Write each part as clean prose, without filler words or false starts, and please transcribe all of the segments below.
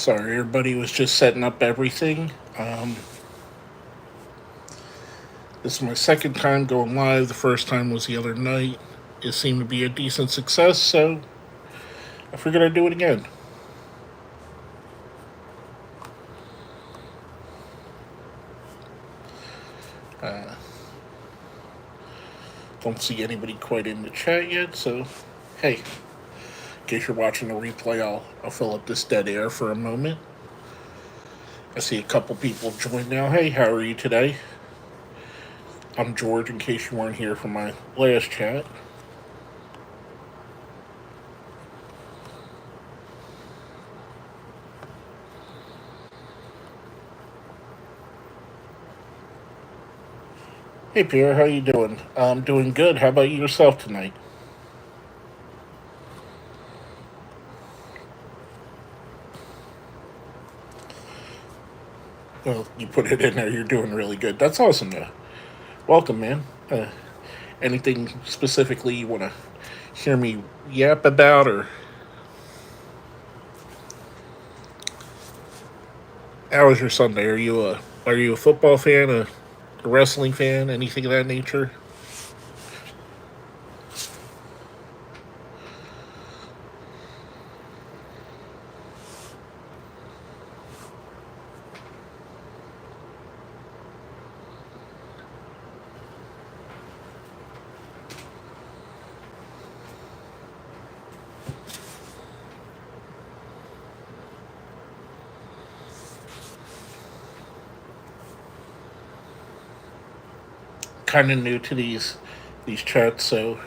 Sorry, everybody was just setting up everything. This is my second time going live. The first time was the other night. It seemed to be a decent success, so I figured I'd do it again. Don't see anybody quite in the chat yet, so hey, in case you're watching the replay, I'll fill up this dead air for a moment. I see a couple people join now. Hey, how are you today? I'm George, in case you weren't here for my last chat. Hey, Pierre, how you doing? I'm doing good. How about yourself tonight? Well, you put it in there. You're doing really good. That's awesome, though. Welcome, man. Anything specifically you want to hear me yap about, or how was your Sunday? Are you a football fan, a wrestling fan, anything of that nature? Kind of new to these chats, so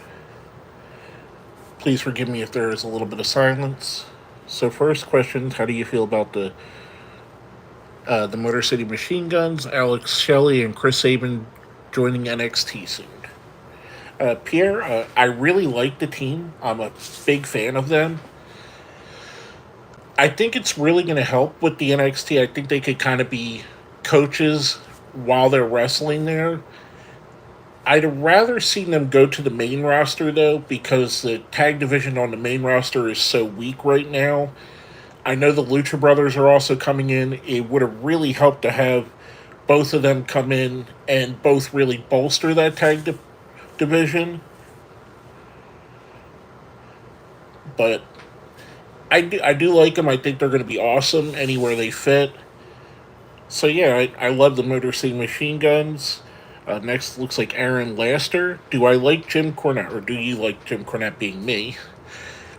please forgive me if there is a little bit of silence. So, first question: how do you feel about the Motor City Machine Guns, Alex Shelley, and Chris Sabin joining NXT soon? Pierre, I really like the team. I'm a big fan of them. I think it's really going to help with the NXT. I think they could kind of be coaches while they're wrestling there. I'd rather see them go to the main roster, though, because the tag division on the main roster is so weak right now. I know the Lucha Brothers are also coming in. It would have really helped to have both of them come in and both really bolster that division. But I do like them. I think they're going to be awesome anywhere they fit. So yeah, I love the Motor City Machine Guns. Next looks like Aaron Laster. Do I like Jim Cornette, or do you like Jim Cornette being me?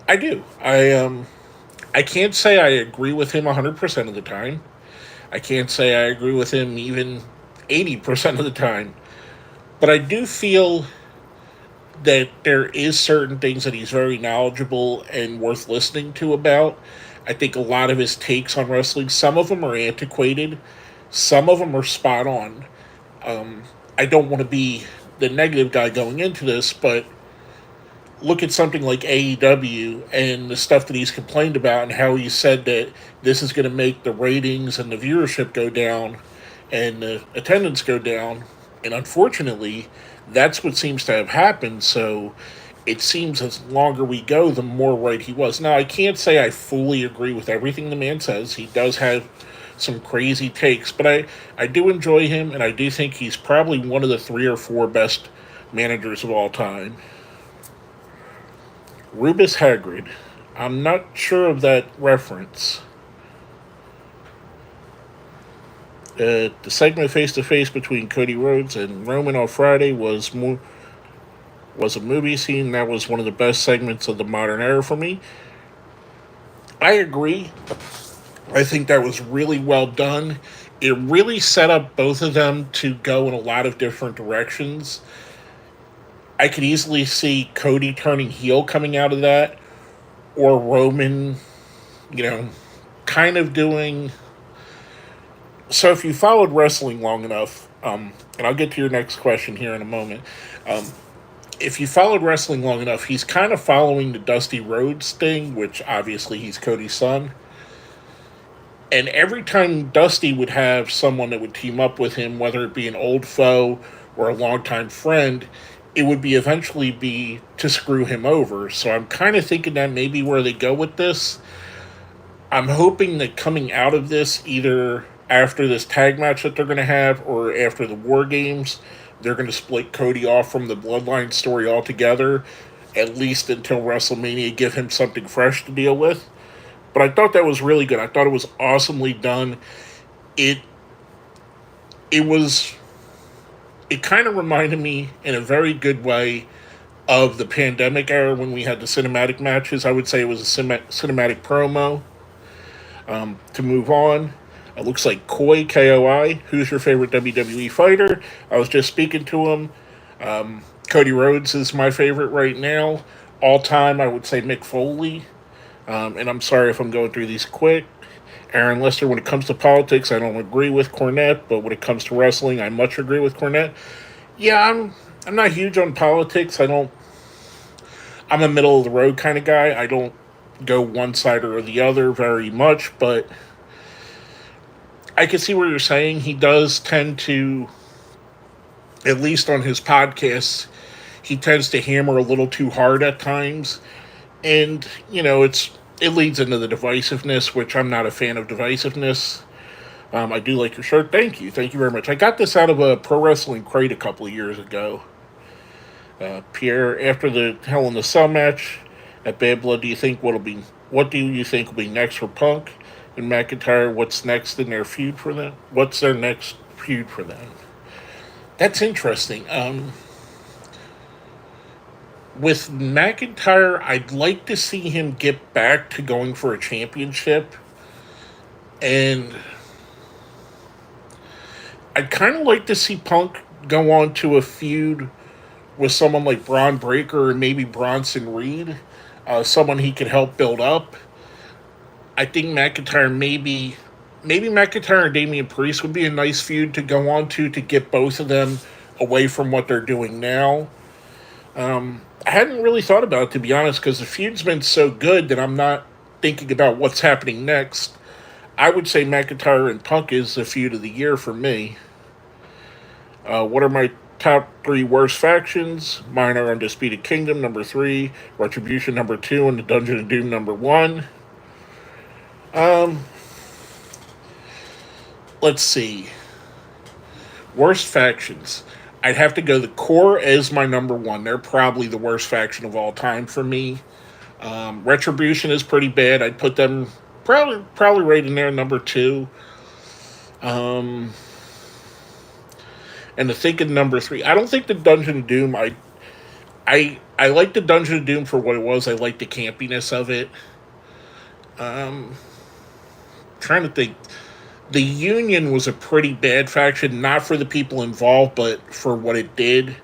I do. I can't say I agree with him 100% of the time. I can't say I agree with him even 80% of the time. But I do feel that there is certain things that he's very knowledgeable and worth listening to about. I think a lot of his takes on wrestling, some of them are antiquated, some of them are spot on. I don't want to be the negative guy going into this, but look at something like AEW and the stuff that he's complained about, and how he said that this is going to make the ratings and the viewership go down and the attendance go down. And unfortunately, that's what seems to have happened. So it seems as longer we go, the more right he was. Now, I can't say I fully agree with everything the man says. He does have some crazy takes, but I do enjoy him, and I do think he's probably one of the 3 or 4 best managers of all time. Rubus Hagrid. I'm not sure of that reference. The segment face to face between Cody Rhodes and Roman on Friday was a movie scene. That was one of the best segments of the modern era for me. I agree. I think that was really well done. It really set up both of them to go in a lot of different directions. I could easily see Cody turning heel coming out of that, or Roman, kind of doing. So if you followed wrestling long enough, and I'll get to your next question here in a moment. If you followed wrestling long enough, he's kind of following the Dusty Rhodes thing, which obviously he's Cody's son. And every time Dusty would have someone that would team up with him, whether it be an old foe or a longtime friend, it would be eventually be to screw him over. So I'm kind of thinking that maybe where they go with this. I'm hoping that coming out of this, either after this tag match that they're going to have or after the War Games, they're going to split Cody off from the Bloodline story altogether, at least until WrestleMania, give him something fresh to deal with. But I thought that was really good. I thought it was awesomely done. It it was it kind of reminded me in a very good way of the pandemic era when we had the cinematic matches. I would say it was a cinematic promo. To move on, it looks like Koi, who's your favorite WWE fighter? I was just speaking to him. Cody Rhodes is my favorite right now. All time, I would say Mick Foley. And I'm sorry if I'm going through these quick. Aaron Lester, when it comes to politics, I don't agree with Cornette, but when it comes to wrestling, I much agree with Cornette. Yeah, I'm not huge on politics. I'm a middle of the road kind of guy. I don't go one side or the other very much, but I can see what you're saying. He does tend to, at least on his podcasts, he tends to hammer a little too hard at times. And, it leads into the divisiveness, which I'm not a fan of divisiveness. I do like your shirt. Thank you. Thank you very much. I got this out of a Pro Wrestling Crate a couple of years ago. Pierre, after the Hell in the Cell match at Bad Blood, what do you think will be next for Punk and McIntyre? What's next in their feud for them? What's their next feud for them? That's interesting. With McIntyre, I'd like to see him get back to going for a championship. And I'd kind of like to see Punk go on to a feud with someone like Bron Breaker or maybe Bronson Reed, someone he could help build up. I think maybe McIntyre and Damian Priest would be a nice feud to go on to get both of them away from what they're doing now. I hadn't really thought about it, to be honest, because the feud's been so good that I'm not thinking about what's happening next. I would say McIntyre and Punk is the feud of the year for me. What are my top three worst factions? Mine are Undisputed Kingdom, number 3, Retribution, number 2, and the Dungeon of Doom, number 1. Let's see. Worst factions. I'd have to go the Core as my number 1. They're probably the worst faction of all time for me. Retribution is pretty bad. I'd put them probably right in there, number 2. And to think of number 3, I don't think the Dungeon of Doom. I like the Dungeon of Doom for what it was. I like the campiness of it. Trying to think. The Union was a pretty bad faction, not for the people involved, but for what it did.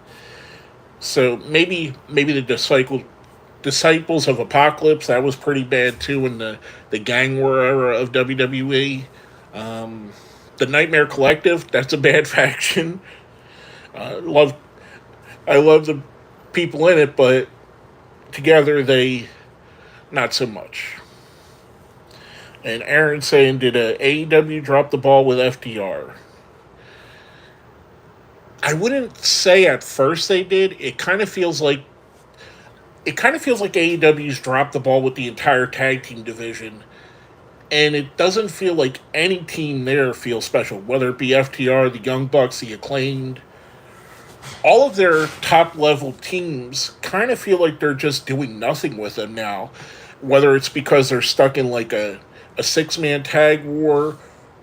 So maybe the Disciples of Apocalypse, that was pretty bad too in the gang war era of WWE. The Nightmare Collective, that's a bad faction. I love the people in it, but together they not so much. And Aaron saying, did AEW drop the ball with FTR? I wouldn't say at first they did. It kind of feels like AEW's dropped the ball with the entire tag team division, and it doesn't feel like any team there feels special. Whether it be FTR, the Young Bucks, the Acclaimed, all of their top level teams kind of feel like they're just doing nothing with them now. Whether it's because they're stuck in like a 6-man tag war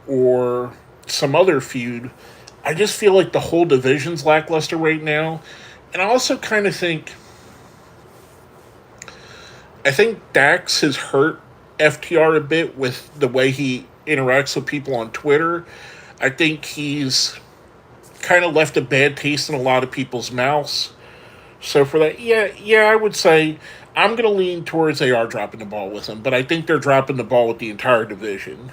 or some other feud, I just feel like the whole division's lackluster right now. And I also kind of think Dax has hurt FTR a bit with the way he interacts with people on Twitter. I think he's kind of left a bad taste in a lot of people's mouths. So for that, yeah, I would say I'm going to lean towards they are dropping the ball with him, but I think they're dropping the ball with the entire division.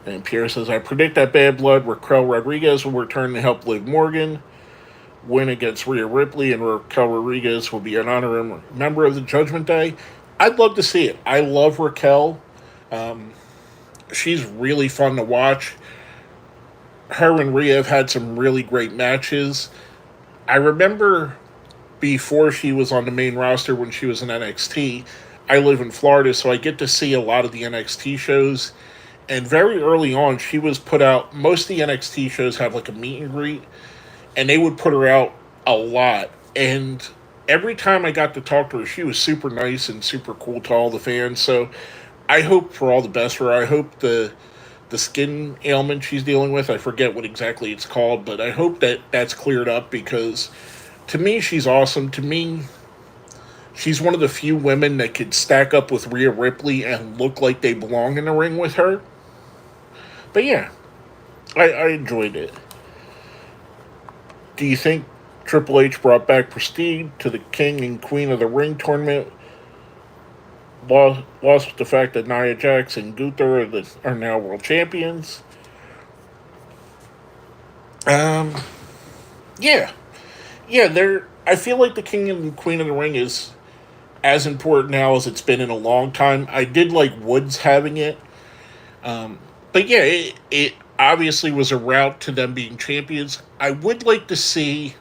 And Pierre says, I predict that Bad Blood, Raquel Rodriguez will return to help Liv Morgan win against Rhea Ripley, and Raquel Rodriguez will be an honorary member of the Judgment Day. I'd love to see it. I love Raquel. She's really fun to watch. Her and Rhea have had some really great matches. I remember before she was on the main roster when she was in NXT, I live in Florida, so I get to see a lot of the NXT shows. And very early on, she was put out. Most of the NXT shows have like a meet and greet, and they would put her out a lot. And every time I got to talk to her, she was super nice and super cool to all the fans. So I hope for all the best for her. I hope the skin ailment she's dealing with, I forget what exactly it's called, but I hope that that's cleared up because to me, she's awesome. To me, she's one of the few women that could stack up with Rhea Ripley and look like they belong in the ring with her. But yeah, I enjoyed it. Do you think Triple H brought back prestige to the King and Queen of the Ring tournament? Lost with the fact that Nia Jax and Gunther are now world champions. Um, yeah, yeah. They're. I feel like the King and Queen of the Ring is as important now as it's been in a long time. I did like Woods having it, but yeah, it obviously was a route to them being champions. I would like to see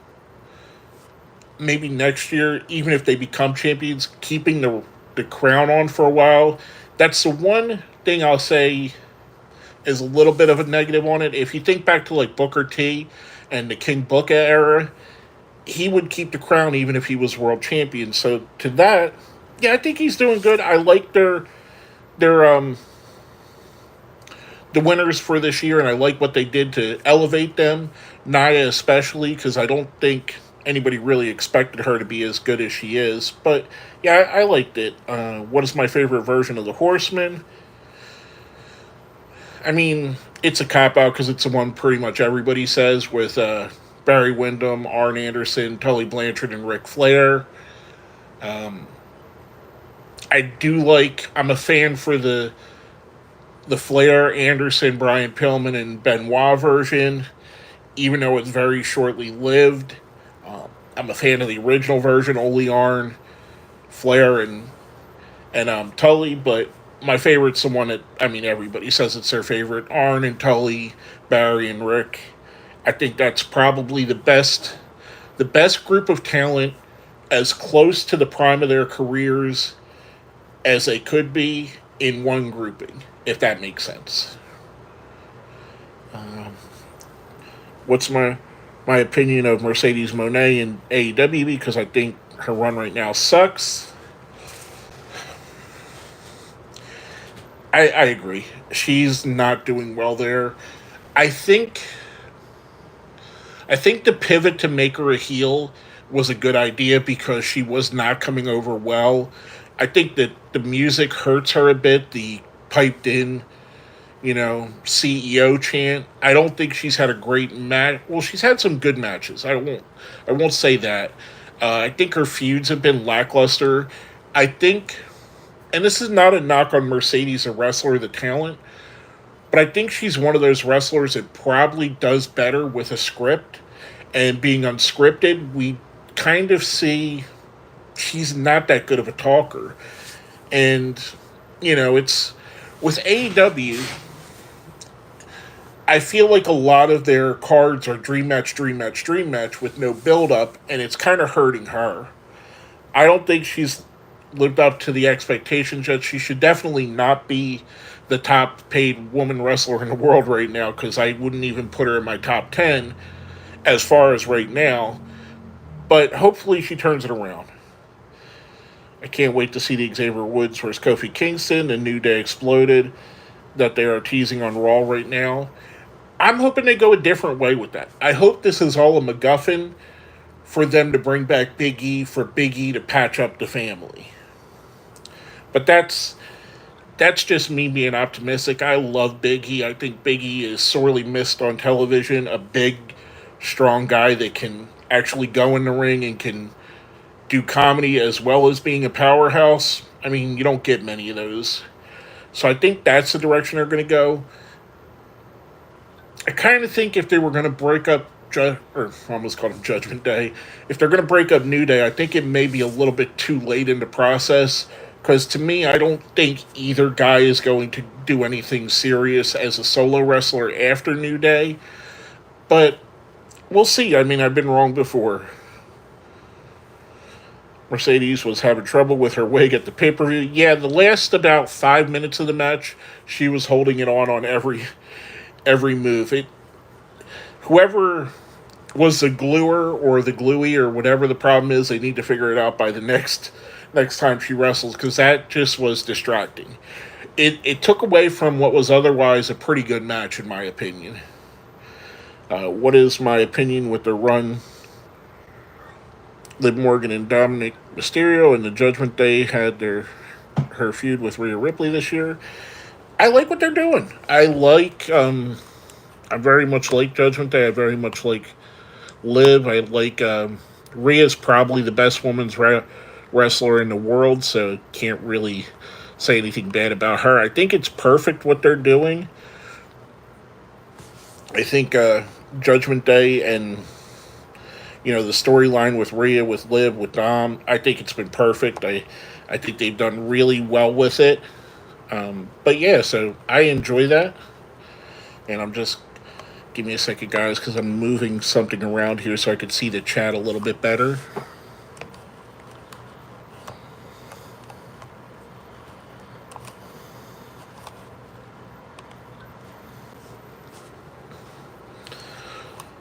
maybe next year, even if they become champions, keeping the crown on for a while. That's the one thing I'll say is a little bit of a negative on it. If you think back to like Booker T and the King Booker era, he would keep the crown even if he was world champion. So to that, yeah, I think he's doing good. I like their the winners for this year, and I like what they did to elevate them. Nia especially, because I don't think anybody really expected her to be as good as she is. But yeah, I liked it. What is my favorite version of the Horsemen? I mean, it's a cop out because it's the one pretty much everybody says with Barry Windham, Arn Anderson, Tully Blanchard, and Ric Flair. I do like. I'm a fan for the Flair, Anderson, Brian Pillman, and Benoit version, even though it's very shortly lived. I'm a fan of the original version, Ole Arn, Flair, and Tully, but my favorite's the one that, I mean, everybody says it's their favorite. Arn and Tully, Barry and Rick. I think that's probably the best group of talent, as close to the prime of their careers as they could be in one grouping, if that makes sense. What's my opinion of Mercedes Moné in AEW? Because I think her run right now sucks. I agree. She's not doing well there. I think I think the pivot to make her a heel was a good idea because she was not coming over well. I think that the music hurts her a bit, the piped in, CEO chant. I don't think she's had a great match. Well, she's had some good matches. I won't say that. I think her feuds have been lackluster. I think, and this is not a knock on Mercedes, the wrestler, the talent, but I think she's one of those wrestlers that probably does better with a script. And being unscripted, we kind of see she's not that good of a talker. And, it's with AEW, I feel like a lot of their cards are dream match, dream match, dream match with no build up, and it's kind of hurting her. I don't think she's lived up to the expectations yet. She should definitely not be the top paid woman wrestler in the world right now because I wouldn't even put her in my top 10 as far as right now. But hopefully she turns it around. I can't wait to see the Xavier Woods versus Kofi Kingston and New Day Exploded that they are teasing on Raw right now. I'm hoping they go a different way with that. I hope this is all a MacGuffin for them to bring back Big E for Big E to patch up the family. But that's just me being optimistic. I love Big E. I think Big E is sorely missed on television. A big, strong guy that can actually go in the ring and can do comedy as well as being a powerhouse. I mean, you don't get many of those. So I think that's the direction they're going to go. I kind of think if they were going to break up, or I almost called him Judgment Day, if they're going to break up New Day, I think it may be a little bit too late in the process. Because to me, I don't think either guy is going to do anything serious as a solo wrestler after New Day. But we'll see. I mean, I've been wrong before. Mercedes was having trouble with her wig at the pay-per-view. Yeah, the last about 5 minutes of the match, she was holding it on every move. Whoever was the gluer or the gluey or whatever the problem is, they need to figure it out by the next time she wrestles, because that just was distracting. It took away from what was otherwise a pretty good match, in my opinion. What is my opinion with the run? Liv Morgan and Dominic Mysterio and the Judgment Day had her feud with Rhea Ripley this year. I like what they're doing. I very much like Judgment Day. I very much like Liv. I like Rhea's probably the best women's wrestler in the world, so can't really say anything bad about her. I think it's perfect what they're doing. I think Judgment Day and the storyline with Rhea, with Liv, with Dom, I think it's been perfect. I think they've done really well with it. But yeah, so I enjoy that. And I'm just, give me a second, guys, because I'm moving something around here so I can see the chat a little bit better.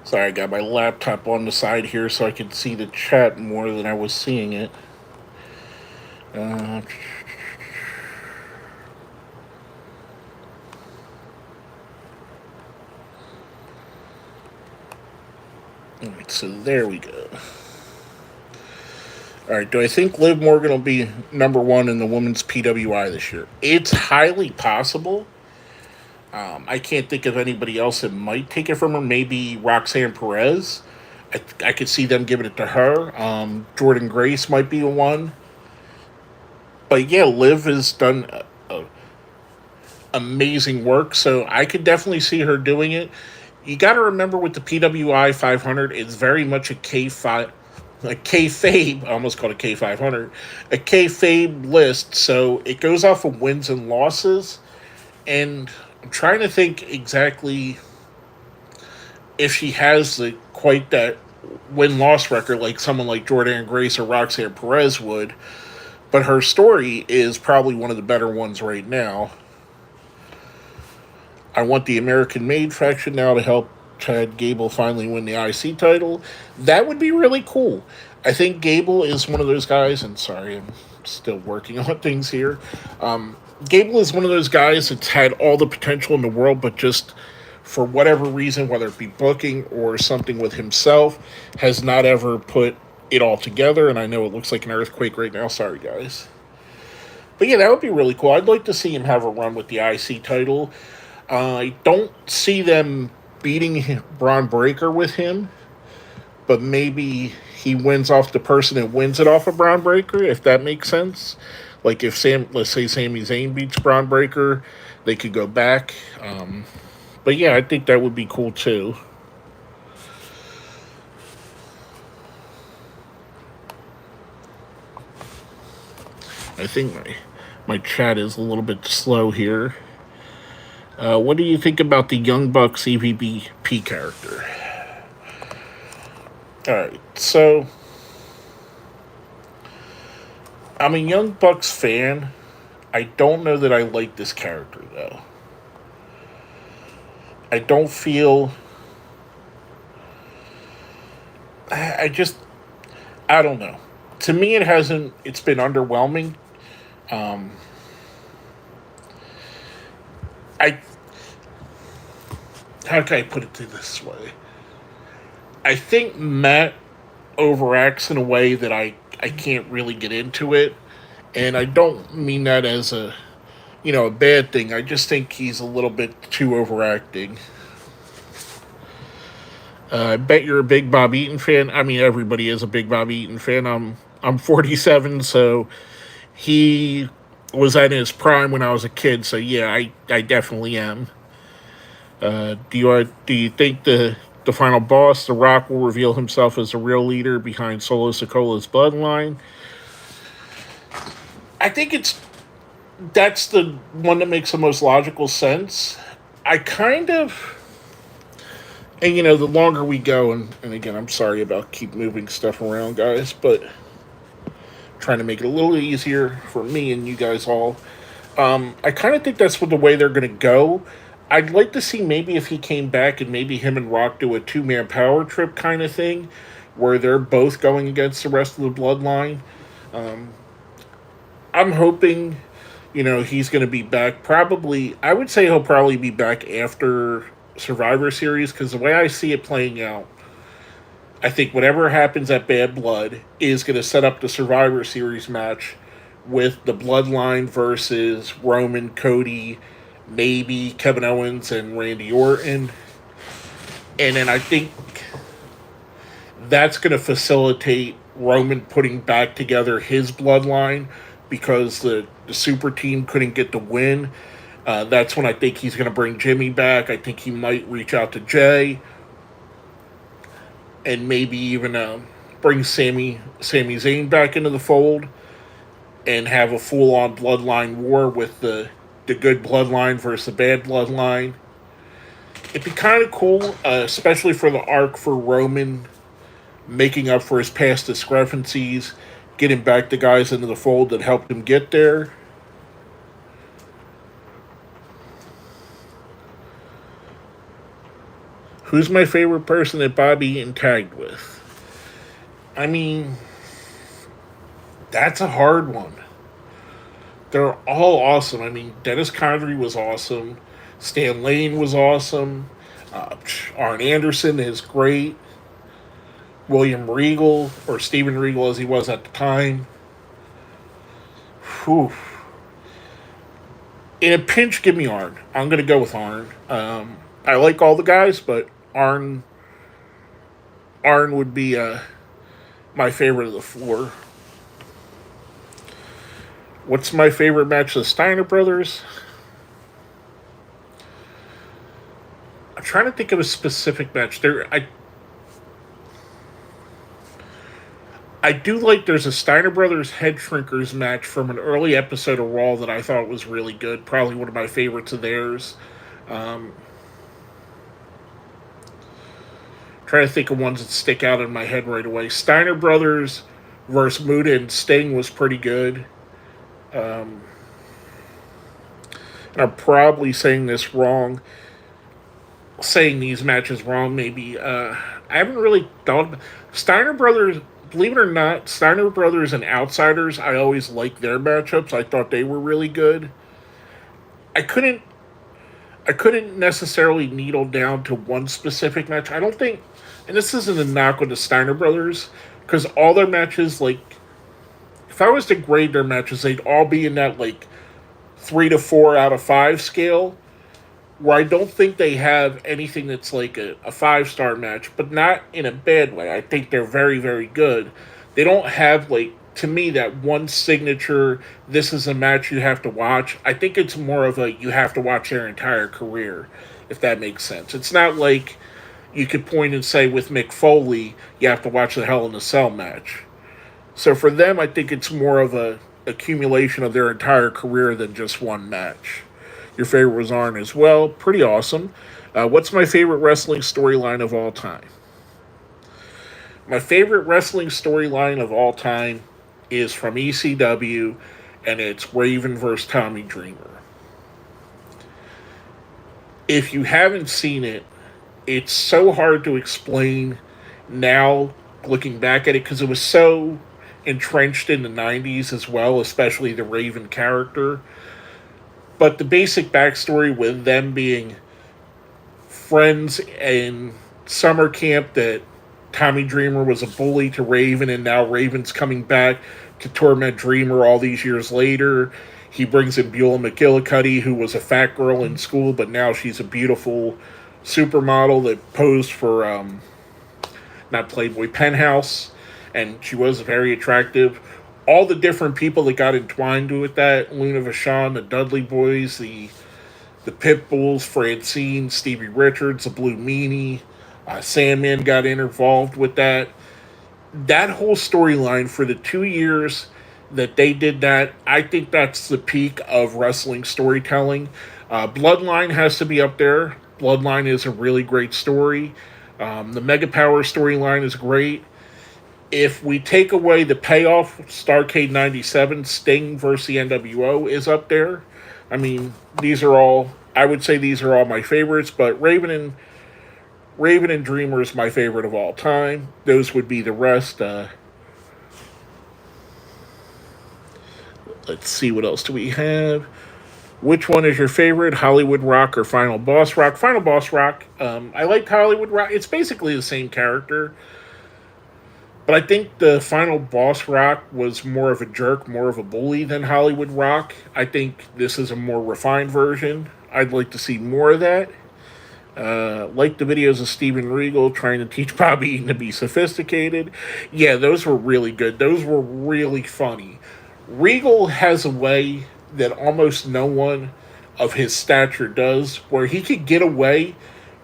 Sorry, I got my laptop on the side here so I can see the chat more than I was seeing it. Alright, so there we go. Alright, do I think Liv Morgan will be number one in the women's PWI this year? It's highly possible. I can't think of anybody else that might take it from her. Maybe Roxanne Perez. I could see them giving it to her. Jordan Grace might be one. But yeah, Liv has done amazing work, so I could definitely see her doing it. You got to remember with the PWI 500, it's very much a kayfabe. I almost called it K500. A kayfabe list, so it goes off of wins and losses. And I'm trying to think exactly if she has quite that win-loss record like someone like Jordan Grace or Roxanne Perez would. But her story is probably one of the better ones right now. I want the American-made faction now to help Chad Gable finally win the IC title. That would be really cool. I think Gable is one of those guys, and sorry, I'm still working on things here. Gable is one of those guys that's had all the potential in the world, but just for whatever reason, whether it be booking or something with himself, has not ever put it all together. And I know it looks like an earthquake right now. Sorry, guys. But yeah, that would be really cool. I'd like to see him have a run with the IC title. I don't see them beating Bron Breaker with him, but maybe he wins off the person that wins it off of Bron Breaker, if that makes sense. Like if let's say Sami Zayn beats Bron Breaker, they could go back. But yeah, I think that would be cool too. I think my chat is a little bit slow here. What do you think about the Young Bucks EVP character? Alright, so I'm a Young Bucks fan. I don't know that I like this character, though. I don't feel... I don't know. To me, it's been underwhelming. How can I put it this way? I think Matt overacts in a way that I can't really get into it. And I don't mean that as a bad thing. I just think he's a little bit too overacting. I bet you're a big Bob Eaton fan. I mean, everybody is a big Bob Eaton fan. I'm 47, so he was at his prime when I was a kid. So yeah, I definitely am. Do you think the final boss, The Rock, will reveal himself as the real leader behind Solo Sikoa's bloodline? I think that's the one that makes the most logical sense. And the longer we go, and again, I'm sorry about keep moving stuff around, guys, but trying to make it a little easier for me and you guys all. I kind of think that's what the way they're going to go. I'd like to see maybe if he came back and maybe him and Rock do a two-man power trip kind of thing where they're both going against the rest of the bloodline. I'm hoping, he's going to be back. Probably, I would say he'll probably be back after Survivor Series because the way I see it playing out, I think whatever happens at Bad Blood is going to set up the Survivor Series match with the Bloodline versus Roman, Cody, maybe Kevin Owens and Randy Orton. And then I think that's going to facilitate Roman putting back together his Bloodline because the super team couldn't get the win. That's when I think he's going to bring Jimmy back. I think he might reach out to Jay and maybe even bring Sami Zayn back into the fold and have a full-on bloodline war with the good bloodline versus the bad bloodline. It'd be kind of cool, especially for the arc for Roman making up for his past discrepancies, getting back the guys into the fold that helped him get there. Who's my favorite person that Bobby Eaton tagged with? I mean, that's a hard one. They're all awesome. I mean, Dennis Condrey was awesome. Stan Lane was awesome. Arn Anderson is great. William Regal, or Steven Regal as he was at the time. Whew. In a pinch, give me Arn. I'm going to go with Arn. I like all the guys, but Arn would be my favorite of the four. What's my favorite match of the Steiner Brothers? I'm trying to think of a specific match. I do like there's a Steiner Brothers Head Shrinkers match from an early episode of Raw that I thought was really good. Probably one of my favorites of theirs. Trying to think of ones that stick out in my head right away. Steiner Brothers versus Muta and Sting was pretty good. And I'm probably saying this wrong. Saying these matches wrong, maybe. I haven't really thought about Steiner Brothers. Believe it or not, Steiner Brothers and Outsiders, I always liked their matchups. I thought they were really good. I couldn't necessarily needle down to one specific match. I don't think, and this isn't a knock on the Steiner Brothers, because all their matches, if I was to grade their matches, they'd all be in that 3 to 4 out of 5 scale, where I don't think they have anything that's a 5-star match, but not in a bad way. I think they're very, very good. They don't have, to me, that one signature, this is a match you have to watch. I think it's more of a you have to watch their entire career, if that makes sense. It's not like you could point and say with Mick Foley, you have to watch the Hell in a Cell match. So for them, I think it's more of a accumulation of their entire career than just one match. Your favorite was Arn as well. Pretty awesome. What's my favorite wrestling storyline of all time? My favorite wrestling storyline of all time is from ECW, and it's Raven versus Tommy Dreamer. If you haven't seen it, it's so hard to explain now, looking back at it, because it was so entrenched in the 90s as well, especially the Raven character. But the basic backstory with them being friends in summer camp, that Tommy Dreamer was a bully to Raven, and now Raven's coming back to torment Dreamer all these years later. He brings in Beulah McGillicuddy, who was a fat girl in school, but now she's a beautiful supermodel that posed for, not Playboy, Penthouse, and she was very attractive. All the different people that got entwined with that, Luna Vachon, the Dudley Boys, the Pitbulls, Francine, Stevie Richards, the Blue Meanie, Sandman got involved with that. That whole storyline for the 2 years that they did that, I think that's the peak of wrestling storytelling. Bloodline has to be up there. Bloodline is a really great story. The Mega Power storyline is great. If we take away the payoff, Starrcade 97, Sting versus the NWO is up there. I mean, these are all, I would say these are all my favorites, but Raven and Dreamer is my favorite of all time. Those would be the rest. Let's see, what else do we have? Which one is your favorite, Hollywood Rock or Final Boss Rock? Final Boss Rock. I liked Hollywood Rock. It's basically the same character. But I think the Final Boss Rock was more of a jerk, more of a bully than Hollywood Rock. I think this is a more refined version. I'd like to see more of that. Like the videos of Steven Regal trying to teach Bobby Eaton to be sophisticated. Yeah, those were really good. Those were really funny. Regal has a way that almost no one of his stature does, where he could get away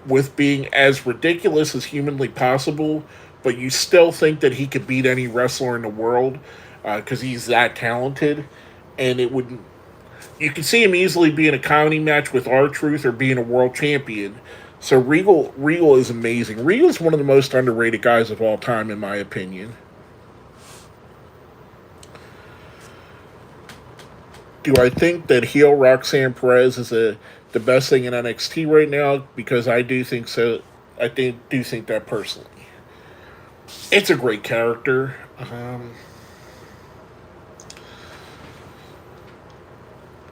with being as ridiculous as humanly possible, but you still think that he could beat any wrestler in the world because he's that talented. And it would, you could see him easily be in a comedy match with R-Truth or being a world champion. So Regal is amazing. Regal is one of the most underrated guys of all time, in my opinion. Do I think that heel Roxanne Perez is the best thing in NXT right now? Because I do think so. Do think that personally. It's a great character.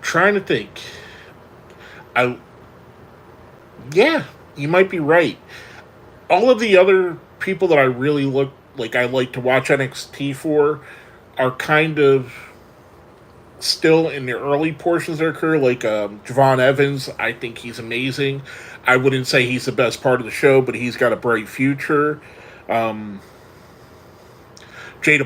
Trying to think. Yeah, you might be right. All of the other people that I really I like to watch NXT for are kind of still in the early portions of their career, like Javon Evans. I think he's amazing. I wouldn't say he's the best part of the show, but he's got a bright future. Jada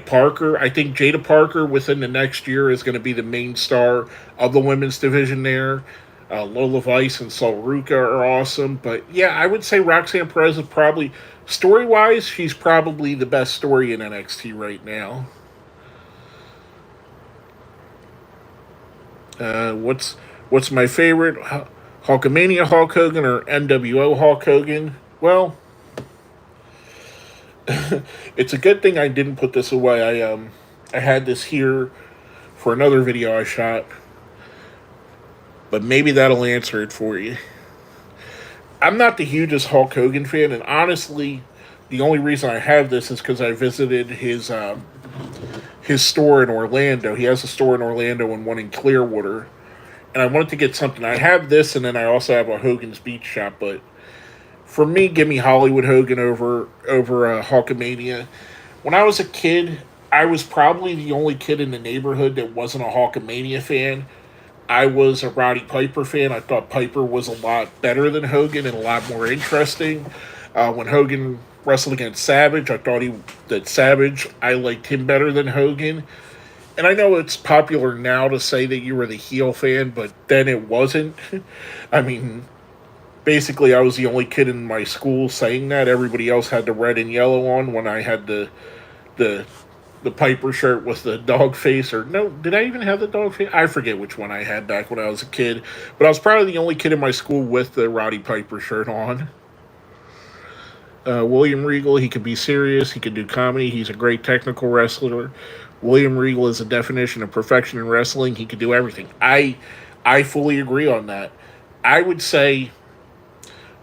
Parker. I think Jada Parker within the next year is going to be the main star of the women's division there. Lola Vice and Sol Ruka are awesome. But yeah, I would say Roxanne Perez is probably, story-wise, she's probably the best story in NXT right now. What's my favorite? Hulkamania Hulk Hogan or NWO Hulk Hogan? Well, it's a good thing I didn't put this away. I had this here for another video I shot, but maybe that'll answer it for you. I'm not the hugest Hulk Hogan fan, and honestly, the only reason I have this is because I visited his store in Orlando. He has a store in Orlando and one in Clearwater, and I wanted to get something. I have this, and then I also have a Hogan's Beach shop, but for me, give me Hollywood Hogan over Hulkamania. When I was a kid, I was probably the only kid in the neighborhood that wasn't a Hulkamania fan. I was a Roddy Piper fan. I thought Piper was a lot better than Hogan and a lot more interesting. When Hogan wrestled against Savage, I thought I liked him better than Hogan. And I know it's popular now to say that you were the heel fan, but then it wasn't. I mean, basically, I was the only kid in my school saying that. Everybody else had the red and yellow on when I had the Piper shirt with the dog face. Or no, did I even have the dog face? I forget which one I had back when I was a kid. But I was probably the only kid in my school with the Roddy Piper shirt on. William Regal, he could be serious. He could do comedy. He's a great technical wrestler. William Regal is a definition of perfection in wrestling. He could do everything. I fully agree on that. I would say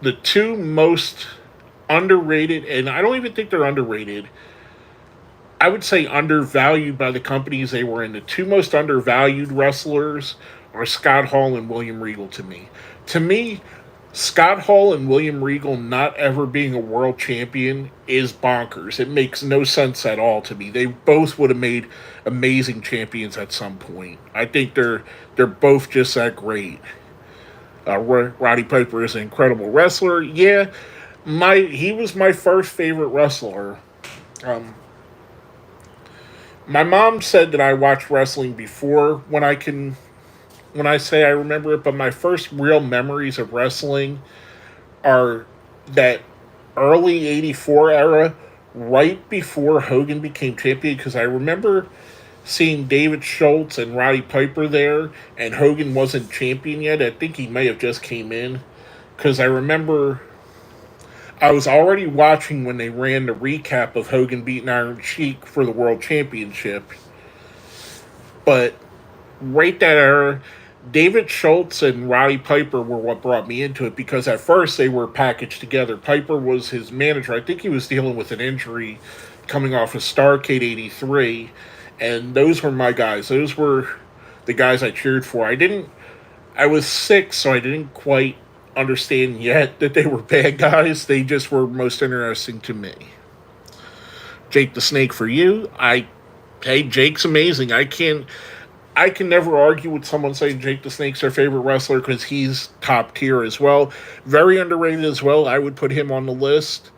the two most underrated, and I don't even think they're underrated, I would say undervalued by the companies they were in. The two most undervalued wrestlers are Scott Hall and William Regal to me. To me, Scott Hall and William Regal not ever being a world champion is bonkers. It makes no sense at all to me. They both would have made amazing champions at some point. I think they're both just that great. Roddy Piper is an incredible wrestler. Yeah, he was my first favorite wrestler. My mom said that I watched wrestling before when I say I remember it, but my first real memories of wrestling are that early 84 era, right before Hogan became champion, because I remember seeing David Schultz and Roddy Piper there, and Hogan wasn't champion yet. I think he may have just came in, because I remember I was already watching when they ran the recap of Hogan beating Iron Sheik for the World Championship. But right that era, David Schultz and Roddy Piper were what brought me into it, because at first they were packaged together. Piper was his manager. I think he was dealing with an injury coming off of Starrcade '83, and those were my guys. Those were the guys I cheered for. I was sick, so I didn't quite understand yet that they were bad guys. They just were most interesting to me. Jake the Snake for you. Hey, Jake's amazing. I can never argue with someone saying Jake the Snake's their favorite wrestler, because he's top tier as well. Very underrated as well. I would put him on the list.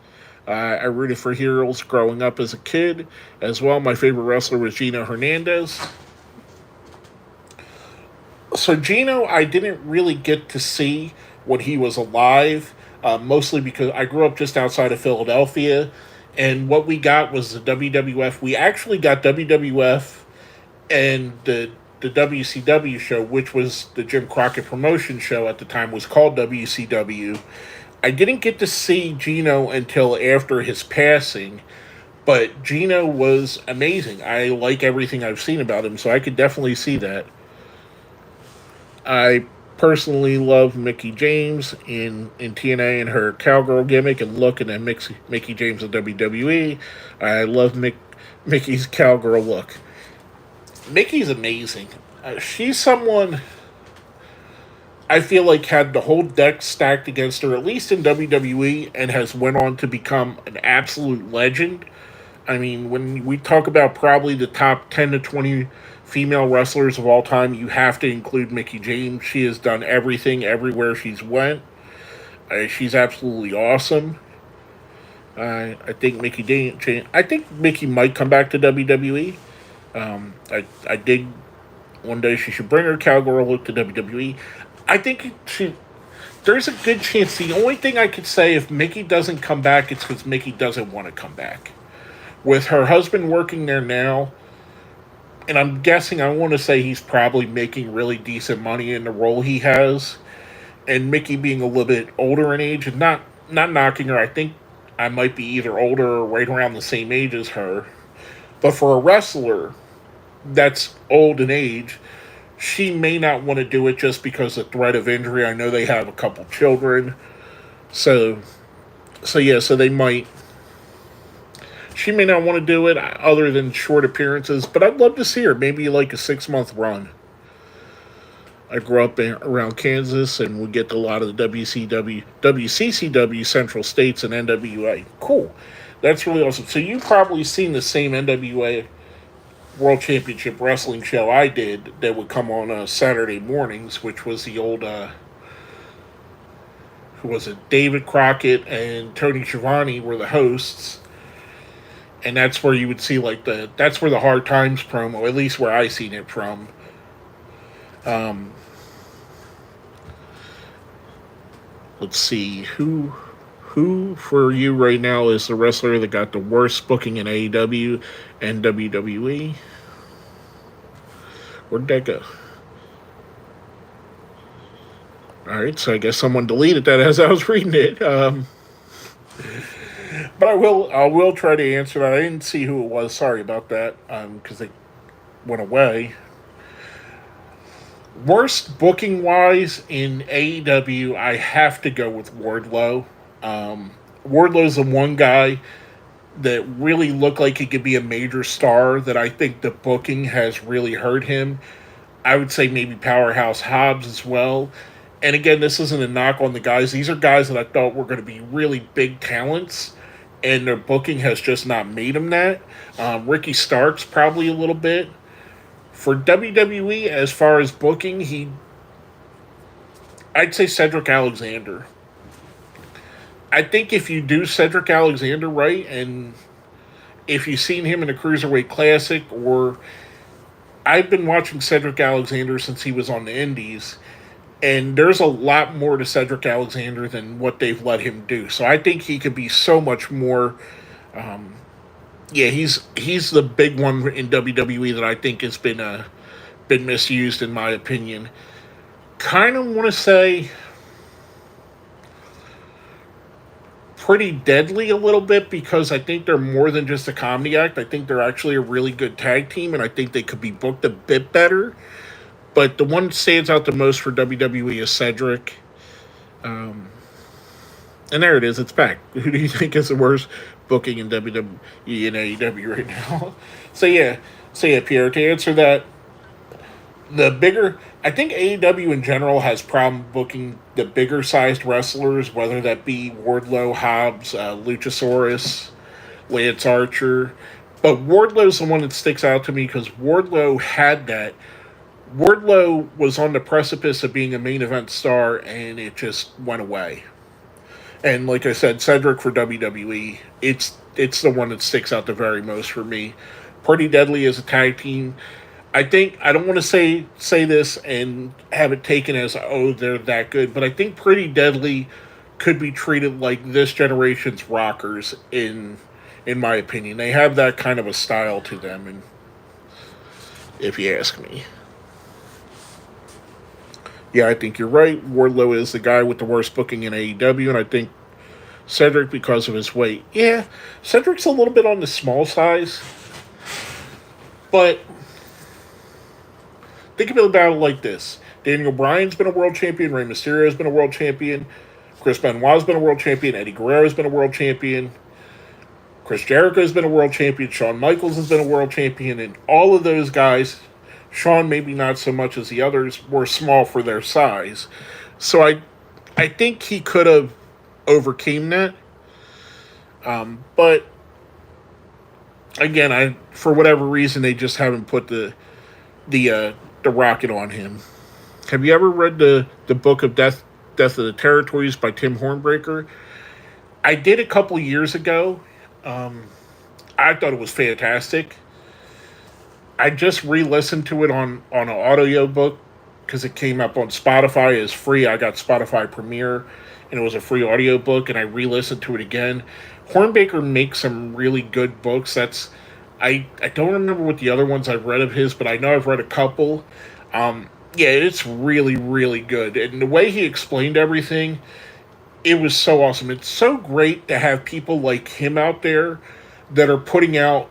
I rooted for heroes growing up as a kid as well. My favorite wrestler was Gino Hernandez. So Gino, I didn't really get to see when he was alive, mostly because I grew up just outside of Philadelphia, and what we got was the WWF. We actually got WWF and the WCW show, which was the Jim Crockett promotion show at the time, was called WCW. I didn't get to see Gino until after his passing, but Gino was amazing. I like everything I've seen about him, so I could definitely see that. I personally love Mickie James in TNA and her cowgirl gimmick and look, and then Mickie James in WWE. I love Mickey's cowgirl look. Mickey's amazing. She's someone I feel like had the whole deck stacked against her, at least in WWE, and has went on to become an absolute legend. I mean, when we talk about probably the top 10 to 20 female wrestlers of all time, you have to include Mickie James. She has done everything everywhere she's went. She's absolutely awesome. I think I think Mickie might come back to WWE. I dig one day she should bring her cowgirl look to WWE. I think there's a good chance. The only thing I could say, if Mickie doesn't come back, it's because Mickie doesn't want to come back. With her husband working there now, and I'm guessing, I want to say he's probably making really decent money in the role he has, and Mickie being a little bit older in age, and not knocking her. I think I might be either older or right around the same age as her. But for a wrestler that's old in age, she may not want to do it just because of threat of injury. I know they have a couple children. So they might. She may not want to do it other than short appearances, but I'd love to see her. Maybe like a 6-month run. I grew up around Kansas, and we get a lot of the WCCW Central States and NWA. Cool. That's really awesome. So you've probably seen the same NWA World Championship Wrestling show I did that would come on Saturday mornings, which was the old, who was it? David Crockett and Tony Schiavone were the hosts. And that's where you would see that's where the Hard Times promo, at least where I seen it from. Let's see, who for you right now is the wrestler that got the worst booking in AEW and WWE? Where'd that go? Alright, so I guess someone deleted that as I was reading it. But I will try to answer that. I didn't see who it was. Sorry about that, because they went away. Worst booking wise in AEW, I have to go with Wardlow. Wardlow's the one guy that really looked like he could be a major star that I think the booking has really hurt him. I would say maybe Powerhouse Hobbs as well. And again, this isn't a knock on the guys. These are guys that I thought were going to be really big talents, and their booking has just not made them that. Ricky Starks probably a little bit. For WWE, as far as booking, I'd say Cedric Alexander. I think if you do Cedric Alexander right, and if you've seen him in a Cruiserweight Classic, or I've been watching Cedric Alexander since he was on the Indies, and there's a lot more to Cedric Alexander than what they've let him do. So I think he could be so much more. He's the big one in WWE that I think has been misused, in my opinion. Kind of want to say Pretty Deadly a little bit because I think they're more than just a comedy act. I think they're actually a really good tag team, and I think they could be booked a bit better. But the one that stands out the most for WWE is Cedric. Um, and there it is. It's back. Who do you think is the worst booking in WWE and AEW right now? So yeah, Pierre. To answer that, the bigger I think AEW in general has problem booking the bigger sized wrestlers, whether that be Wardlow, Hobbs, Luchasaurus, Lance Archer. But Wardlow's the one that sticks out to me because Wardlow had that. Wardlow was on the precipice of being a main event star, and it just went away. And like I said, Cedric for WWE, it's the one that sticks out the very most for me. Pretty Deadly as a tag team. I think I don't want to say this and have it taken as they're that good, but I think Pretty Deadly could be treated like this generation's rockers in my opinion. They have that kind of a style to them, and if you ask me. Yeah, I think you're right. Wardlow is the guy with the worst booking in AEW, and I think Cedric because of his weight. Yeah, Cedric's a little bit on the small size, but think about it like this. Daniel Bryan's been a world champion. Rey Mysterio's been a world champion. Chris Benoit's been a world champion. Eddie Guerrero's been a world champion. Chris Jericho's been a world champion. Shawn Michaels has been a world champion. And all of those guys, Shawn maybe not so much as the others, were small for their size. So I think he could have overcame that. But again, for whatever reason, they just haven't put the rocket on him. Have you ever read the book of Death of the Territories by Tim Hornbreaker? I did a couple years ago. I thought it was fantastic. I just re-listened to it on an audio book because it came up on Spotify as free. I got Spotify Premiere, and it was a free audio book, and I re-listened to it again. Hornbaker makes some really good books. I don't remember what the other ones I've read of his, but I know I've read a couple. Yeah, it's really, really good. And the way he explained everything, it was so awesome. It's so great to have people like him out there that are putting out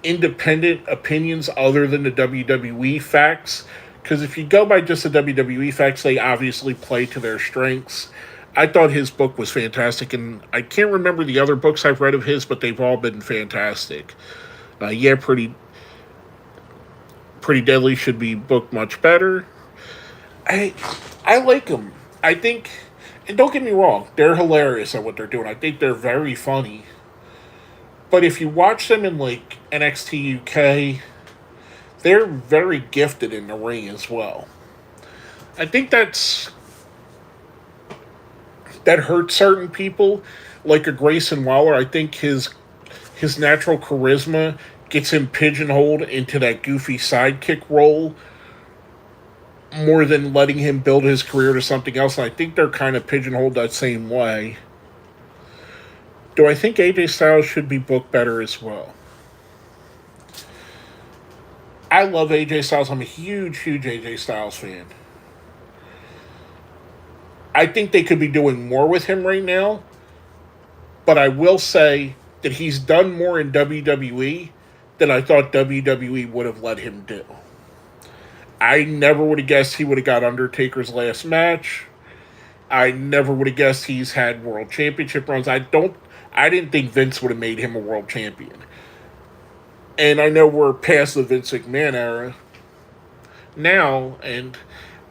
independent opinions other than the WWE facts. Because if you go by just the WWE facts, they obviously play to their strengths. I thought his book was fantastic, and I can't remember the other books I've read of his, but they've all been fantastic. Yeah, Pretty Deadly should be booked much better. I like them. I think, and don't get me wrong, they're hilarious at what they're doing. I think they're very funny. But if you watch them in like NXT UK, they're very gifted in the ring as well. I think that hurts certain people, like a Grayson Waller. I think his natural charisma gets him pigeonholed into that goofy sidekick role more than letting him build his career to something else. And I think they're kind of pigeonholed that same way. Do I think AJ Styles should be booked better as well? I love AJ Styles. I'm a huge, huge AJ Styles fan. I think they could be doing more with him right now, but I will say that he's done more in WWE than I thought WWE would have let him do. I never would have guessed he would have got Undertaker's last match. I never would have guessed he's had world championship runs. I didn't think Vince would have made him a world champion. And I know we're past the Vince McMahon era now, and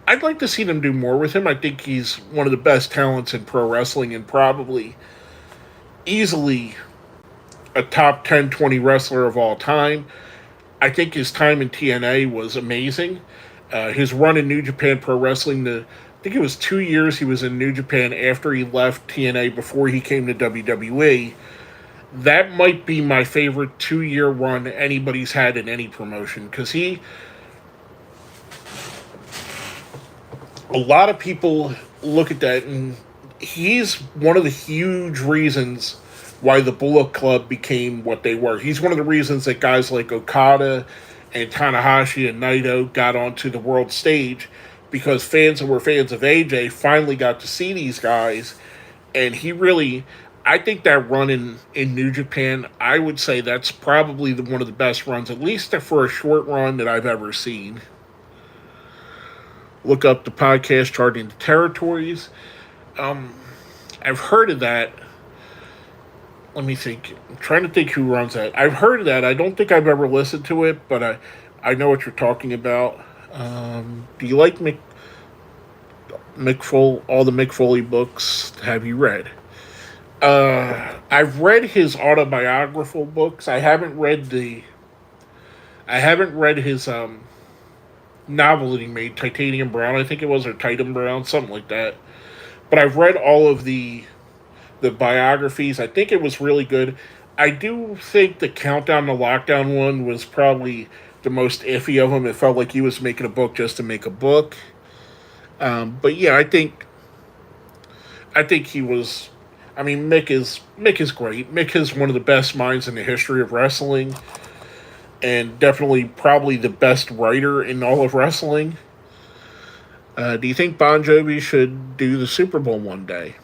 I'd like to see them do more with him. I think he's one of the best talents in pro wrestling and probably easily a top 10, 20 wrestler of all time. I think his time in TNA was amazing. His run in New Japan Pro Wrestling, I think it was 2 years he was in New Japan after he left TNA before he came to WWE. That might be my favorite 2-year run anybody's had in any promotion because a lot of people look at that and he's one of the huge reasons why the Bullet Club became what they were. He's one of the reasons that guys like Okada and Tanahashi and Naito got onto the world stage because fans who were fans of AJ finally got to see these guys And he really, I think that run in New Japan, I would say that's probably one of the best runs, at least for a short run, that I've ever seen. Look up the podcast Charting the Territories. I've heard of that. Let me think. I'm trying to think who runs that. I've heard of that. I don't think I've ever listened to it, but I know what you're talking about. Do you like Mick Foley, all the Mick Foley books? Have you read? I've read his autobiographical books. I haven't read his novel that he made, Titanium Brown, I think it was, or Titan Brown, something like that. But I've read all of the biographies. I think it was really good. I do think the Countdown to Lockdown one was probably the most iffy of them. It felt like he was making a book just to make a book. But yeah, I think he was. I mean, Mick is great. Mick is one of the best minds in the history of wrestling, and definitely probably the best writer in all of wrestling. Do you think Bon Jovi should do the Super Bowl one day?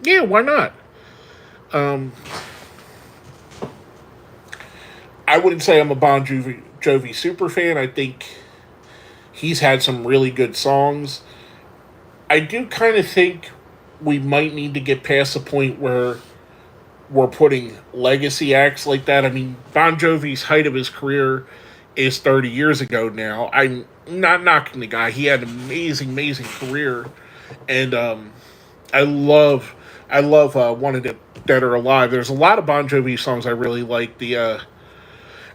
Yeah, why not? I wouldn't say I'm a Jovi super fan. I think he's had some really good songs. I do kind of think we might need to get past the point where we're putting legacy acts like that. I mean, Bon Jovi's height of his career is 30 years ago now. I'm not knocking the guy. He had an amazing, amazing career. And I love Wanted It Dead or Alive. There's a lot of Bon Jovi songs I really like. I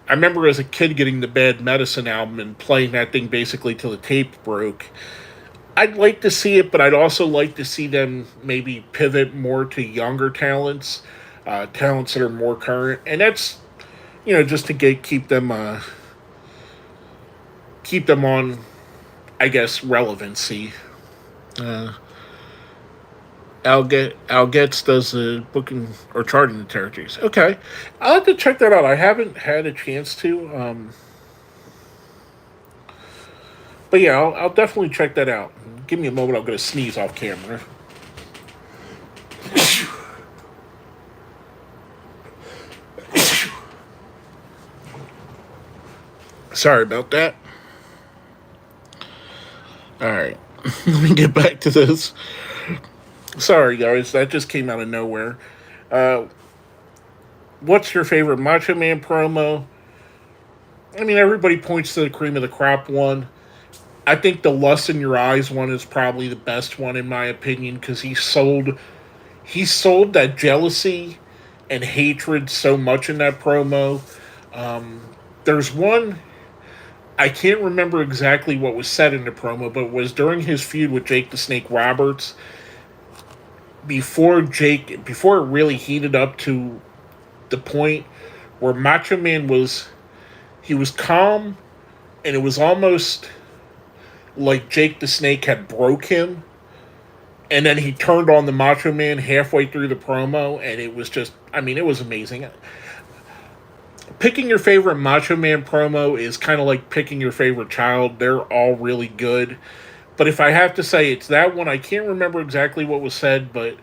remember as a kid getting the Bad Medicine album and playing that thing basically till the tape broke. I'd like to see it, but I'd also like to see them maybe pivot more to younger talents, talents that are more current, and that's just to keep them on, I guess, relevancy. Uh, Al Getz does the booking or charting the territories. Okay, I'll have to check that out. I haven't had a chance to. But yeah, I'll definitely check that out. Give me a moment. I'm going to sneeze off camera. Sorry about that. All right, let me get back to this. Sorry, guys, that just came out of nowhere. Uh, what's your favorite Macho Man promo? I mean, everybody points to the cream of the crop one. I think the Lust in Your Eyes one is probably the best one in my opinion because he sold that jealousy and hatred so much in that promo. There's one I can't remember exactly what was said in the promo, but it was during his feud with Jake the Snake Roberts. Before it really heated up to the point where Macho Man he was calm, and it was almost like Jake the Snake had broke him, and then he turned on the Macho Man halfway through the promo, and it was just, I mean, it was amazing. Picking your favorite Macho Man promo is kind of like picking your favorite child. They're all really good. But if I have to say it's that one, I can't remember exactly what was said, but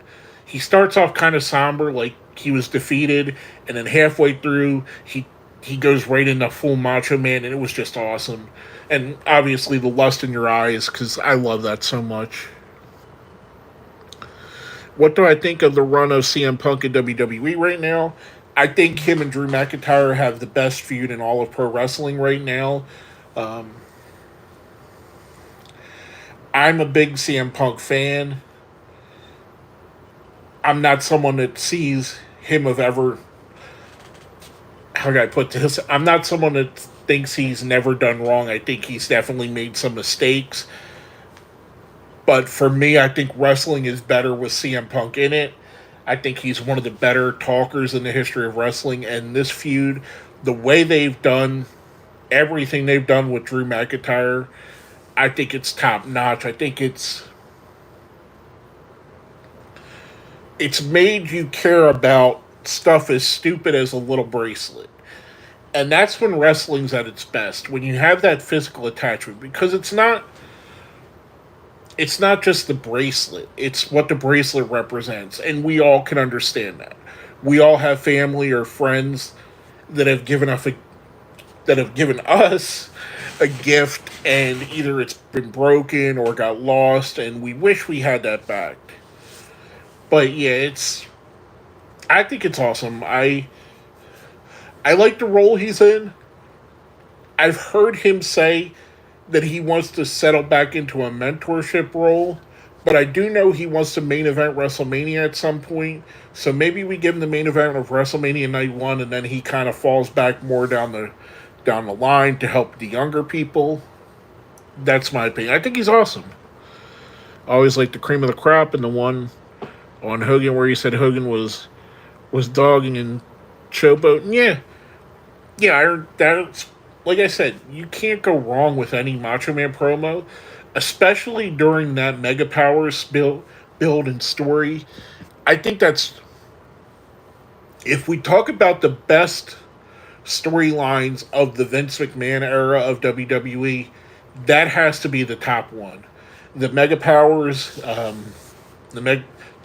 he starts off kind of somber, like he was defeated, and then halfway through, he goes right into full Macho Man, and it was just awesome. And obviously the Lust in Your Eyes, because I love that so much. What do I think of the run of CM Punk in WWE right now? I think him and Drew McIntyre have the best feud in all of pro wrestling right now. Um, I'm a big CM Punk fan. I'm not someone that sees him of ever. How can I put this? I'm not someone that thinks he's never done wrong. I think he's definitely made some mistakes. But for me, I think wrestling is better with CM Punk in it. I think he's one of the better talkers in the history of wrestling. And this feud, the way they've done everything they've done with Drew McIntyre, I think it's top notch. I think it's made you care about stuff as stupid as a little bracelet. And that's when wrestling's at its best. When you have that physical attachment. Because it's not it's not just the bracelet, it's what the bracelet represents. And we all can understand that. We all have family or friends that have given us a gift, and either it's been broken or got lost, and we wish we had that back. But yeah, I think it's awesome. I like the role he's in. I've heard him say that he wants to settle back into a mentorship role, but I do know he wants to main event WrestleMania at some point. So maybe we give him the main event of WrestleMania Night 1, and then he kind of falls back more down the line to help the younger people. That's my opinion. I think he's awesome. I always like the cream of the crop, and the one on Hogan where he said Hogan was dogging and showboating. Yeah, that's like I said. You can't go wrong with any Macho Man promo, especially during that Mega Powers build and story. I think that's, if we talk about the best storylines of the Vince McMahon era of WWE, that has to be the top one. The Mega Powers, the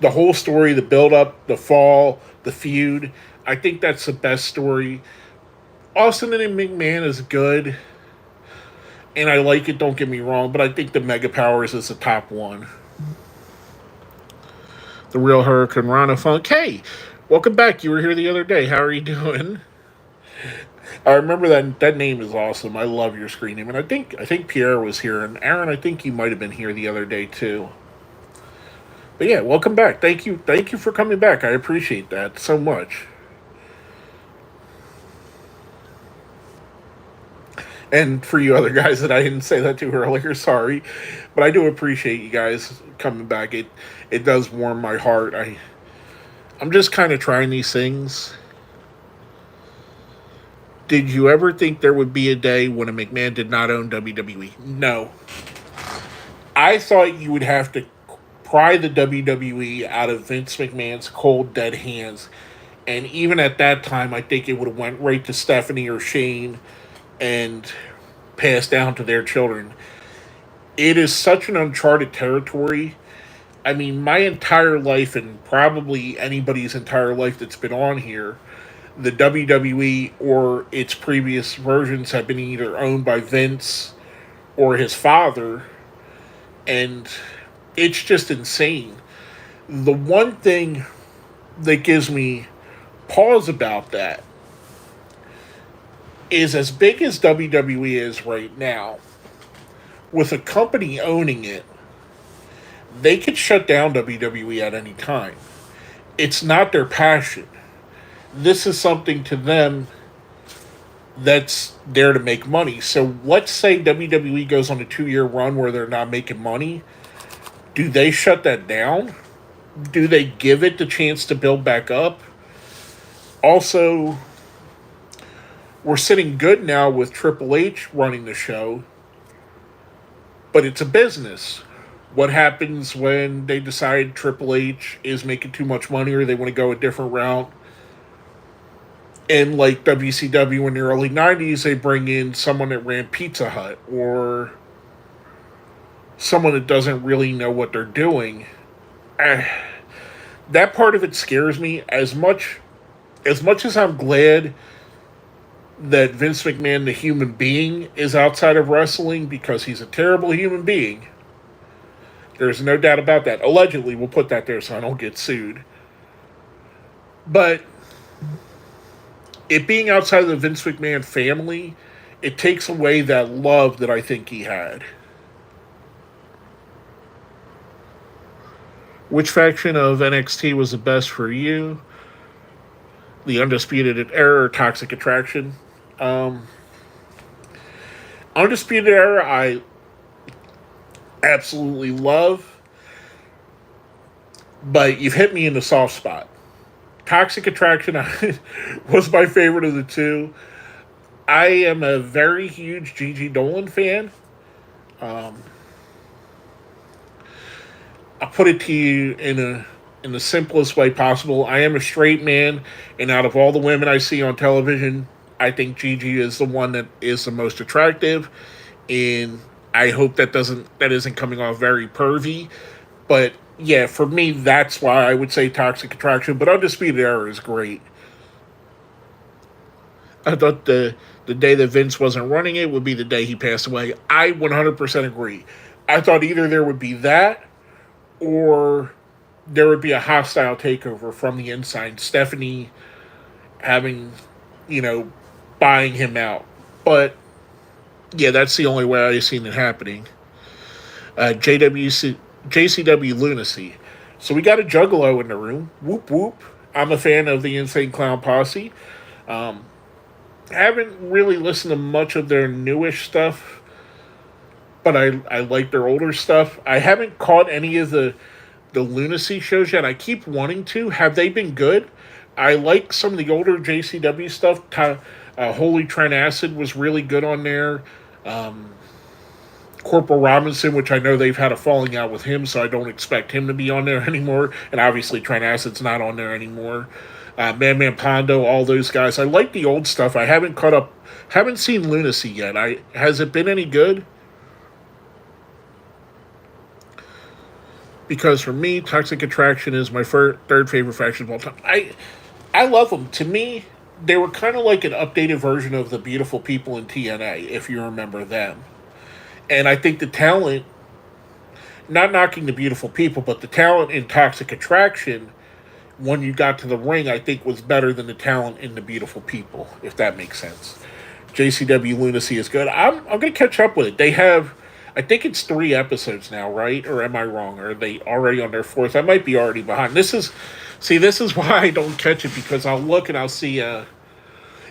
whole story, the build up, the fall, the feud. I think that's the best story. Austin and McMahon is good, and I like it. Don't get me wrong, but I think the Mega Powers is the top one. The Real Hurricane Rana Funk. Hey, welcome back. You were here the other day. How are you doing? I remember that name is awesome. I love your screen name, and I think Pierre was here, and Aaron, I think you might have been here the other day too. But yeah, welcome back. Thank you for coming back. I appreciate that so much. And for you other guys that I didn't say that to earlier, sorry, but I do appreciate you guys coming back. It does warm my heart. I'm just kind of trying these things. Did you ever think there would be a day when a McMahon did not own WWE? No. I thought you would have to pry the WWE out of Vince McMahon's cold, dead hands. And even at that time, I think it would have went right to Stephanie or Shane and passed down to their children. It is such an uncharted territory. I mean, my entire life, and probably anybody's entire life that's been on here, the WWE or its previous versions have been either owned by Vince or his father, and it's just insane. The one thing that gives me pause about that is, as big as WWE is right now, with a company owning it, they could shut down WWE at any time. It's not their passion. This is something to them that's there to make money. So let's say WWE goes on a 2-year run where they're not making money. Do they shut that down? Do they give it the chance to build back up? Also, we're sitting good now with Triple H running the show, but it's a business. What happens when they decide Triple H is making too much money or they want to go a different route? And like WCW in the early 90s, they bring in someone that ran Pizza Hut or someone that doesn't really know what they're doing. That part of it scares me as much as I'm glad that Vince McMahon, the human being, is outside of wrestling, because he's a terrible human being. There's no doubt about that. Allegedly, we'll put that there so I don't get sued. But it being outside of the Vince McMahon family, it takes away that love that I think he had. Which faction of NXT was the best for you? The Undisputed Era or Toxic Attraction? Undisputed Era, I absolutely love, but you've hit me in the soft spot. Toxic Attraction was my favorite of the two. I am a very huge Gigi Dolan fan. I'll put it to you in the simplest way possible. I am a straight man, and out of all the women I see on television, I think Gigi is the one that is the most attractive, and I hope that isn't coming off very pervy. But yeah, for me, that's why I would say Toxic Attraction. But Undisputed Era is great. I thought the day that Vince wasn't running it would be the day he passed away. I 100% agree. I thought either there would be that or there would be a hostile takeover from the inside. Stephanie having, you know, buying him out. But yeah, that's the only way I've seen it happening. JCW Lunacy. So we got a juggalo in the room. Whoop whoop. I'm a fan of the Insane Clown Posse. Um, haven't really listened to much of their newish stuff, but I like their older stuff. I haven't caught any of the Lunacy shows yet. I keep wanting to. Have they been good? I like some of the older JCW stuff. Holy Trent Acid was really good on there. Corporal Robinson, which I know they've had a falling out with him, so I don't expect him to be on there anymore. And obviously Trent Acid's not on there anymore. Man Pondo, all those guys. I like the old stuff. I haven't caught up. Haven't seen Lunacy yet. Has it been any good? Because for me, Toxic Attraction is my third favorite faction of all time. I love them. To me, they were kind of like an updated version of the Beautiful People in TNA, if you remember them. And I think the talent, not knocking the Beautiful People, but the talent in Toxic Attraction, when you got to the ring, I think was better than the talent in the Beautiful People, if that makes sense. JCW Lunacy is good. I'm going to catch up with it. They have, I think it's 3 episodes now, right? Or am I wrong? Are they already on their 4th? I might be already behind. This is why I don't catch it, because I'll look and I'll see,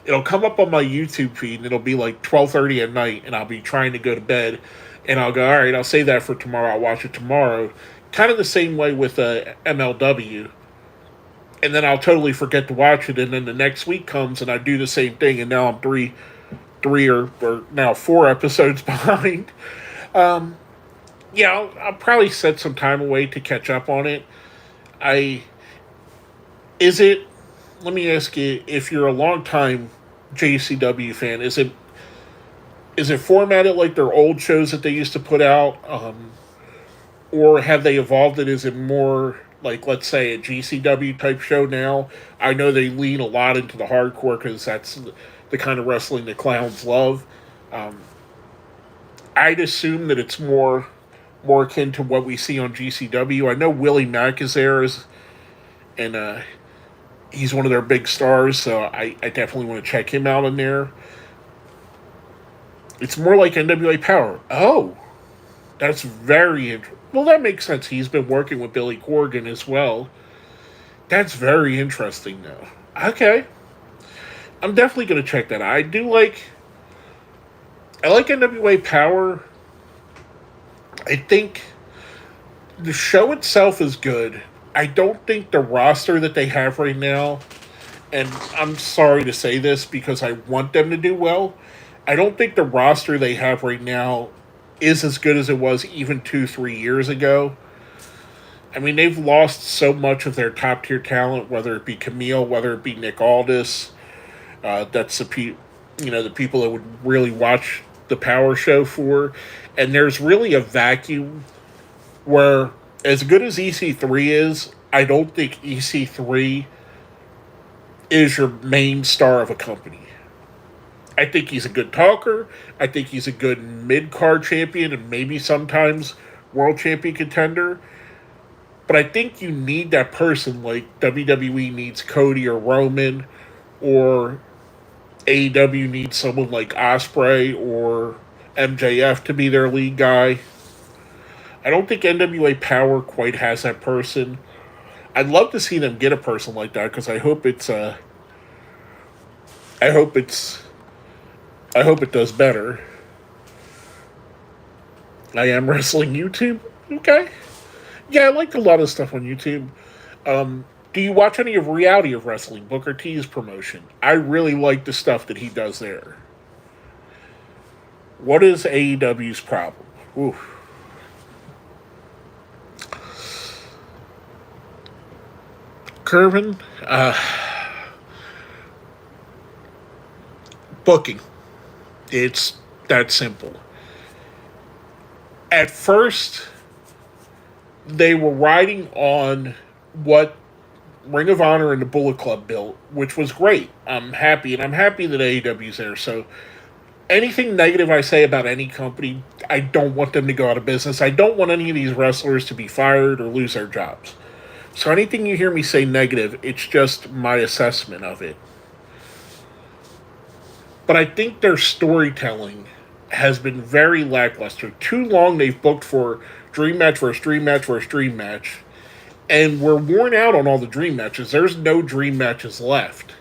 it'll come up on my YouTube feed, and it'll be like 12:30 at night, and I'll be trying to go to bed, and I'll go, all right, I'll save that for tomorrow. I'll watch it tomorrow. Kind of the same way with MLW. And then I'll totally forget to watch it, and then the next week comes, and I do the same thing, and now I'm three or now 4 episodes behind. Yeah, I'll probably set some time away to catch up on it. Let me ask you, if you're a long-time JCW fan, is it formatted like their old shows that they used to put out? Or have they evolved it? Is it more like, let's say, a GCW type show now? I know they lean a lot into the hardcore because that's the kind of wrestling the clowns love. I'd assume that it's more akin to what we see on GCW. I know Willie Mack is there, and he's one of their big stars, so I definitely want to check him out in there. It's more like NWA Power. Oh, that's very interesting. Well, that makes sense. He's been working with Billy Corgan as well. That's very interesting, though. Okay. I'm definitely going to check that out. I like NWA Power. I think the show itself is good. I don't think the roster that they have right now, and I'm sorry to say this because I want them to do well, I don't think the roster they have right now is as good as it was even 2-3 years ago. I mean, they've lost so much of their top tier talent, whether it be Camille, whether it be Nick Aldis. That's the people that would really watch the Power show for. And there's really a vacuum where, as good as EC3 is, I don't think EC3 is your main star of a company. I think he's a good talker. I think he's a good mid-card champion and maybe sometimes world champion contender. But I think you need that person like WWE needs Cody or Roman, or AEW needs someone like Ospreay or MJF to be their lead guy. I don't think NWA Power quite has that person. I'd love to see them get a person like that because I hope it does better. I am wrestling YouTube. Okay. Yeah, I like a lot of stuff on YouTube. Do you watch any of Reality of Wrestling, Booker T's promotion? I really like the stuff that he does there. What is AEW's problem? Oof. Curvin, booking. It's that simple. At first, they were riding on what Ring of Honor and the Bullet Club built, which was great. I'm happy, and I'm happy that AEW's there. So anything negative I say about any company, I don't want them to go out of business. I don't want any of these wrestlers to be fired or lose their jobs. So anything you hear me say negative, it's just my assessment of it. But I think their storytelling has been very lackluster. Too long they've booked for dream match versus dream match versus dream match. And we're worn out on all the dream matches. There's no dream matches left.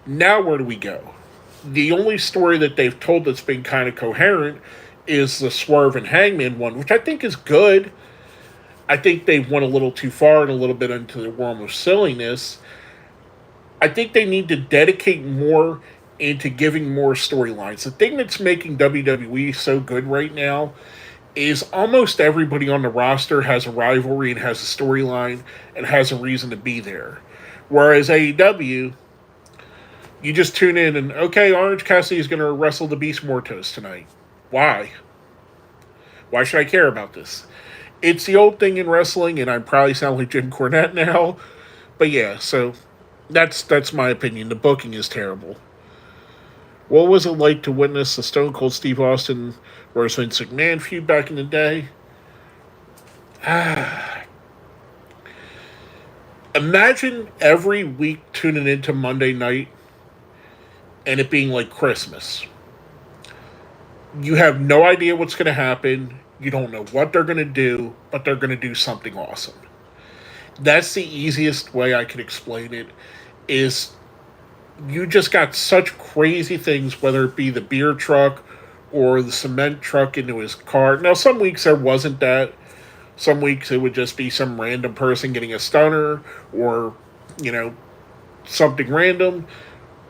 Now where do we go? The only story that they've told that's been kind of coherent is the Swerve and Hangman one, which I think is good. I think they've went a little too far and a little bit into the realm of silliness. I think they need to dedicate more into giving more storylines. The thing that's making WWE so good right now is almost everybody on the roster has a rivalry and has a storyline and has a reason to be there. Whereas AEW, you just tune in and, okay, Orange Cassidy is going to wrestle the Beast Mortos tonight. Why? Why should I care about this? It's the old thing in wrestling, and I probably sound like Jim Cornette now. But yeah, so that's my opinion. The booking is terrible. What was it like to witness the Stone Cold Steve Austin versus Vince McMahon feud back in the day? Imagine every week tuning into Monday night and it being like Christmas. You have no idea what's going to happen. You don't know what they're going to do, but they're going to do something awesome. That's the easiest way I can explain it, is you just got such crazy things, whether it be the beer truck or the cement truck into his car. Now, some weeks there wasn't that. Some weeks it would just be some random person getting a stunner or, something random.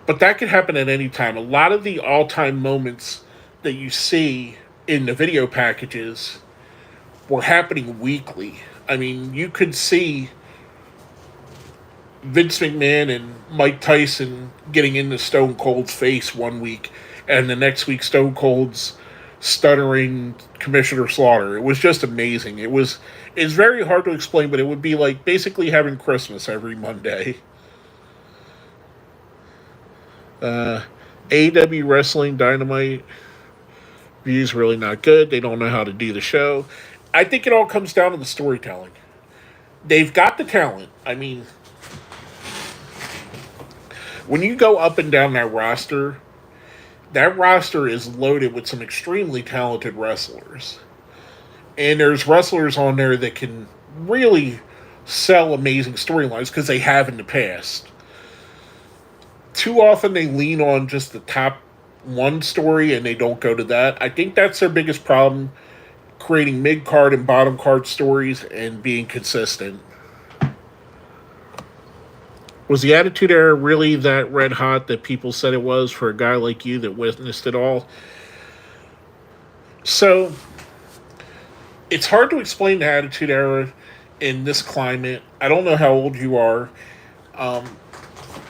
But that could happen at any time. A lot of the all-time moments that you see in the video packages were happening weekly. I mean, you could see Vince McMahon and Mike Tyson getting into Stone Cold's face one week, and the next week Stone Cold's stuttering Commissioner Slaughter. It was just amazing. It's very hard to explain, but it would be like basically having Christmas every Monday. AEW Wrestling Dynamite views really not good. They don't know how to do the show. I think it all comes down to the storytelling. They've got the talent. I mean, when you go up and down that roster is loaded with some extremely talented wrestlers. And there's wrestlers on there that can really sell amazing storylines because they have in the past. Too often they lean on just the top one story and they don't go to that. I think that's their biggest problem, creating mid-card and bottom-card stories and being consistent. Was the Attitude Era really that red hot that people said it was for a guy like you that witnessed it all? So, it's hard to explain the Attitude Era in this climate. I don't know how old you are.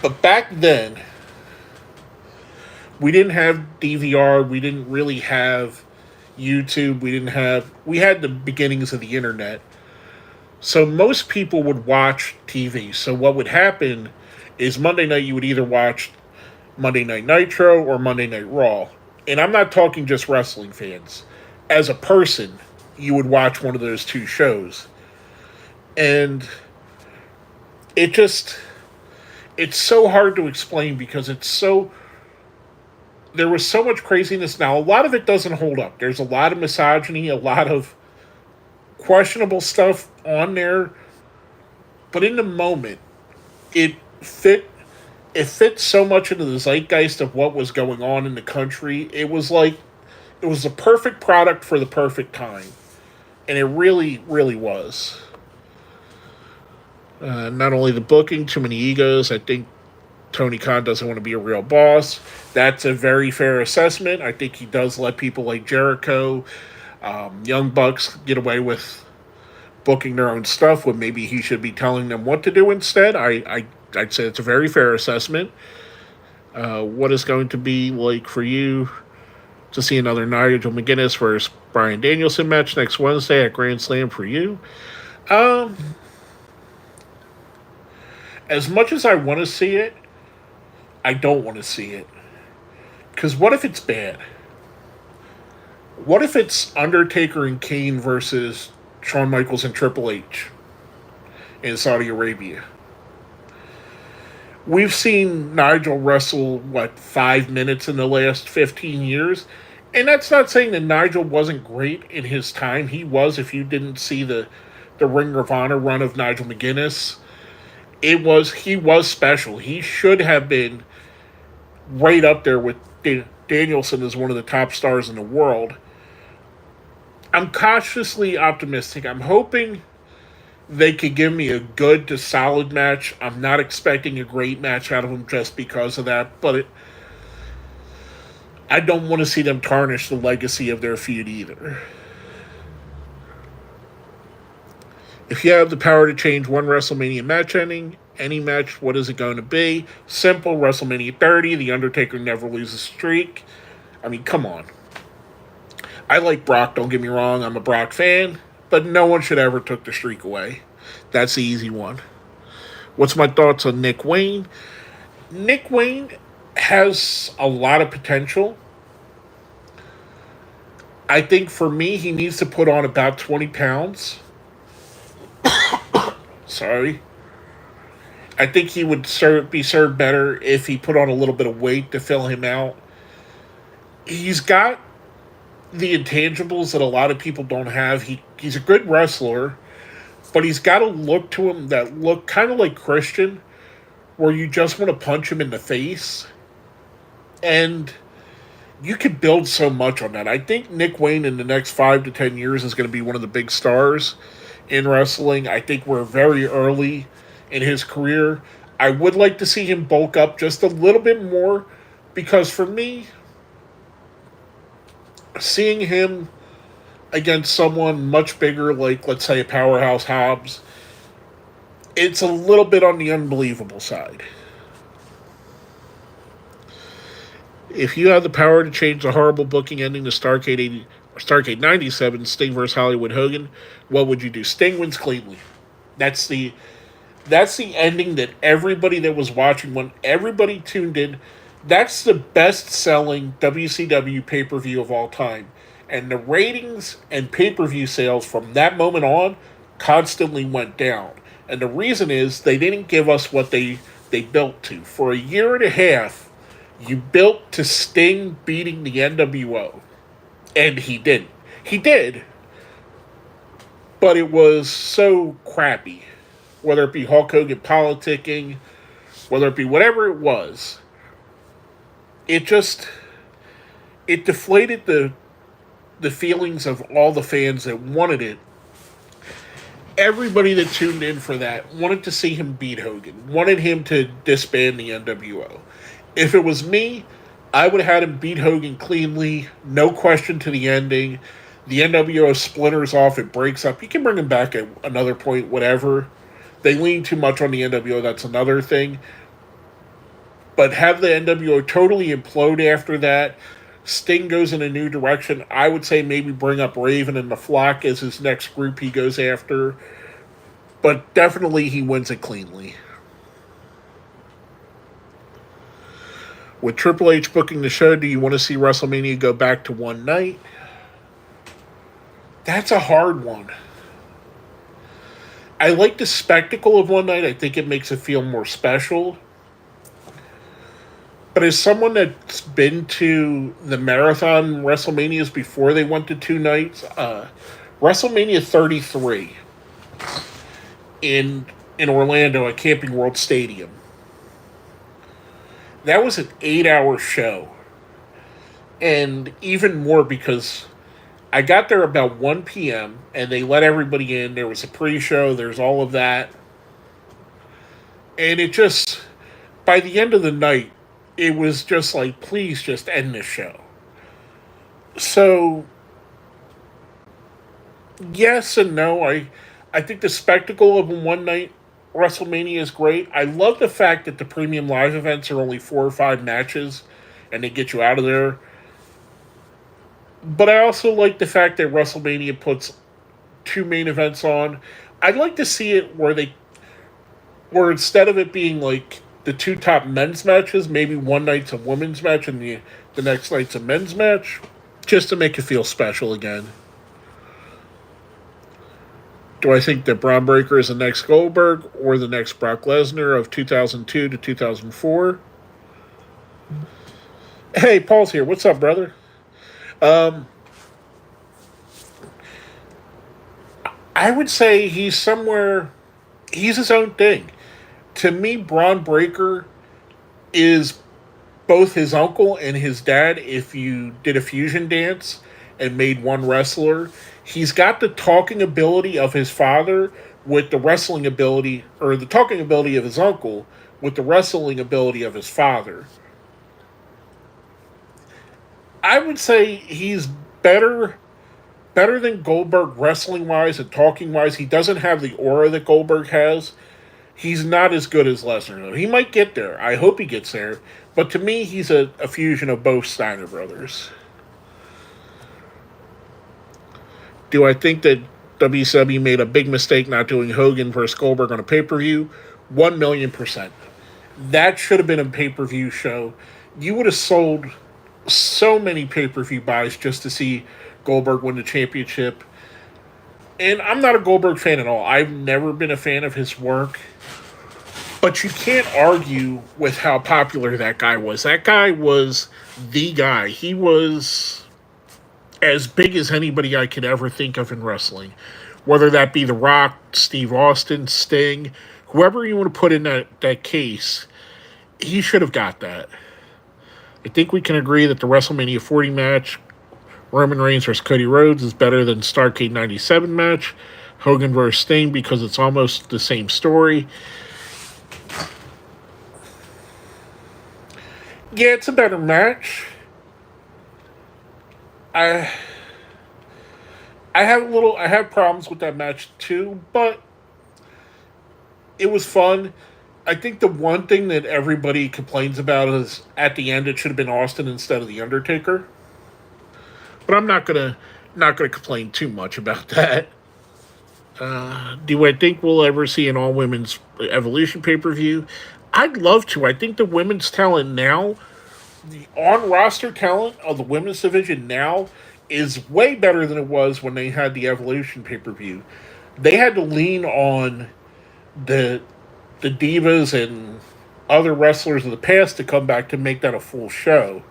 But back then, we didn't have DVR. We didn't really have YouTube. We had the beginnings of the internet. So most people would watch TV. So what would happen is Monday night you would either watch Monday Night Nitro or Monday Night Raw. And I'm not talking just wrestling fans. As a person, you would watch one of those two shows. And it's so hard to explain because there was so much craziness. Now, a lot of it doesn't hold up. There's a lot of misogyny, a lot of questionable stuff on there, but in the moment, it fit so much into the zeitgeist of what was going on in the country. It was the perfect product for the perfect time, and it really, really was. Not only the booking, too many egos. I think Tony Khan doesn't want to be a real boss. That's a very fair assessment. I think he does let people like Jericho, Young Bucks get away with booking their own stuff when maybe he should be telling them what to do instead. I'd say it's a very fair assessment. What is going to be like for you to see another Nigel McGuinness versus Bryan Danielson match next Wednesday at Grand Slam for you. As much as I want to see it, I don't want to see it. Because what if it's bad? What if it's Undertaker and Kane versus Shawn Michaels and Triple H in Saudi Arabia? We've seen Nigel wrestle, 5 minutes in the last 15 years? And that's not saying that Nigel wasn't great in his time. He was, if you didn't see the Ring of Honor run of Nigel McGuinness. He was special. He should have been right up there with Danielson as one of the top stars in the world. I'm cautiously optimistic. I'm hoping they could give me a good to solid match. I'm not expecting a great match out of them just because of that, but I don't want to see them tarnish the legacy of their feud either. If you have the power to change one WrestleMania match ending, any match, what is it going to be? Simple, WrestleMania 30, The Undertaker never loses streak. I mean, come on. I like Brock, don't get me wrong, I'm a Brock fan, but no one should ever took the streak away. That's the easy one. What's my thoughts on Nick Wayne? Nick Wayne has a lot of potential. I think for me, he needs to put on about 20 pounds. Sorry. I think he would be served better if he put on a little bit of weight to fill him out. He's got the intangibles that a lot of people don't have. He's a good wrestler, but he's got a look to him that look kind of like Christian, where you just want to punch him in the face. And you could build so much on that. I think Nick Wayne in the next 5 to 10 years is going to be one of the big stars in wrestling. I think we're very early in his career. I would like to see him bulk up just a little bit more, because for me, seeing him against someone much bigger, like, let's say, a Powerhouse Hobbs, it's a little bit on the unbelievable side. If you have the power to change the horrible booking ending to Starrcade 97, Sting vs. Hollywood Hogan, what would you do? Sting wins cleanly. That's the ending that everybody that was watching, when everybody tuned in, that's the best-selling WCW pay-per-view of all time. And the ratings and pay-per-view sales from that moment on constantly went down. And the reason is they didn't give us what they built to. For a year and a half, you built to Sting beating the NWO. And he didn't. He did. But it was so crappy. Whether it be Hulk Hogan politicking, whether it be whatever it was. It deflated the feelings of all the fans that wanted it. Everybody that tuned in for that wanted to see him beat Hogan, wanted him to disband the NWO. If it was me, I would have had him beat Hogan cleanly, no question to the ending. The NWO splinters off, it breaks up. You can bring him back at another point, whatever. They lean too much on the NWO, that's another thing. But have the NWO totally implode after that. Sting goes in a new direction. I would say maybe bring up Raven and the Flock as his next group he goes after. But definitely he wins it cleanly. With Triple H booking the show, do you want to see WrestleMania go back to one night? That's a hard one. I like the spectacle of one night. I think it makes it feel more special. But as someone that's been to the marathon WrestleManias before they went to 2 nights, WrestleMania 33 in Orlando at Camping World Stadium, that was an 8-hour show. And even more because I got there about 1 p.m. and they let everybody in. There was a pre-show. There's all of that. And it just, by the end of the night, it was just like, please just end this show. So, yes and no. I think the spectacle of a one-night WrestleMania is great. I love the fact that the premium live events are only 4 or 5 matches and they get you out of there. But I also like the fact that WrestleMania puts two main events on. I'd like to see it where instead of it being like the two top men's matches, maybe one night's a women's match and the next night's a men's match, just to make it feel special again. Do I think that Bron Breaker is the next Goldberg or the next Brock Lesnar of 2002 to 2004? Hey, Paul's here. What's up, brother? Um, I would say he's somewhere. He's his own thing. To me, Bron Breaker is both his uncle and his dad. If you did a fusion dance and made one wrestler, he's got the talking ability of his father with the wrestling ability, or the talking ability of his uncle with the wrestling ability of his father. I would say he's better better than Goldberg wrestling wise and talking wise. He doesn't have the aura that Goldberg has. He's not as good as Lesnar, though. He might get there. I hope he gets there. But to me, he's a fusion of both Steiner brothers. Do I think that WCW made a big mistake not doing Hogan versus Goldberg on a pay per view? 1,000,000%. That should have been a pay per view show. You would have sold so many pay per view buys just to see Goldberg win the championship. And I'm not a Goldberg fan at all. I've never been a fan of his work. But you can't argue with how popular that guy was. That guy was the guy. He was as big as anybody I could ever think of in wrestling. Whether that be The Rock, Steve Austin, Sting, whoever you want to put in that case, he should have got that. I think we can agree that the WrestleMania 40 match, Roman Reigns versus Cody Rhodes, is better than Starrcade 97 match, Hogan versus Sting, because it's almost the same story. Yeah, it's a better match. I I have problems with that match too, but it was fun. I think the one thing that everybody complains about is at the end it should have been Austin instead of the Undertaker. But I'm not gonna complain too much about that. Do I think we'll ever see an all women's Evolution pay per view? I'd love to. I think the women's talent now, the on roster talent of the women's division now, is way better than it was when they had the Evolution pay per view. They had to lean on the the divas and other wrestlers of the past to come back to make that a full show.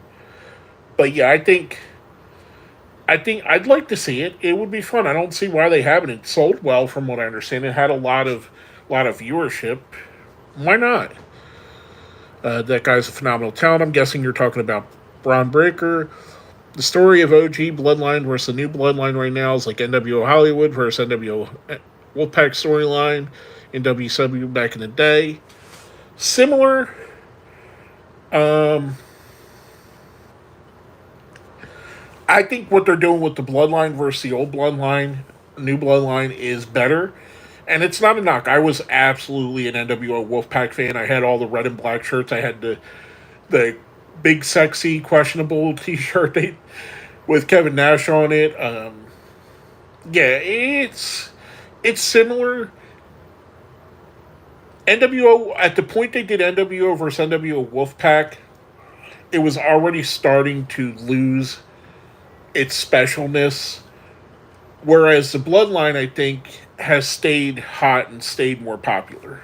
But yeah, I think I'd like to see it. It would be fun. I don't see why they haven't. It sold well, from what I understand. It had a lot of viewership. Why not? That guy's a phenomenal talent. I'm guessing you're talking about Bron Breaker. The story of OG Bloodline versus the new Bloodline right now is like NWO Hollywood versus NWO Wolfpack storyline in WCW back in the day. Similar. Um, I think what they're doing with the Bloodline versus the old Bloodline, new Bloodline, is better. And it's not a knock. I was absolutely an NWO Wolfpack fan. I had all the red and black shirts. I had the big sexy questionable T-shirt with Kevin Nash on it. Yeah, it's similar. NWO, at the point they did NWO versus NWO Wolfpack, it was already starting to lose its specialness. Whereas the Bloodline, I think, has stayed hot and stayed more popular.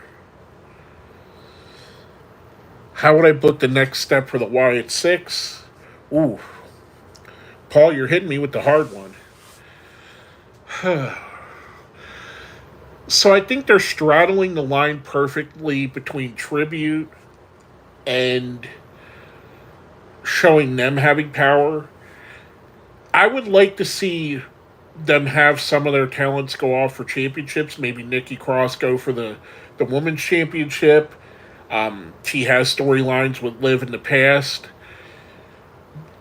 How would I book the next step for the Wyatt Six? Ooh, Paul, you're hitting me with the hard one. So I think they're straddling the line perfectly between tribute and showing them having power. I would like to see them have some of their talents go off for championships. Maybe Nikki Cross go for the women's championship. She has storylines with Liv in the past.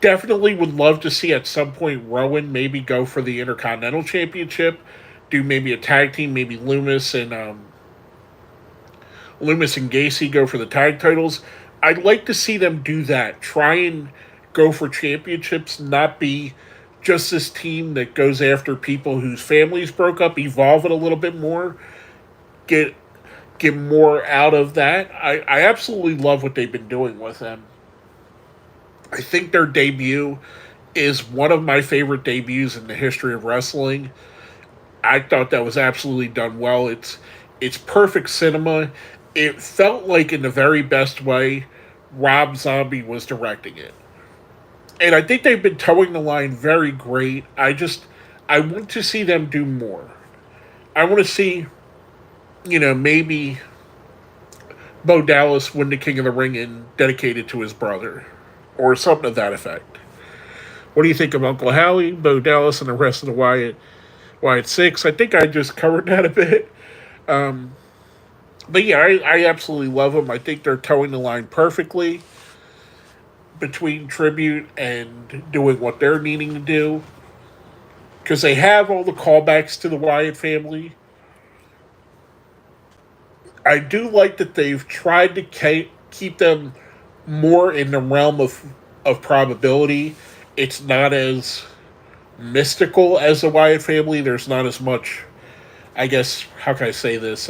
Definitely would love to see at some point Rowan maybe go for the Intercontinental Championship. Do maybe a tag team, maybe Loomis and Gacy go for the tag titles. I'd like to see them do that. Try and go for championships, not be just this team that goes after people whose families broke up, evolve it a little bit more, get more out of that. I absolutely love what they've been doing with them. I think their debut is one of my favorite debuts in the history of wrestling. I thought that was absolutely done well. It's perfect cinema. It felt like, in the very best way, Rob Zombie was directing it. And I think they've been towing the line very great. I want to see them do more. I want to see, maybe Bo Dallas win the King of the Ring and dedicate it to his brother, or something to that effect. What do you think of Uncle Howie, Bo Dallas, and the rest of the Wyatt Six? I think I just covered that a bit. But yeah, I absolutely love them. I think they're towing the line perfectly between tribute and doing what they're needing to do. Because they have all the callbacks to the Wyatt family. I do like that they've tried to keep them more in the realm of probability. It's not as mystical as the Wyatt family. There's not as much, I guess, how can I say this,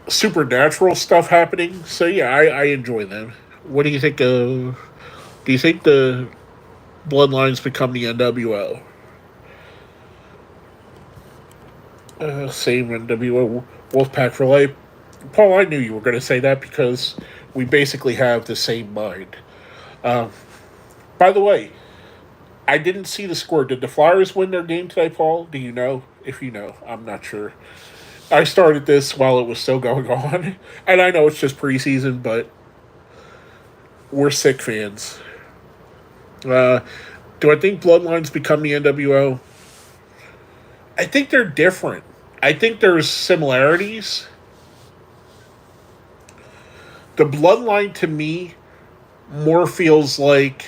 supernatural stuff happening. So yeah, I enjoy them. What do you think of, do you think the Bloodlines become the NWO? Same NWO, Wolfpack for life. Paul, I knew you were going to say that because we basically have the same mind. By the way, I didn't see the score. Did the Flyers win their game today, Paul? Do you know? If you know, I'm not sure. I started this while it was still going on. And I know it's just preseason, but we're sick fans. Do I think Bloodlines become the NWO? I think they're different. I think there's similarities. The Bloodline, to me, more feels like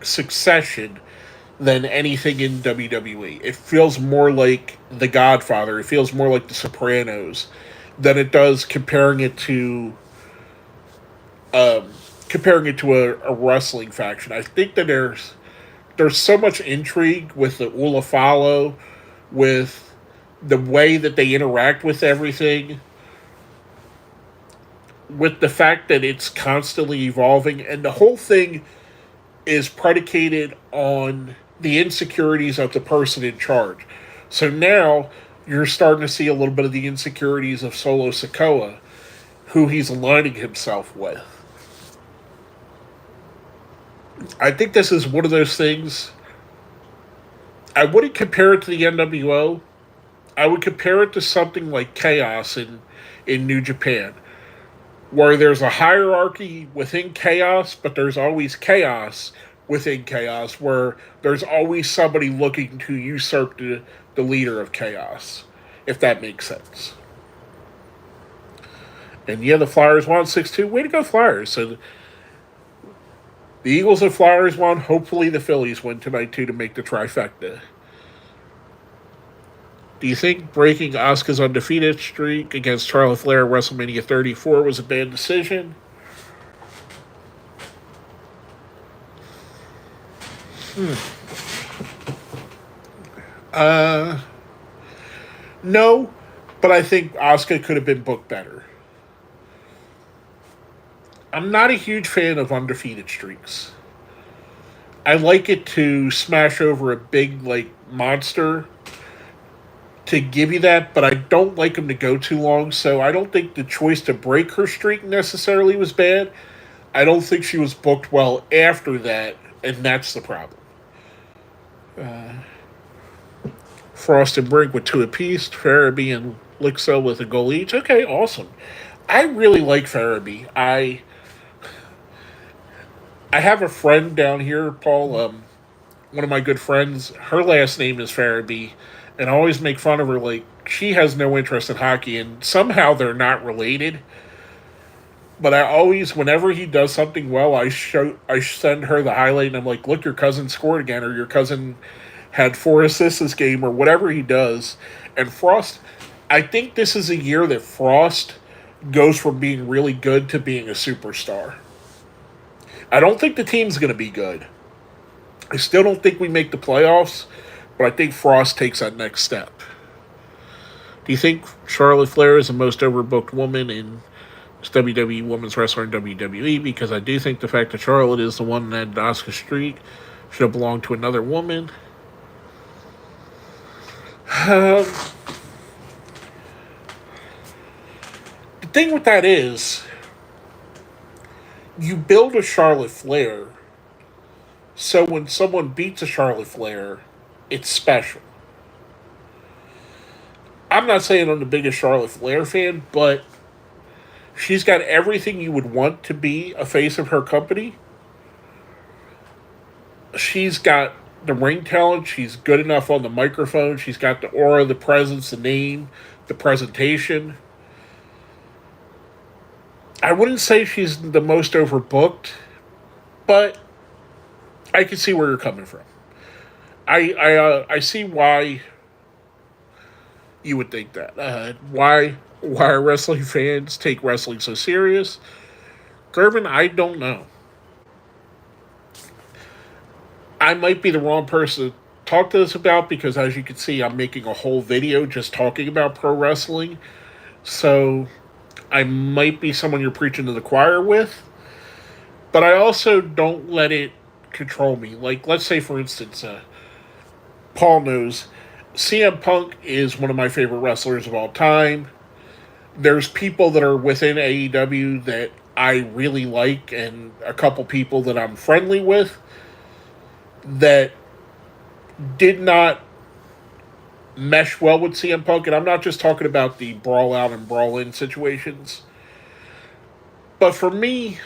Succession than anything in WWE. It feels more like The Godfather. It feels more like The Sopranos than it does comparing it to a wrestling faction. I think that there's so much intrigue with the Ula Follow, with the way that they interact with everything, with the fact that it's constantly evolving, and the whole thing is predicated on the insecurities of the person in charge. So now you're starting to see a little bit of the insecurities of Solo Sikoa, who he's aligning himself with. I think this is one of those things. I wouldn't compare it to the NWO. I would compare it to something like Chaos in New Japan, where there's a hierarchy within Chaos, but there's always chaos within Chaos, where there's always somebody looking to usurp the leader of Chaos, if that makes sense. And yeah, the Flyers won 6-2. Way to go, Flyers. So the Eagles and Flyers won. Hopefully the Phillies win tonight, too, to make the trifecta. Do you think breaking Asuka's undefeated streak against Charlotte Flair at WrestleMania 34 was a bad decision? No, but I think Asuka could have been booked better. I'm not a huge fan of undefeated streaks. I like it to smash over a big, monster to give you that, but I don't like them to go too long, so I don't think the choice to break her streak necessarily was bad. I don't think she was booked well after that, and that's the problem. Frost and Brink with 2 apiece, Farabee and Lixo with a goal each. Okay, awesome. I really like Farabee. I have a friend down here, Paul, one of my good friends. Her last name is Farabee, and I always make fun of her, she has no interest in hockey, and somehow they're not related. But I always, whenever he does something well, I send her the highlight, and I'm like, look, your cousin scored again, or your cousin had 4 assists this game, or whatever he does. And Frost, I think this is a year that Frost goes from being really good to being a superstar. I don't think the team's going to be good. I still don't think we make the playoffs, but I think Frost takes that next step. Do you think Charlotte Flair is the most overbooked woman in WWE Women's Wrestler in WWE? Because I do think the fact that Charlotte is the one that ended Asuka streak should have belonged to another woman. The thing with that is, you build a Charlotte Flair, so when someone beats a Charlotte Flair, it's special. I'm not saying I'm the biggest Charlotte Flair fan, but she's got everything you would want to be a face of her company. She's got the ring talent. She's good enough on the microphone. She's got the aura, the presence, the name, the presentation. I wouldn't say she's the most overbooked, but I can see where you're coming from. I see why you would think that. Why are wrestling fans take wrestling so serious? Gervin, I don't know. I might be the wrong person to talk to this about because, as you can see, I'm making a whole video just talking about pro wrestling. So I might be someone you're preaching to the choir with. But I also don't let it control me. Like, let's say, for instance, Paul knows CM Punk is one of my favorite wrestlers of all time. There's people that are within AEW that I really like, and a couple people that I'm friendly with that did not mesh well with CM Punk. And I'm not just talking about the brawl out and brawl in situations. But for me,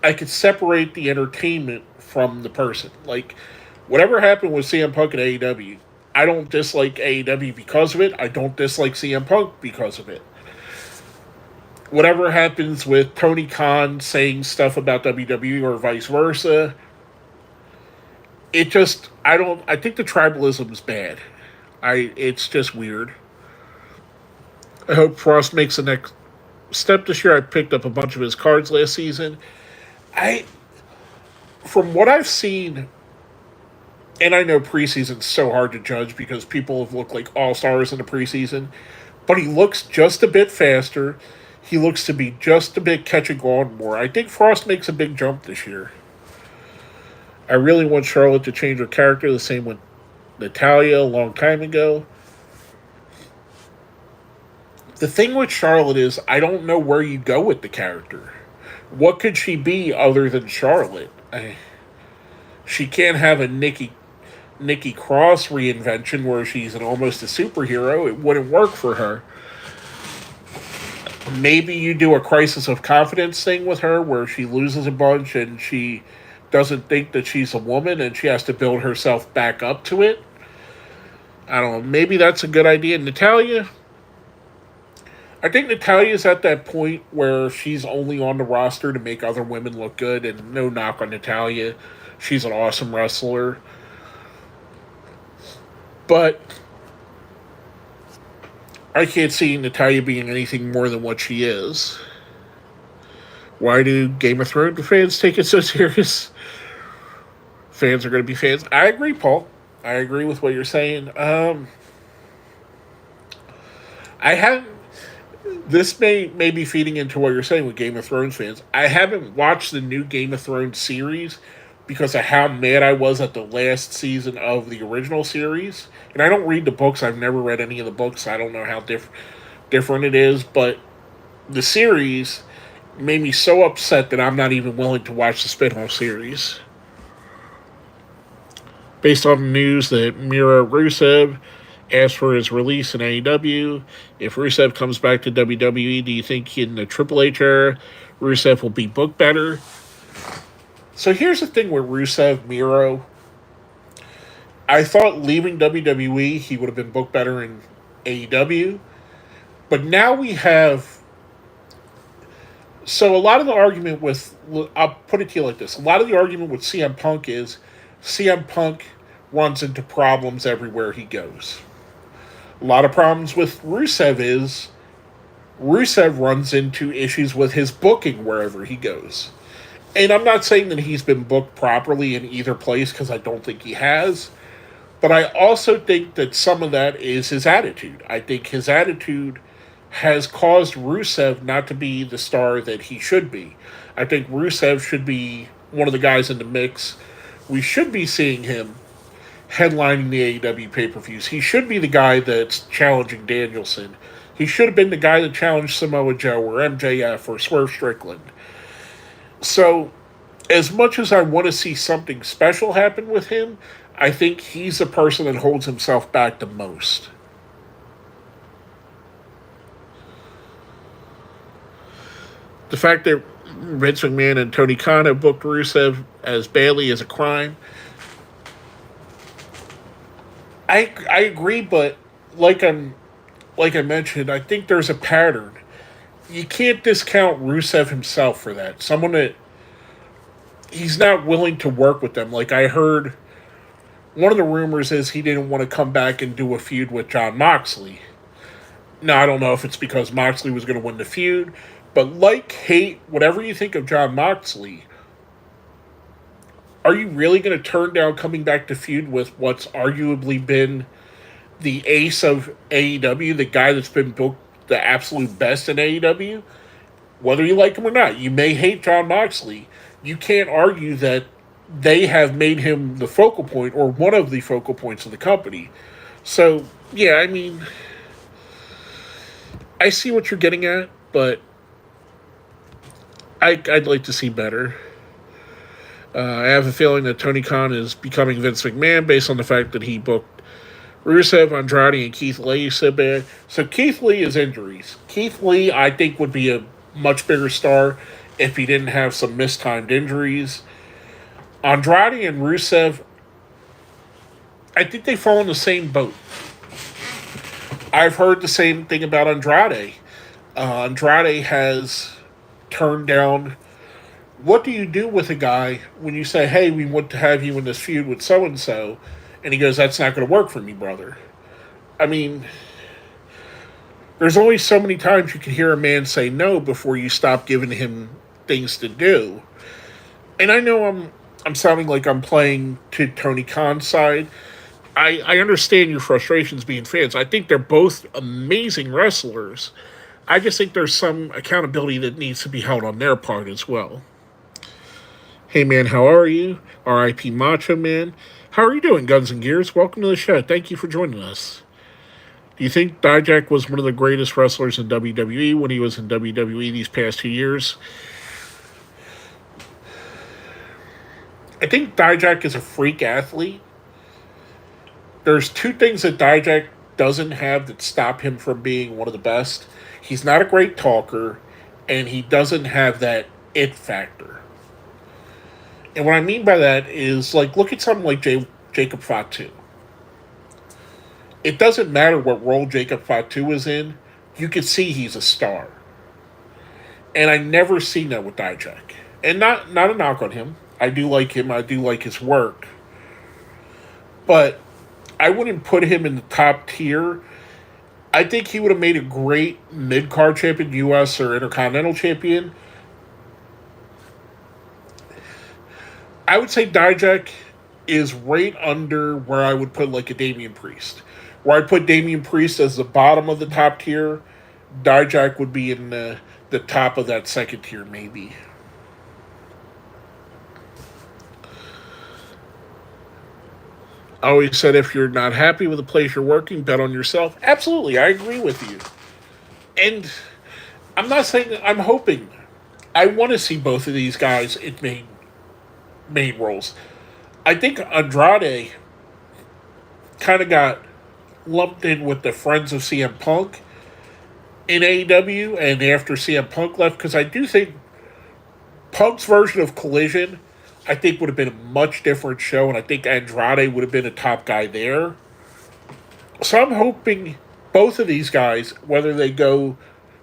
I could separate the entertainment from the person. Like, whatever happened with CM Punk and AEW, I don't dislike AEW because of it. I don't dislike CM Punk because of it. Whatever happens with Tony Khan saying stuff about WWE or vice versa, I think the tribalism is bad. It's just weird. I hope Frost makes the next step this year. I picked up a bunch of his cards last season. From what I've seen, and I know preseason's so hard to judge because people have looked like all-stars in the preseason, but he looks just a bit faster. He looks to be just a bit catching on more. I think Frost makes a big jump this year. I really want Charlotte to change her character, the same with Natalya a long time ago. The thing with Charlotte is, I don't know where you go with the character. What could she be other than Charlotte? She can't have a Nikki Cross reinvention where she's almost a superhero. It wouldn't work for her. Maybe you do a crisis of confidence thing with her where she loses a bunch and she doesn't think that she's a woman and she has to build herself back up to it. I don't know. Maybe that's a good idea. Natalya, I think Natalya's at that point where she's only on the roster to make other women look good, and no knock on Natalya. She's an awesome wrestler. But I can't see Natalya being anything more than what she is. Why do Game of Thrones fans take it so serious? Fans are going to be fans. I agree, Paul. I agree with what you're saying. I haven't. This may be feeding into what you're saying with Game of Thrones fans. I haven't watched the new Game of Thrones series because of how mad I was at the last season of the original series. And I don't read the books. I've never read any of the books. I don't know how different it is. But the series made me so upset that I'm not even willing to watch the spin-off series. Based on the news that Mira Rusev asked for his release in AEW. If Rusev comes back to WWE, do you think in the Triple H era, Rusev will be booked better? So here's the thing with Rusev, Miro. I thought leaving WWE, he would have been booked better in AEW. But now we have... So a lot of the argument with... I'll put it to you like this. A lot of the argument with CM Punk is CM Punk runs into problems everywhere he goes. A lot of problems with Rusev runs into issues with his booking wherever he goes. And I'm not saying that he's been booked properly in either place because I don't think he has. But I also think that some of that is his attitude. I think his attitude has caused Rusev not to be the star that he should be. I think Rusev should be one of the guys in the mix. We should be seeing him headlining the AEW pay-per-views. He should be the guy that's challenging Danielson. He should have been the guy that challenged Samoa Joe or MJF or Swerve Strickland. So, as much as I want to see something special happen with him, I think he's the person that holds himself back the most. The fact that Vince McMahon and Tony Khan have booked Rusev as Bailey is a crime. I agree, but like I mentioned, I think there's a pattern. You can't discount Rusev himself for that. Someone that he's not willing to work with them. Like I heard, one of the rumors is he didn't want to come back and do a feud with Jon Moxley. Now I don't know if it's because Moxley was going to win the feud, but like, hate, whatever you think of Jon Moxley, are you really going to turn down coming back to feud with what's arguably been the ace of AEW, the guy that's been booked the absolute best in AEW? Whether you like him or not, you may hate Jon Moxley. You can't argue that they have made him the focal point or one of the focal points of the company. So, yeah, I mean, I see what you're getting at, but I'd like to see better. I have a feeling that Tony Khan is becoming Vince McMahon based on the fact that he booked Rusev, Andrade, and Keith Lee. So Keith Lee is injuries. Keith Lee, I think, would be a much bigger star if he didn't have some mistimed injuries. Andrade and Rusev, I think they fall in the same boat. I've heard the same thing about Andrade. Andrade has turned down. What do you do with a guy when you say, hey, we want to have you in this feud with so-and-so, and he goes, that's not going to work for me, brother? I mean, there's only so many times you can hear a man say no before you stop giving him things to do. And I know I'm sounding like I'm playing to Tony Khan's side. I understand your frustrations being fans. I think they're both amazing wrestlers. I just think there's some accountability that needs to be held on their part as well. Hey man, how are you? R.I.P. Macho Man. How are you doing, Guns and Gears? Welcome to the show. Thank you for joining us. Do you think Dijak was one of the greatest wrestlers in WWE when he was in WWE these past 2 years? I think Dijak is a freak athlete. There's two things that Dijak doesn't have that stop him from being one of the best. He's not a great talker, and he doesn't have that it factor. And what I mean by that is, like, look at something like Jacob Fatu. It doesn't matter what role Jacob Fatu is in. You can see he's a star. And I never seen that with Dijak. And not a knock on him. I do like him. I do like his work. But I wouldn't put him in the top tier. I think he would have made a great mid-card champion, U.S. or Intercontinental champion. I would say Dijak is right under where I would put like a Damian Priest. Where I put Damian Priest as the bottom of the top tier, Dijak would be in the top of that second tier, maybe. I always said if you're not happy with the place you're working, bet on yourself. Absolutely, I agree with you. And I'm not saying that, I'm hoping. I want to see both of these guys in main roles. I think Andrade kind of got lumped in with the Friends of CM Punk in AEW, and after CM Punk left, because I do think Punk's version of Collision, I think, would have been a much different show, and I think Andrade would have been a top guy there. So I'm hoping both of these guys, whether they go,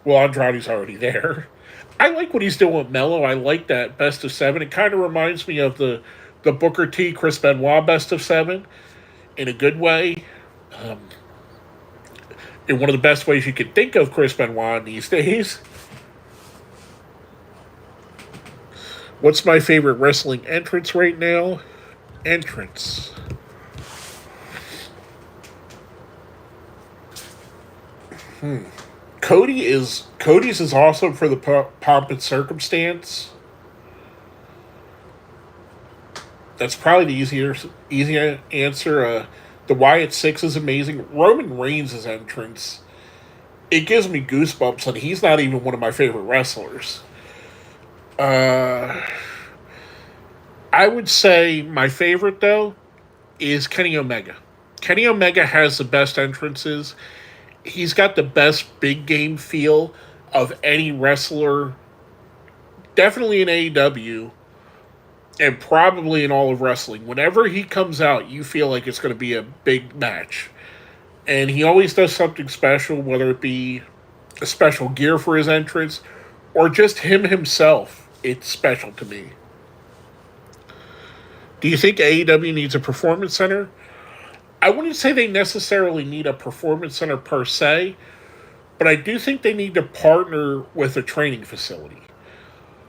well, Andrade's already there. I like what he's doing with Mello. I like that best of 7. It kind of reminds me of the Booker T, Chris Benoit best of 7 in a good way. In one of the best ways you could think of Chris Benoit these days. What's my favorite wrestling entrance right now? Entrance. Cody's is awesome for the pomp and circumstance. That's probably the easier answer. The Wyatt Six is amazing. Roman Reigns' entrance, it gives me goosebumps, and he's not even one of my favorite wrestlers. Uh, I would say my favorite though is Kenny Omega. Kenny Omega has the best entrances. He's got the best big game feel of any wrestler, definitely in AEW, and probably in all of wrestling. Whenever he comes out, you feel like it's going to be a big match. And he always does something special, whether it be a special gear for his entrance or just him himself. It's special to me. Do you think AEW needs a performance center? I wouldn't say they necessarily need a performance center per se, but I do think they need to partner with a training facility.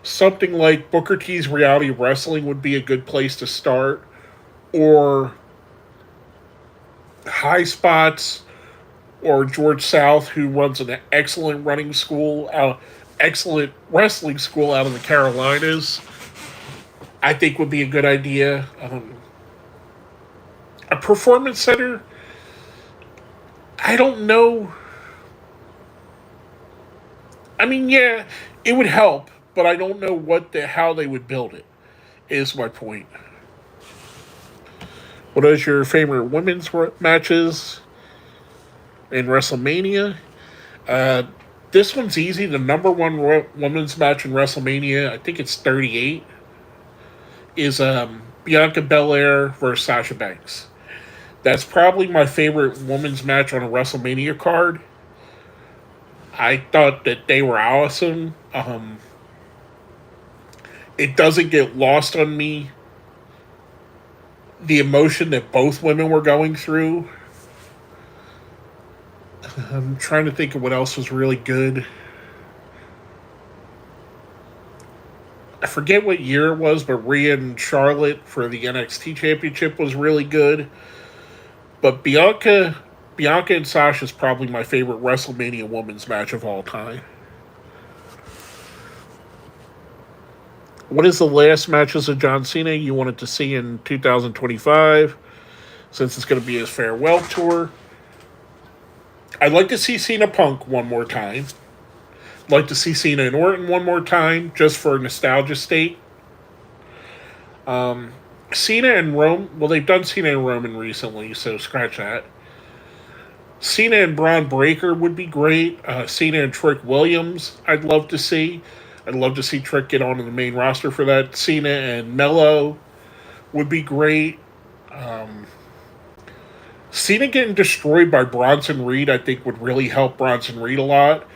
Something like Booker T's Reality Wrestling would be a good place to start, or High Spots, or George South, who runs an excellent wrestling school out of the Carolinas. I think would be a good idea. A performance center, I don't know. I mean, yeah, it would help, but I don't know how they would build it. Is my point. What is your favorite women's matches in WrestleMania? Uh, this one's easy. The number one women's match in WrestleMania, I think it's 38, is Bianca Belair versus Sasha Banks. That's probably my favorite women's match on a WrestleMania card. I thought that they were awesome. It doesn't get lost on me the emotion that both women were going through. I'm trying to think of what else was really good. I forget what year it was, but Rhea and Charlotte for the NXT Championship was really good. But Bianca and Sasha is probably my favorite WrestleMania women's match of all time. What is the last matches of John Cena you wanted to see in 2025? Since it's going to be his farewell tour. I'd like to see Cena Punk one more time. I'd like to see Cena and Orton one more time, just for nostalgia sake. Cena and Roman, well, they've done Cena and Roman recently, so scratch that. Cena and Bron Breaker would be great. Cena and Trick Williams, I'd love to see. I'd love to see Trick get onto the main roster for that. Cena and Mello would be great. Cena getting destroyed by Bronson Reed, I think, would really help Bronson Reed a lot.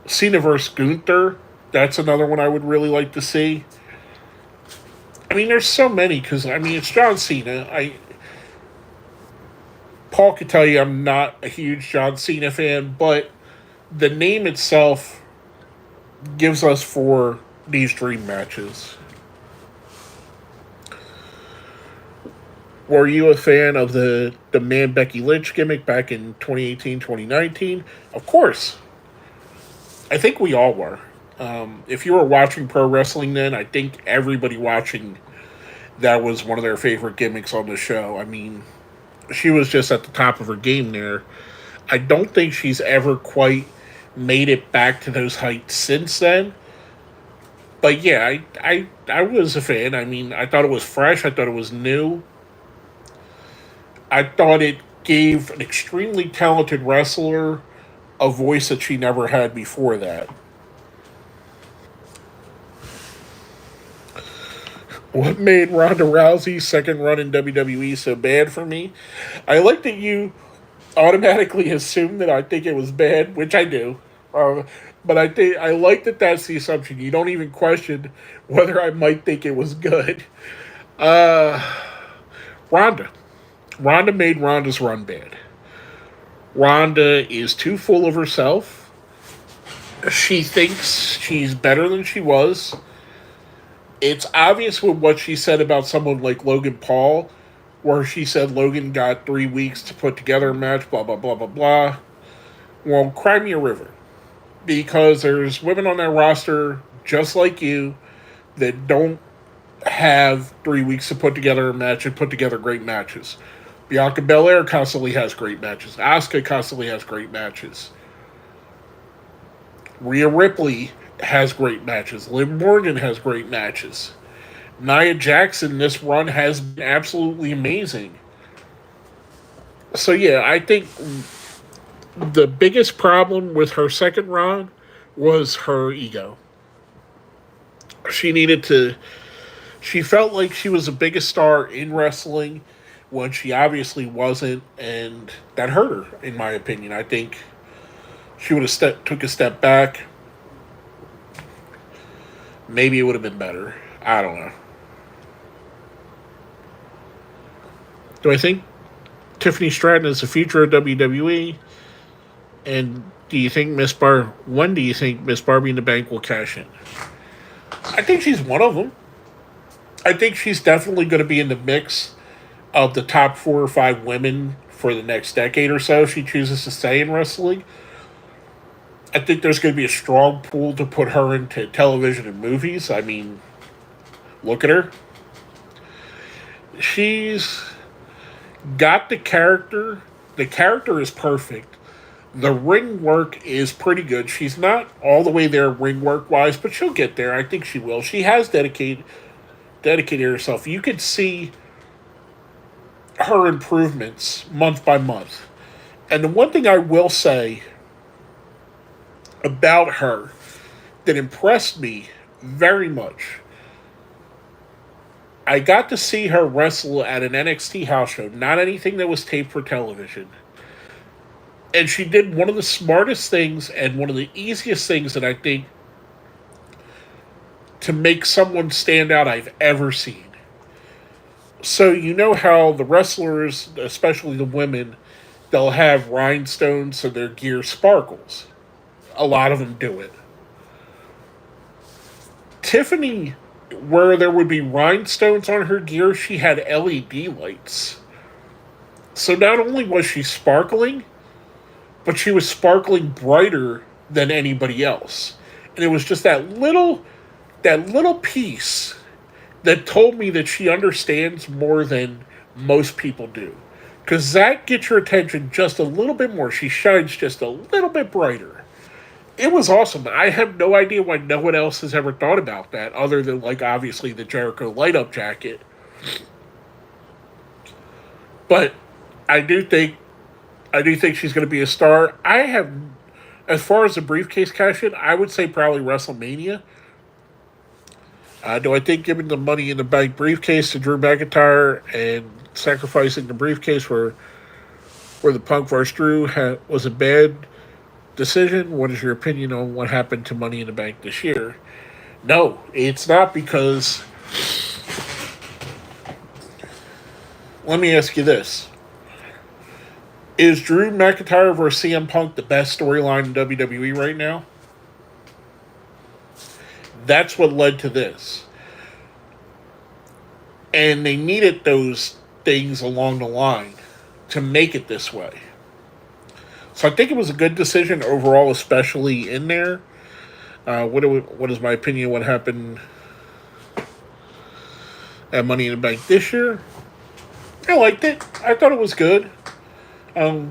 Cena versus Gunther, that's another one I would really like to see. I mean, there's so many, because, I mean, it's John Cena. Paul could tell you I'm not a huge John Cena fan, but the name itself gives us for these dream matches. Were you a fan of the Man Becky Lynch gimmick back in 2018, 2019? Of course. I think we all were. If you were watching pro wrestling then, I think everybody watching that was one of their favorite gimmicks on the show. I mean, she was just at the top of her game there. I don't think she's ever quite made it back to those heights since then. But yeah, I was a fan. I mean, I thought it was fresh. I thought it was new. I thought it gave an extremely talented wrestler a voice that she never had before that. What made Ronda Rousey's second run in WWE so bad for me? I like that you automatically assume that I think it was bad, which I do. But I like that that's the assumption. You don't even question whether I might think it was good. Ronda. Ronda made Ronda's run bad. Ronda is too full of herself. She thinks she's better than she was. It's obvious with what she said about someone like Logan Paul, where she said Logan got 3 weeks to put together a match, blah, blah, blah, blah, blah. Well, cry me a river. Because there's women on that roster, just like you, that don't have 3 weeks to put together a match and put together great matches. Bianca Belair constantly has great matches. Asuka constantly has great matches. Rhea Ripley has great matches. Liv Morgan has great matches. Nia Jackson, this run has been absolutely amazing. So yeah, I think the biggest problem with her second run was her ego. She needed to. She felt like she was the biggest star in wrestling when she obviously wasn't, and that hurt her, in my opinion. I think she would have took a step back. Maybe it would have been better. I don't know. Do I think Tiffany Stratton is the future of WWE? And do you think when do you think Miss Barbie in the Bank will cash in? I think she's one of them. I think she's definitely going to be in the mix of the top 4 or 5 women for the next decade or so if she chooses to stay in wrestling. I think there's going to be a strong pull to put her into television and movies. I mean, look at her. She's got the character. The character is perfect. The ring work is pretty good. She's not all the way there ring work wise, but she'll get there. I think she will. She has dedicated herself. You could see her improvements month by month. And the one thing I will say about her that impressed me very much, I got to see her wrestle at an NXT house show, not anything that was taped for television. And she did one of the smartest things and one of the easiest things that I think to make someone stand out I've ever seen. So you know how the wrestlers, especially the women, they'll have rhinestones so their gear sparkles. A lot of them do it. Tiffany, where there would be rhinestones on her gear, she had LED lights. So not only was she sparkling, but she was sparkling brighter than anybody else. And it was just that little piece that told me that she understands more than most people do. Because that gets your attention just a little bit more. She shines just a little bit brighter. It was awesome. I have no idea why no one else has ever thought about that, other than, like, obviously the Jericho light-up jacket. But I do think she's going to be a star. As far as the briefcase cash-in, I would say probably WrestleMania. Do I think giving the Money in the Bank briefcase to Drew McIntyre and sacrificing the briefcase for the Punk vs. Drew was a bad decision? What is your opinion on what happened to Money in the Bank this year? No, it's not, because let me ask you this. Is Drew McIntyre vs. CM Punk the best storyline in WWE right now? That's what led to this. And they needed those things along the line to make it this way. So I think it was a good decision overall, especially in there. What is my opinion of what happened at Money in the Bank this year? I liked it. I thought it was good. I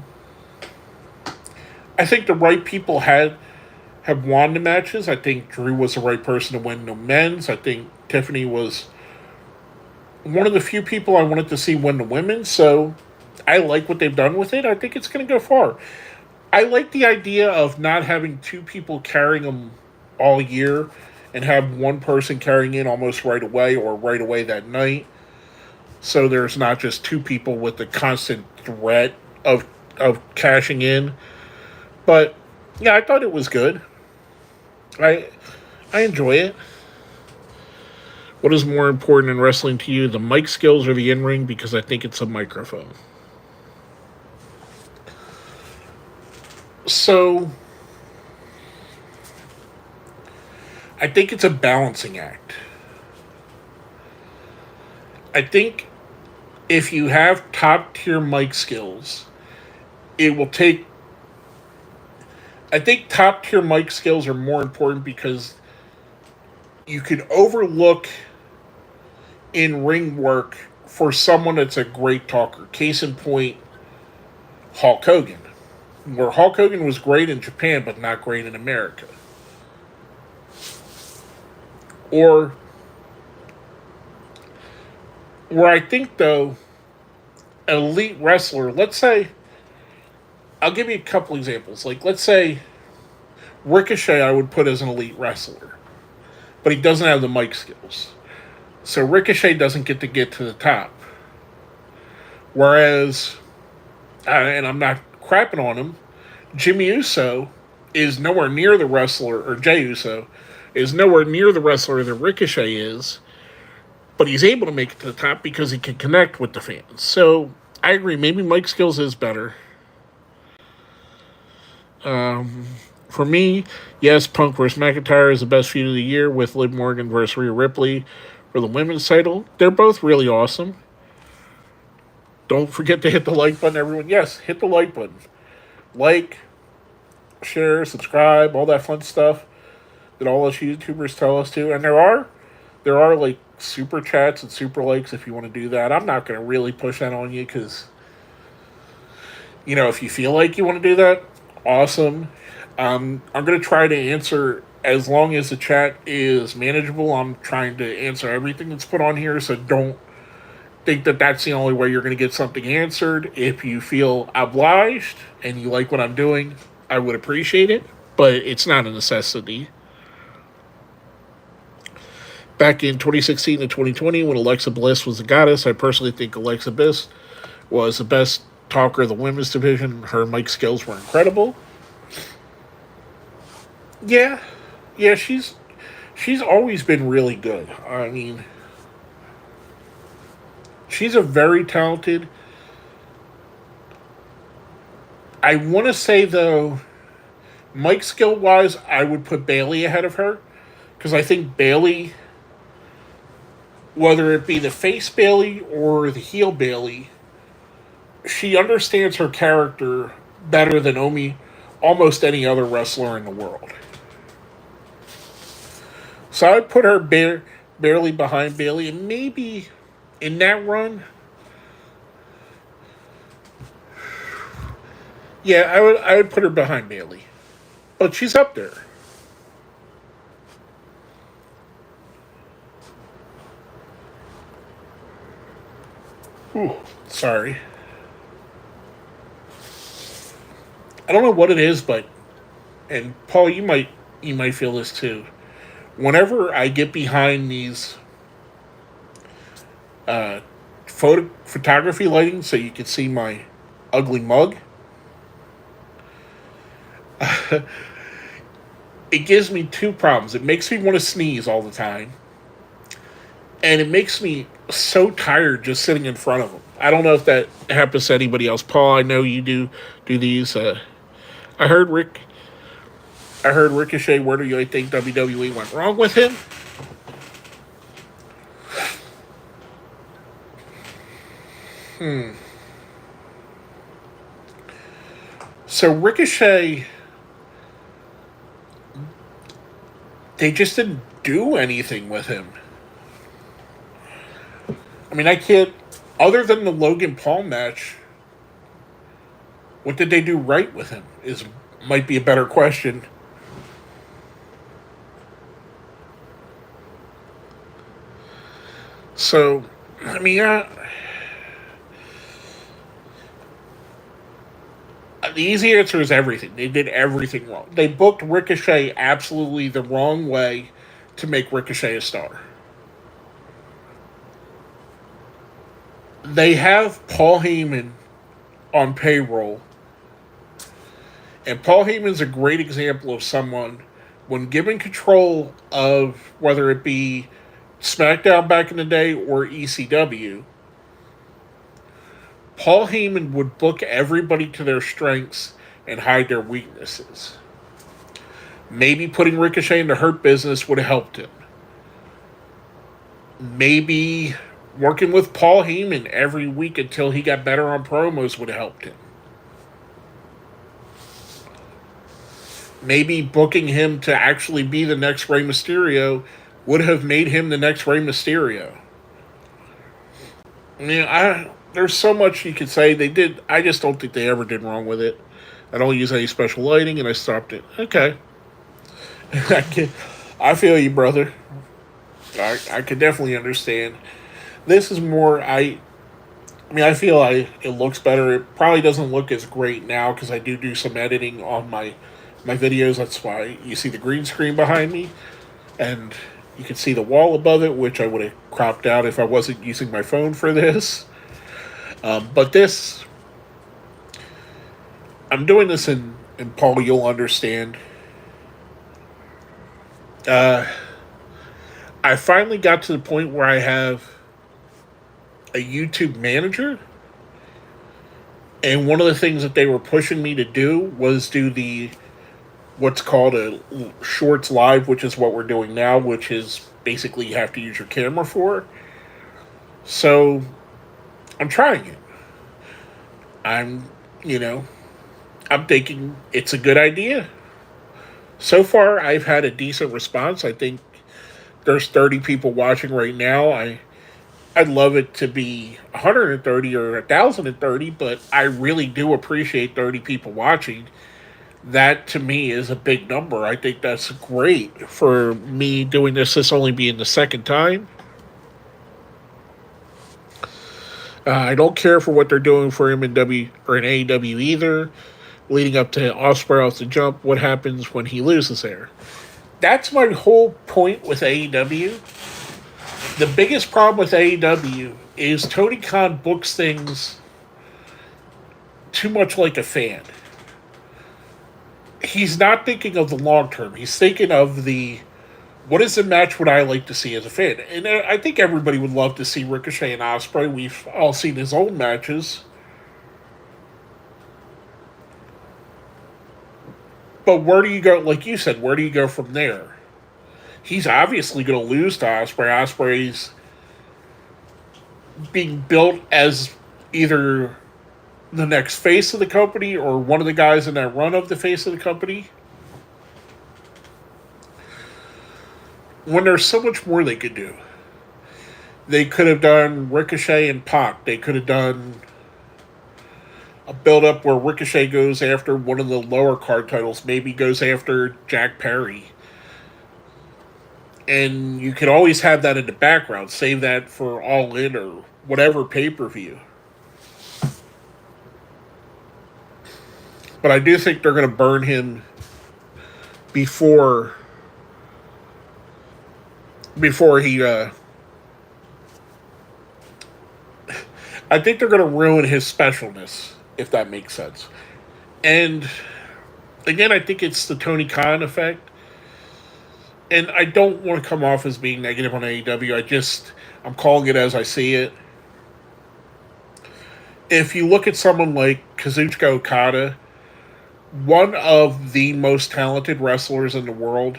think the right people have won the matches. I think Drew was the right person to win the men's. I think Tiffany was one of the few people I wanted to see win the women's. So I like what they've done with it. I think it's going to go far. I like the idea of not having 2 people carrying them all year and have one person carrying in almost right away or right away that night. So there's not just 2 people with the constant threat of cashing in. But yeah, I thought it was good. I enjoy it. What is more important in wrestling to you, the mic skills or the in-ring? Because I think it's a microphone. So I think it's a balancing act. I think if you have top tier mic skills, it will take. I think top tier mic skills are more important because you can overlook in ring work for someone that's a great talker. Case in point, Hulk Hogan. Where Hulk Hogan was great in Japan but not great in America. Or where I think, though, an elite wrestler, let's say, I'll give you a couple examples. Like, let's say Ricochet I would put as an elite wrestler, but he doesn't have the mic skills. So Ricochet doesn't get to the top. Whereas, and I'm not crapping on him, Jimmy Uso is nowhere near the wrestler, or Jey Uso is nowhere near the wrestler that Ricochet is, but he's able to make it to the top because he can connect with the fans. So I agree, maybe Mike Skills is better. For me, yes, Punk vs. McIntyre is the best feud of the year with Liv Morgan versus Rhea Ripley for the women's title. They're both really awesome. Don't forget to hit the like button, everyone. Yes, hit the like button. Like, share, subscribe, all that fun stuff that all us YouTubers tell us to. And there are like super chats and super likes if you want to do that. I'm not going to really push that on you because, if you feel like you want to do that, awesome. I'm going to try to answer as long as the chat is manageable. I'm trying to answer everything that's put on here, so don't think that that's the only way you're going to get something answered. If you feel obliged and you like what I'm doing, I would appreciate it, but it's not a necessity. Back in 2016 and 2020, when Alexa Bliss was the goddess, I personally think Alexa Bliss was the best talker of the women's division. Her mic skills were incredible. Yeah, she's always been really good. I mean, she's a very talented. I want to say, though, mic skill wise, I would put Bayley ahead of her because I think Bayley, whether it be the face Bayley or the heel Bayley, she understands her character better than almost any other wrestler in the world. So I'd put her barely behind Bayley, and maybe in that run, yeah, I would put her behind Bayley, but she's up there. Ooh, sorry. I don't know what it is, and Paul, you might feel this too. Whenever I get behind these photography lighting, so you can see my ugly mug, it gives me two problems. It makes me want to sneeze all the time, and it makes me so tired just sitting in front of them. I don't know if that happens to anybody else. Paul, I know you do these. I heard Ricochet. Where do you think WWE went wrong with him? So Ricochet, they just didn't do anything with him. I mean, I can't, other than the Logan Paul match, what did they do right with him might be a better question. So, I mean, the easy answer is everything. They did everything wrong. They booked Ricochet absolutely the wrong way to make Ricochet a star. They have Paul Heyman on payroll. And Paul Heyman's a great example of someone, when given control of whether it be SmackDown back in the day or ECW, Paul Heyman would book everybody to their strengths and hide their weaknesses. Maybe putting Ricochet into Hurt Business would have helped him. Maybe Working with Paul Heyman every week until he got better on promos would have helped him. Maybe booking him to actually be the next Rey Mysterio would have made him the next Rey Mysterio. I mean, there's so much you could say. They did. I just don't think they ever did wrong with it. I don't use any special lighting, and I stopped it. Okay, I feel you, brother. I could definitely understand. This is more. I feel like it looks better. It probably doesn't look as great now because I do some editing on my videos. That's why you see the green screen behind me, and you can see the wall above it, which I would have cropped out if I wasn't using my phone for this. But this, I'm doing this and Paul, you'll understand. I finally got to the point where I have a YouTube manager. And one of the things that they were pushing me to do was do what's called a Shorts Live, which is what we're doing now, which is basically you have to use your camera for. So I'm trying it. I'm thinking it's a good idea. So far, I've had a decent response. I think there's 30 people watching right now. I'd love it to be 130 or 1,030, but I really do appreciate 30 people watching. That, to me, is a big number. I think that's great for me doing this only being the second time. I don't care for what they're doing for him in AEW either. Leading up to Ospreay off the jump, what happens when he loses there? That's my whole point with AEW. The biggest problem with AEW is Tony Khan books things too much like a fan. He's not thinking of the long term. He's thinking of what is the match would I like to see as a fan? And I think everybody would love to see Ricochet and Ospreay. We've all seen his old matches. But where do you go, like you said, where do you go from there? He's obviously going to lose to Ospreay. Ospreay's being built as either the next face of the company or one of the guys in that run of the face of the company. When there's so much more they could do. They could have done Ricochet and Pac. They could have done a build-up where Ricochet goes after one of the lower card titles, maybe goes after Jack Perry. And you could always have that in the background. Save that for All In or whatever pay-per-view. But I do think they're going to burn him before he... I think they're going to ruin his specialness, if that makes sense. And again, I think it's the Tony Khan effect. And I don't want to come off as being negative on AEW. I'm calling it as I see it. If you look at someone like Kazuchika Okada, one of the most talented wrestlers in the world,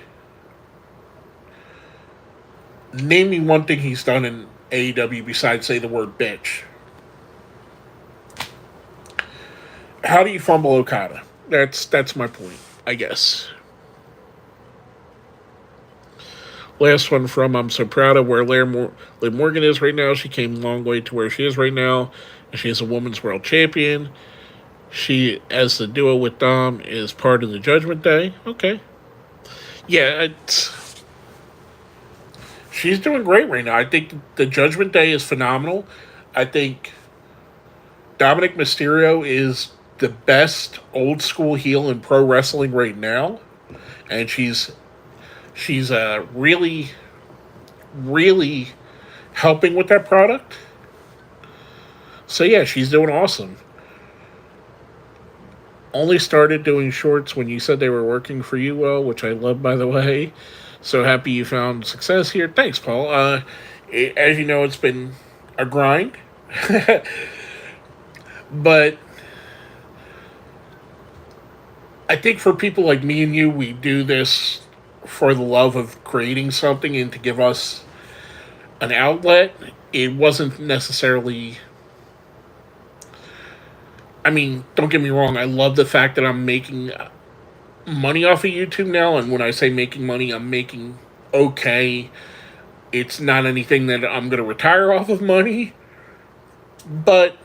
name me one thing he's done in AEW besides say the word bitch. How do you fumble Okada? That's my point, I guess. Last one from I'm so proud of where Liv Morgan is right now. She came a long way to where she is right now. And she is a women's world champion. She, as the duo with Dom, is part of the Judgment Day. Okay. Yeah, she's doing great right now. I think the Judgment Day is phenomenal. I think Dominic Mysterio is the best old school heel in pro wrestling right now. And she's really, really helping with that product. So yeah, she's doing awesome. Only started doing shorts when you said they were working for you well, which I love, by the way. So happy you found success here. Thanks, Paul. As you know, it's been a grind. But I think for people like me and you, we do this for the love of creating something and to give us an outlet. it wasn't necessarily. I mean, don't get me wrong. I love the fact that I'm making money off of YouTube now, and when I say making money, I'm making okay. It's not anything that I'm going to retire off of money, but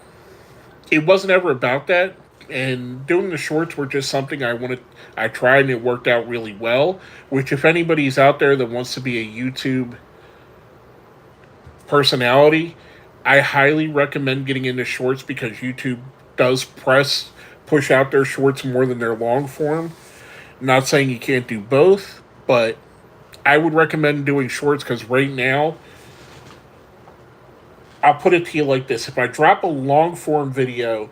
it wasn't ever about that. And doing the shorts were just something I tried, and it worked out really well. Which, if anybody's out there that wants to be a YouTube personality, I highly recommend getting into shorts because YouTube does push out their shorts more than their long form. Not saying you can't do both, but I would recommend doing shorts because right now, I'll put it to you like this. If I drop a long form video,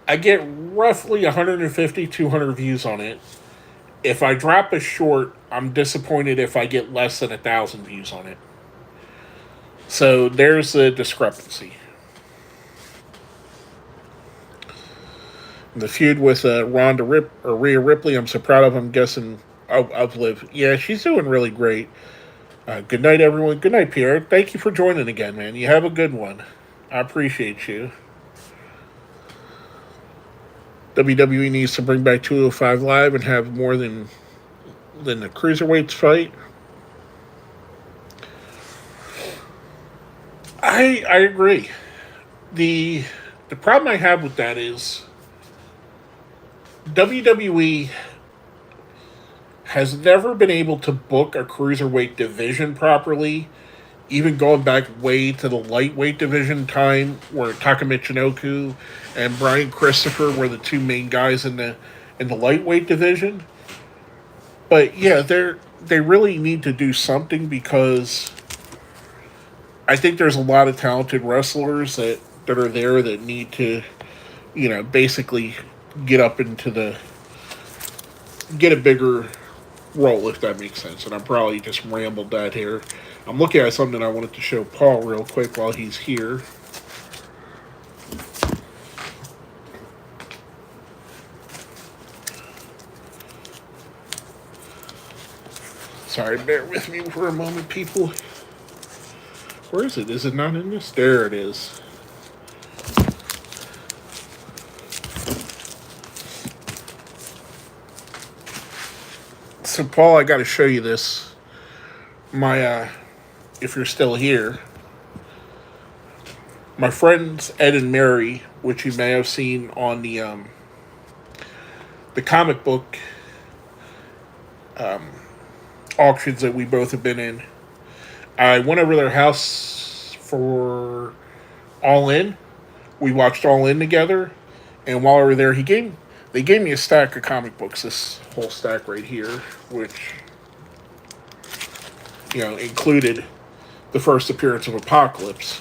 I get roughly 150, 200 views on it. If I drop a short, I'm disappointed if I get less than 1,000 views on it. So there's the discrepancy. The feud with Rhea Ripley, I'm so proud of. I'm guessing of Liv. Yeah, she's doing really great. Good night, everyone. Good night, Pierre. Thank you for joining again, man. You have a good one. I appreciate you. WWE needs to bring back 205 Live and have more than the cruiserweights fight. I agree. The problem I have with that is WWE has never been able to book a cruiserweight division properly, even going back way to the lightweight division time where Taka Michinoku and Brian Christopher were the two main guys in the lightweight division. But yeah, they really need to do something because I think there's a lot of talented wrestlers that are there that need to, basically get up into get a bigger role, if that makes sense. And I probably just rambled that here. I'm looking at something I wanted to show Paul real quick while he's here. Sorry, bear with me for a moment, people. Where is it? Is it not in this? There it is. So, Paul, I got to show you this. If you're still here, my friends Ed and Mary, which you may have seen on the comic book auctions that we both have been in. I went over their house for All In. We watched All In together, and while we were there, they gave me a stack of comic books. This whole stack right here, which included the first appearance of Apocalypse,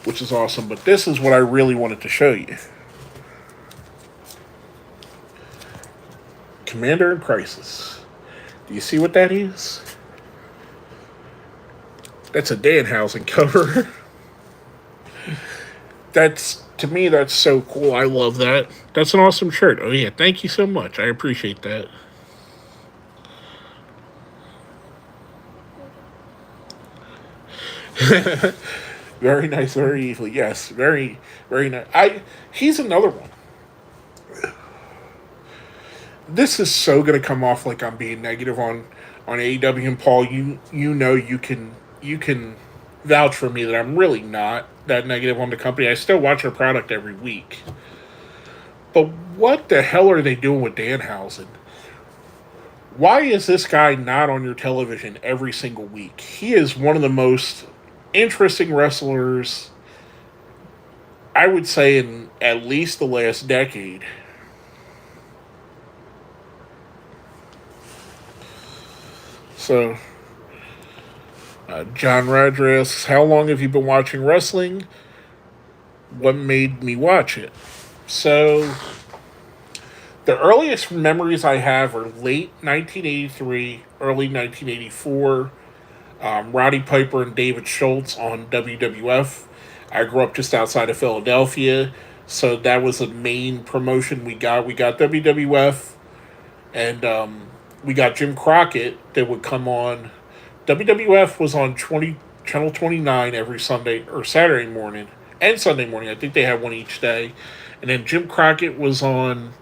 which is awesome. But this is what I really wanted to show you. Commander in Crisis. Do you see what that is? That's a Danhausen cover. To me, that's so cool. I love that. That's an awesome shirt. Oh, yeah. Thank you so much. I appreciate that. Very nice, very easily. Yes, very, very nice. He's another one. This is so going to come off like I'm being negative on AEW, and Paul, you can vouch for me that I'm really not that negative on the company. I still watch their product every week. But what the hell are they doing with Danhausen? Why is this guy not on your television every single week? He is one of the most interesting wrestlers, I would say, in at least the last decade. So, John Rodriguez, how long have you been watching wrestling? What made me watch it? So, the earliest memories I have are late 1983, early 1984. Roddy Piper and David Schultz on WWF. I grew up just outside of Philadelphia, so that was the main promotion we got. We got WWF, and we got Jim Crockett that would come on. WWF was on Channel 29 every Sunday or Saturday morning and Sunday morning. I think they had one each day. And then Jim Crockett was on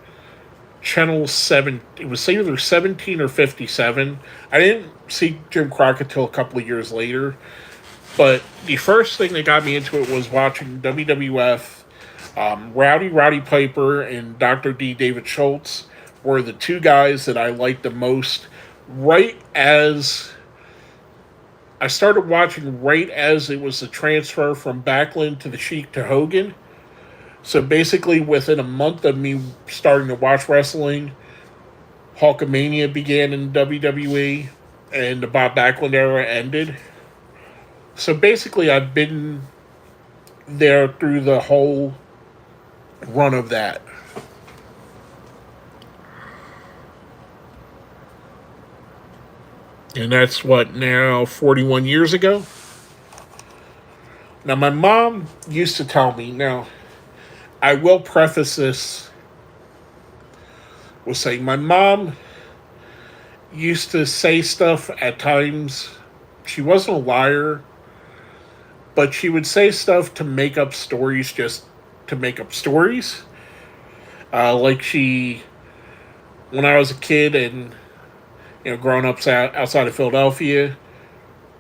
Channel 7. It was either 17 or 57. I didn't see Jim Crockett till a couple of years later. But the first thing that got me into it was watching WWF. Roddy Piper and Dr. D. David Schultz were the two guys that I liked the most. Right as I started watching, right as it was the transfer from Backlund to the Sheik to Hogan. So basically, within a month of me starting to watch wrestling, Hulkamania began in WWE, and the Bob Backlund era ended. So basically, I've been there through the whole run of that. And that's what, now 41 years ago? Now, my mom used to tell me, now, I will preface this with saying my mom used to say stuff at times. She wasn't a liar, but she would say stuff to make up stories just to make up stories. Like when I was a kid and growing up outside of Philadelphia,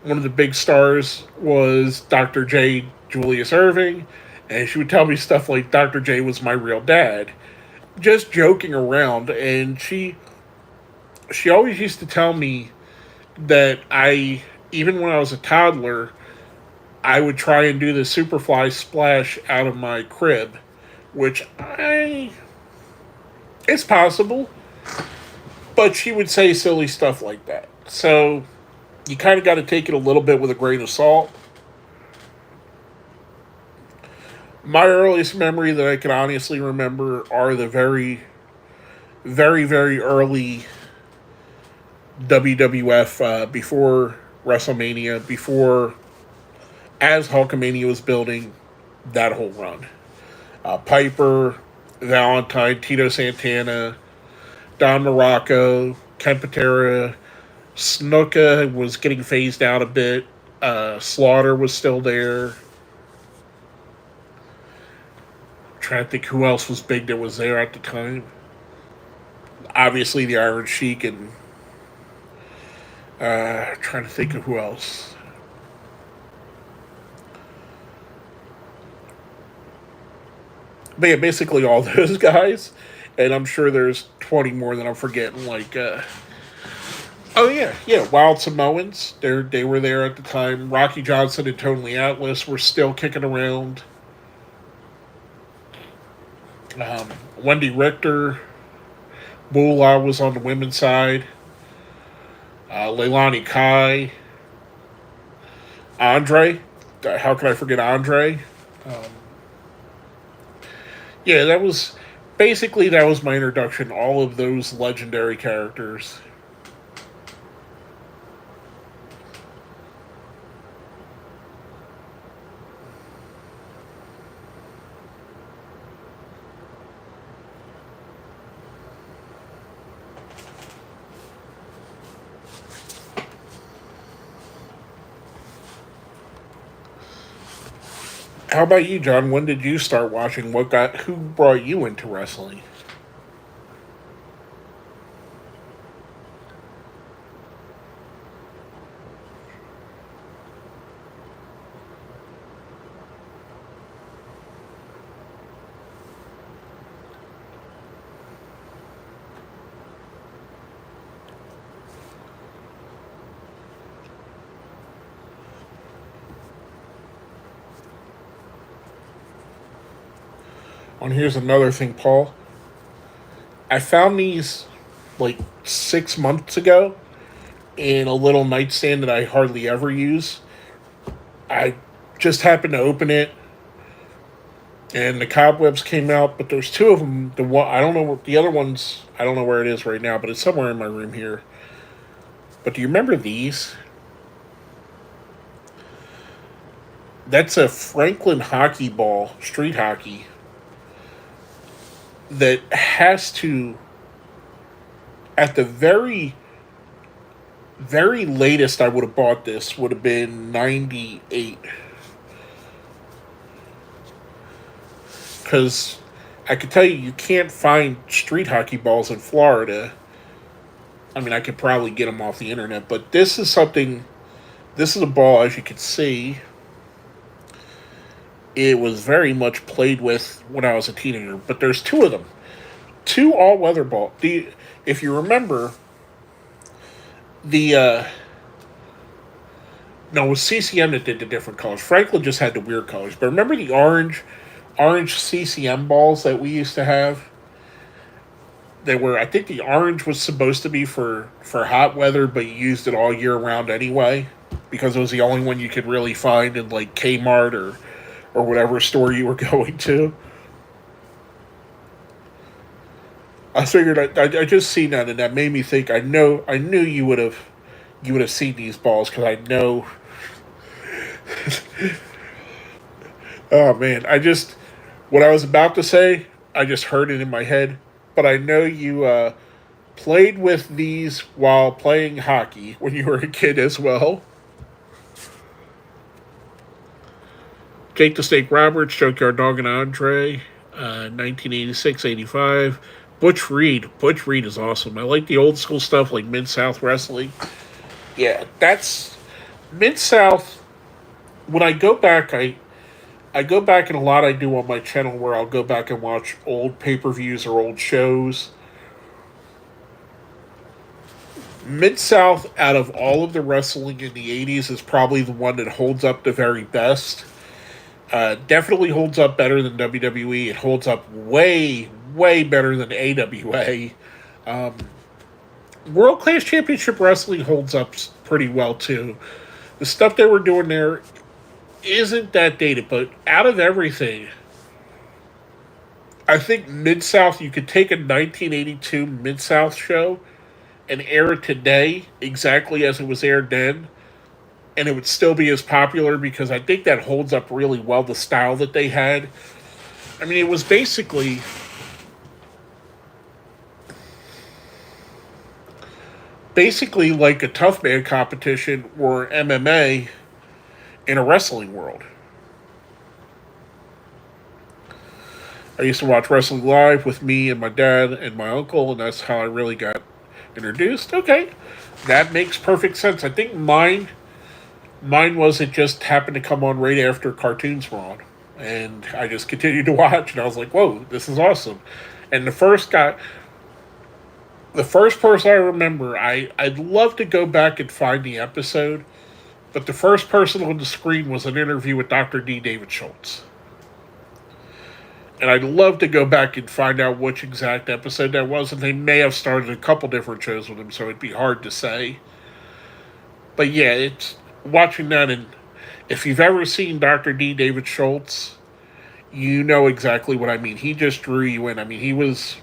one of the big stars was Dr. J. Julius Erving, and she would tell me stuff like Dr. J was my real dad, just joking around. And she always used to tell me that even when I was a toddler, I would try and do the Superfly splash out of my crib, which it's possible, but she would say silly stuff like that. So you kind of got to take it a little bit with a grain of salt. My earliest memory that I can honestly remember are the very, very, very early WWF, before WrestleMania, as Hulkamania was building that whole run. Piper, Valentine, Tito Santana, Don Morocco, Ken Patera, Snuka was getting phased out a bit. Slaughter was still there. I'm trying to think who else was big that was there at the time. Obviously, the Iron Sheik, and trying to think of who else. But yeah, basically all those guys. And I'm sure there's 20 more that I'm forgetting. Wild Samoans. They were there at the time. Rocky Johnson and Tony Atlas were still kicking around. Wendy Richter. Moolah was on the women's side. Leilani Kai. Andre. How can I forget Andre? That was my introduction. All of those legendary characters. How about you, John? When did you start watching? Who brought you into wrestling? And here's another thing, Paul. I found these like 6 months ago in a little nightstand that I hardly ever use. I just happened to open it, and the cobwebs came out. But there's two of them. The one I don't know what the other ones. I don't know where it is right now, but it's somewhere in my room here. But do you remember these? That's a Franklin hockey ball, street hockey, that has to, at the very Very latest I would have bought this would have been 98. Because I can tell you, you can't find street hockey balls in Florida. I mean, I could probably get them off the internet, but this is something. This is a ball, as you can see. It was very much played with when I was a teenager, but there's two of them. Two all weather balls. If you remember, the no, it was CCM that did the different colors. Franklin just had the weird colors. But remember the orange CCM balls that we used to have? They were, I think the orange was supposed to be for hot weather, but you used it all year round anyway because it was the only one you could really find in like Kmart or whatever store you were going to. I figured I just seen that and that made me think I knew you would have seen these balls because I know. Oh man, what I was about to say, I just heard it in my head. But I know you played with these while playing hockey when you were a kid as well. Jake the Snake Roberts, Junkyard Dog and Andre, 1986-85. Butch Reed. Butch Reed is awesome. I like the old school stuff like Mid-South Wrestling. Yeah, that's Mid-South. When I go back, I go back and a lot I do on my channel where I'll go back and watch old pay-per-views or old shows. Mid-South, out of all of the wrestling in the 80s, is probably the one that holds up the very best. Definitely holds up better than WWE. It holds up way, way better than AWA. World Class Championship Wrestling holds up pretty well, too. The stuff they were doing there isn't that dated, but out of everything, I think Mid-South, you could take a 1982 Mid-South show and air it today exactly as it was aired then, and it would still be as popular because I think that holds up really well, the style that they had. I mean, it was basically like a tough man competition or MMA in a wrestling world. I used to watch wrestling live with me and my dad and my uncle, and that's how I really got introduced. Okay, that makes perfect sense. I think mine was it just happened to come on right after cartoons were on, and I just continued to watch, and I was like, "Whoa, this is awesome!" And the first person I remember, I'd love to go back and find the episode, but the first person on the screen was an interview with Dr. D. David Schultz. And I'd love to go back and find out which exact episode that was, and they may have started a couple different shows with him, so it'd be hard to say. But yeah, it's watching that, and if you've ever seen Dr. D. David Schultz, you know exactly what I mean. He just drew you in. I mean, he was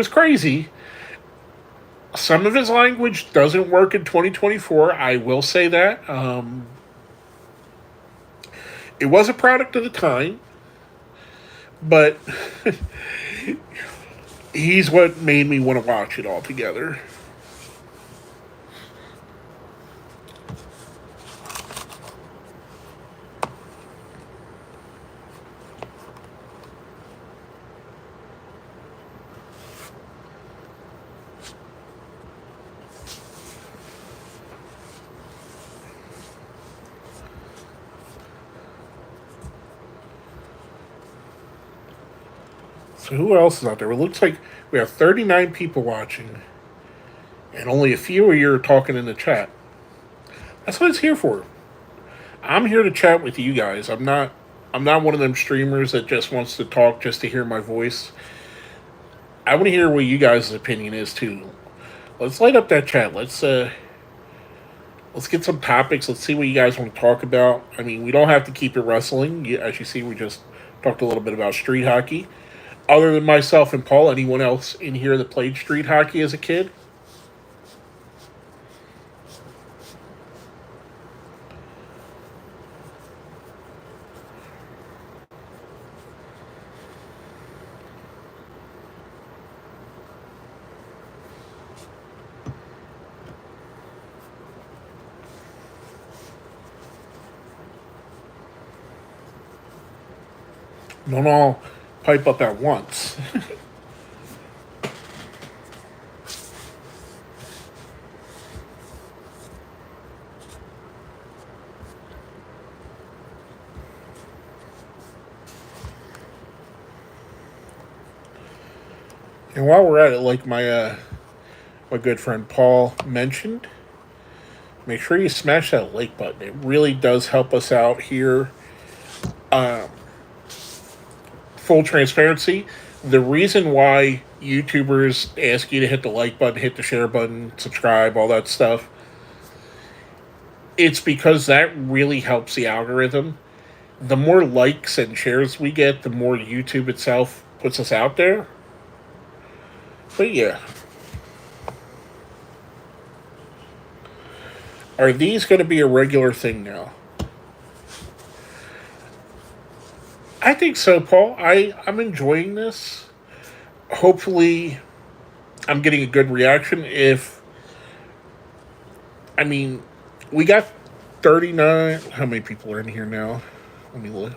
crazy. Some of his language doesn't work in 2024. I will say that. It was a product of the time, but he's what made me want to watch it all together. So who else is out there? It looks like we have 39 people watching, and only a few of you are talking in the chat. That's what it's here for. I'm here to chat with you guys. I'm not one of them streamers that just wants to talk just to hear my voice. I want to hear what you guys' opinion is too. Let's light up that chat. Let's get some topics. Let's see what you guys want to talk about. I mean, we don't have to keep it wrestling. As you see, we just talked a little bit about street hockey. Other than myself and Paul, anyone else in here that played street hockey as a kid? Don't all pipe up at once. And while we're at it, like my good friend Paul mentioned, make sure you smash that like button. It really does help us out here. Um, Full transparency, the reason why YouTubers ask you to hit the like button, hit the share button, subscribe, all that stuff, it's because that really helps the algorithm. The more likes and shares we get, the more YouTube itself puts us out there. But yeah. Are these going to be a regular thing now? I think so, Paul. I'm enjoying this. Hopefully, I'm getting a good reaction. I mean, we got 39. How many people are in here now? Let me look.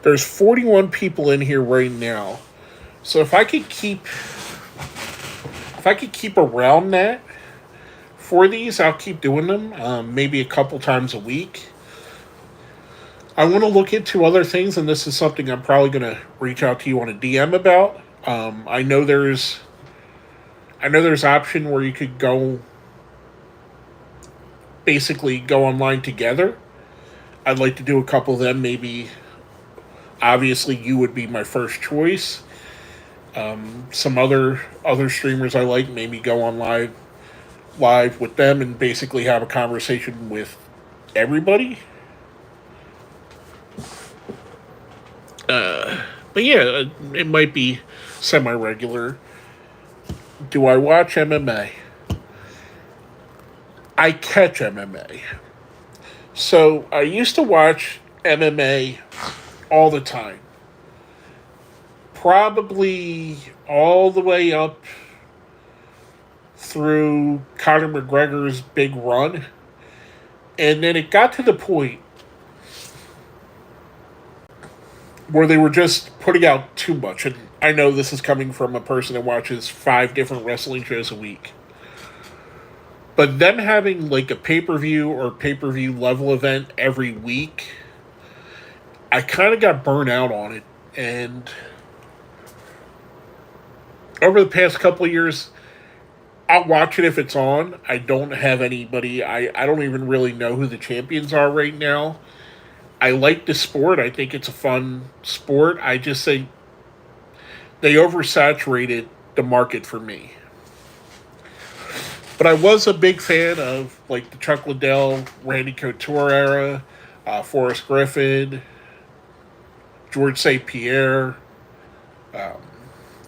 There's 41 people in here right now. So if I could keep around that for these, I'll keep doing them. Maybe a couple times a week. I want to look into other things, and this is something I'm probably going to reach out to you on a DM about. I know there's option where you could basically go online together. I'd like to do a couple of them. Maybe, obviously, you would be my first choice. Some other streamers I like, maybe go on live with them and basically have a conversation with everybody. But yeah, it might be semi-regular. Do I watch MMA? I catch MMA. So I used to watch MMA all the time. Probably all the way up through Conor McGregor's big run. And then it got to the point where they were just putting out too much. And I know this is coming from a person that watches 5 different wrestling shows a week. But them having like a pay-per-view or pay-per-view level event every week, I kind of got burnt out on it. And over the past couple of years, I'll watch it if it's on. I don't have anybody. I don't even really know who the champions are right now. I like the sport. I think it's a fun sport. I just think they oversaturated the market for me. But I was a big fan of like the Chuck Liddell, Randy Couture era, Forrest Griffin, George St. Pierre, um,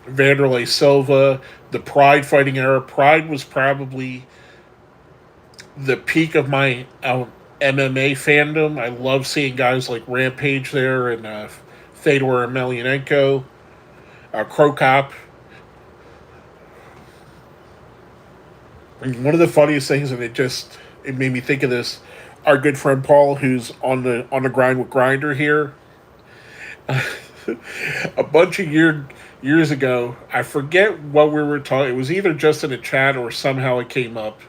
Vanderlei Silva, the Pride fighting era. Pride was probably the peak of my MMA fandom. I love seeing guys like Rampage there and Fedor Emelianenko, Crow Cop. And one of the funniest things, and it made me think of this. Our good friend Paul, who's on the grind with Grinder here, a bunch of years ago, I forget what we were talking. It was either just in a chat or somehow it came up.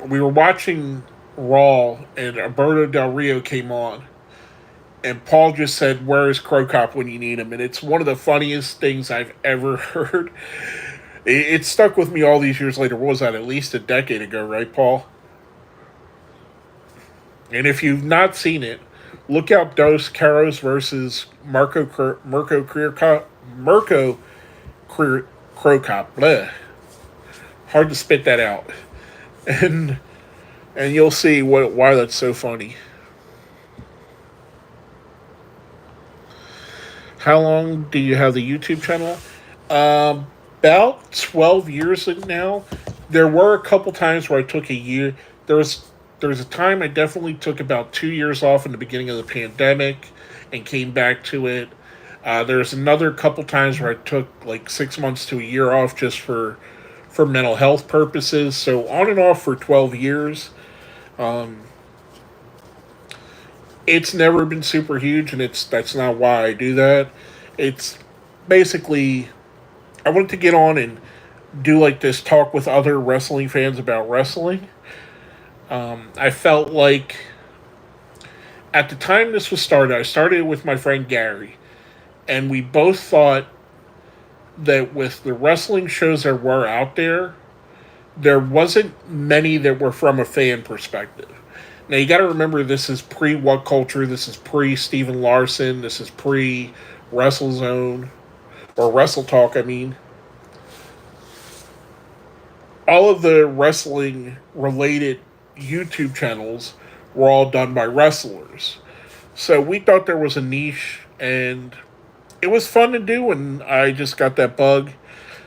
We were watching Raw, and Alberto Del Rio came on, and Paul just said, "Where is Crow Cop when you need him?" And it's one of the funniest things I've ever heard. It stuck with me all these years later. What was that? At least a decade ago, right, Paul? And if you've not seen it, look out Dos Caros versus Mirko Crow Cop. Bleh. Hard to spit that out. And you'll see why that's so funny. How long do you have the YouTube channel? About 12 years now. There were a couple times where I took a year. There was a time I definitely took about 2 years off in the beginning of the pandemic and came back to it. There's another couple times where I took like 6 months to a year off just for mental health purposes. So on and off for 12 years. It's never been super huge, and that's not why I do that. It's basically I wanted to get on and do like this talk with other wrestling fans about wrestling. I felt like at the time this was started, I started with my friend Gary, and we both thought that with the wrestling shows that were out there wasn't many that were from a fan perspective. Now you got to remember this is pre What Culture, this is pre Steven Larson, this is pre WrestleZone or Wrestle Talk. I mean, all of the wrestling related YouTube channels were all done by wrestlers. So we thought there was a niche, and it was fun to do, and I just got that bug.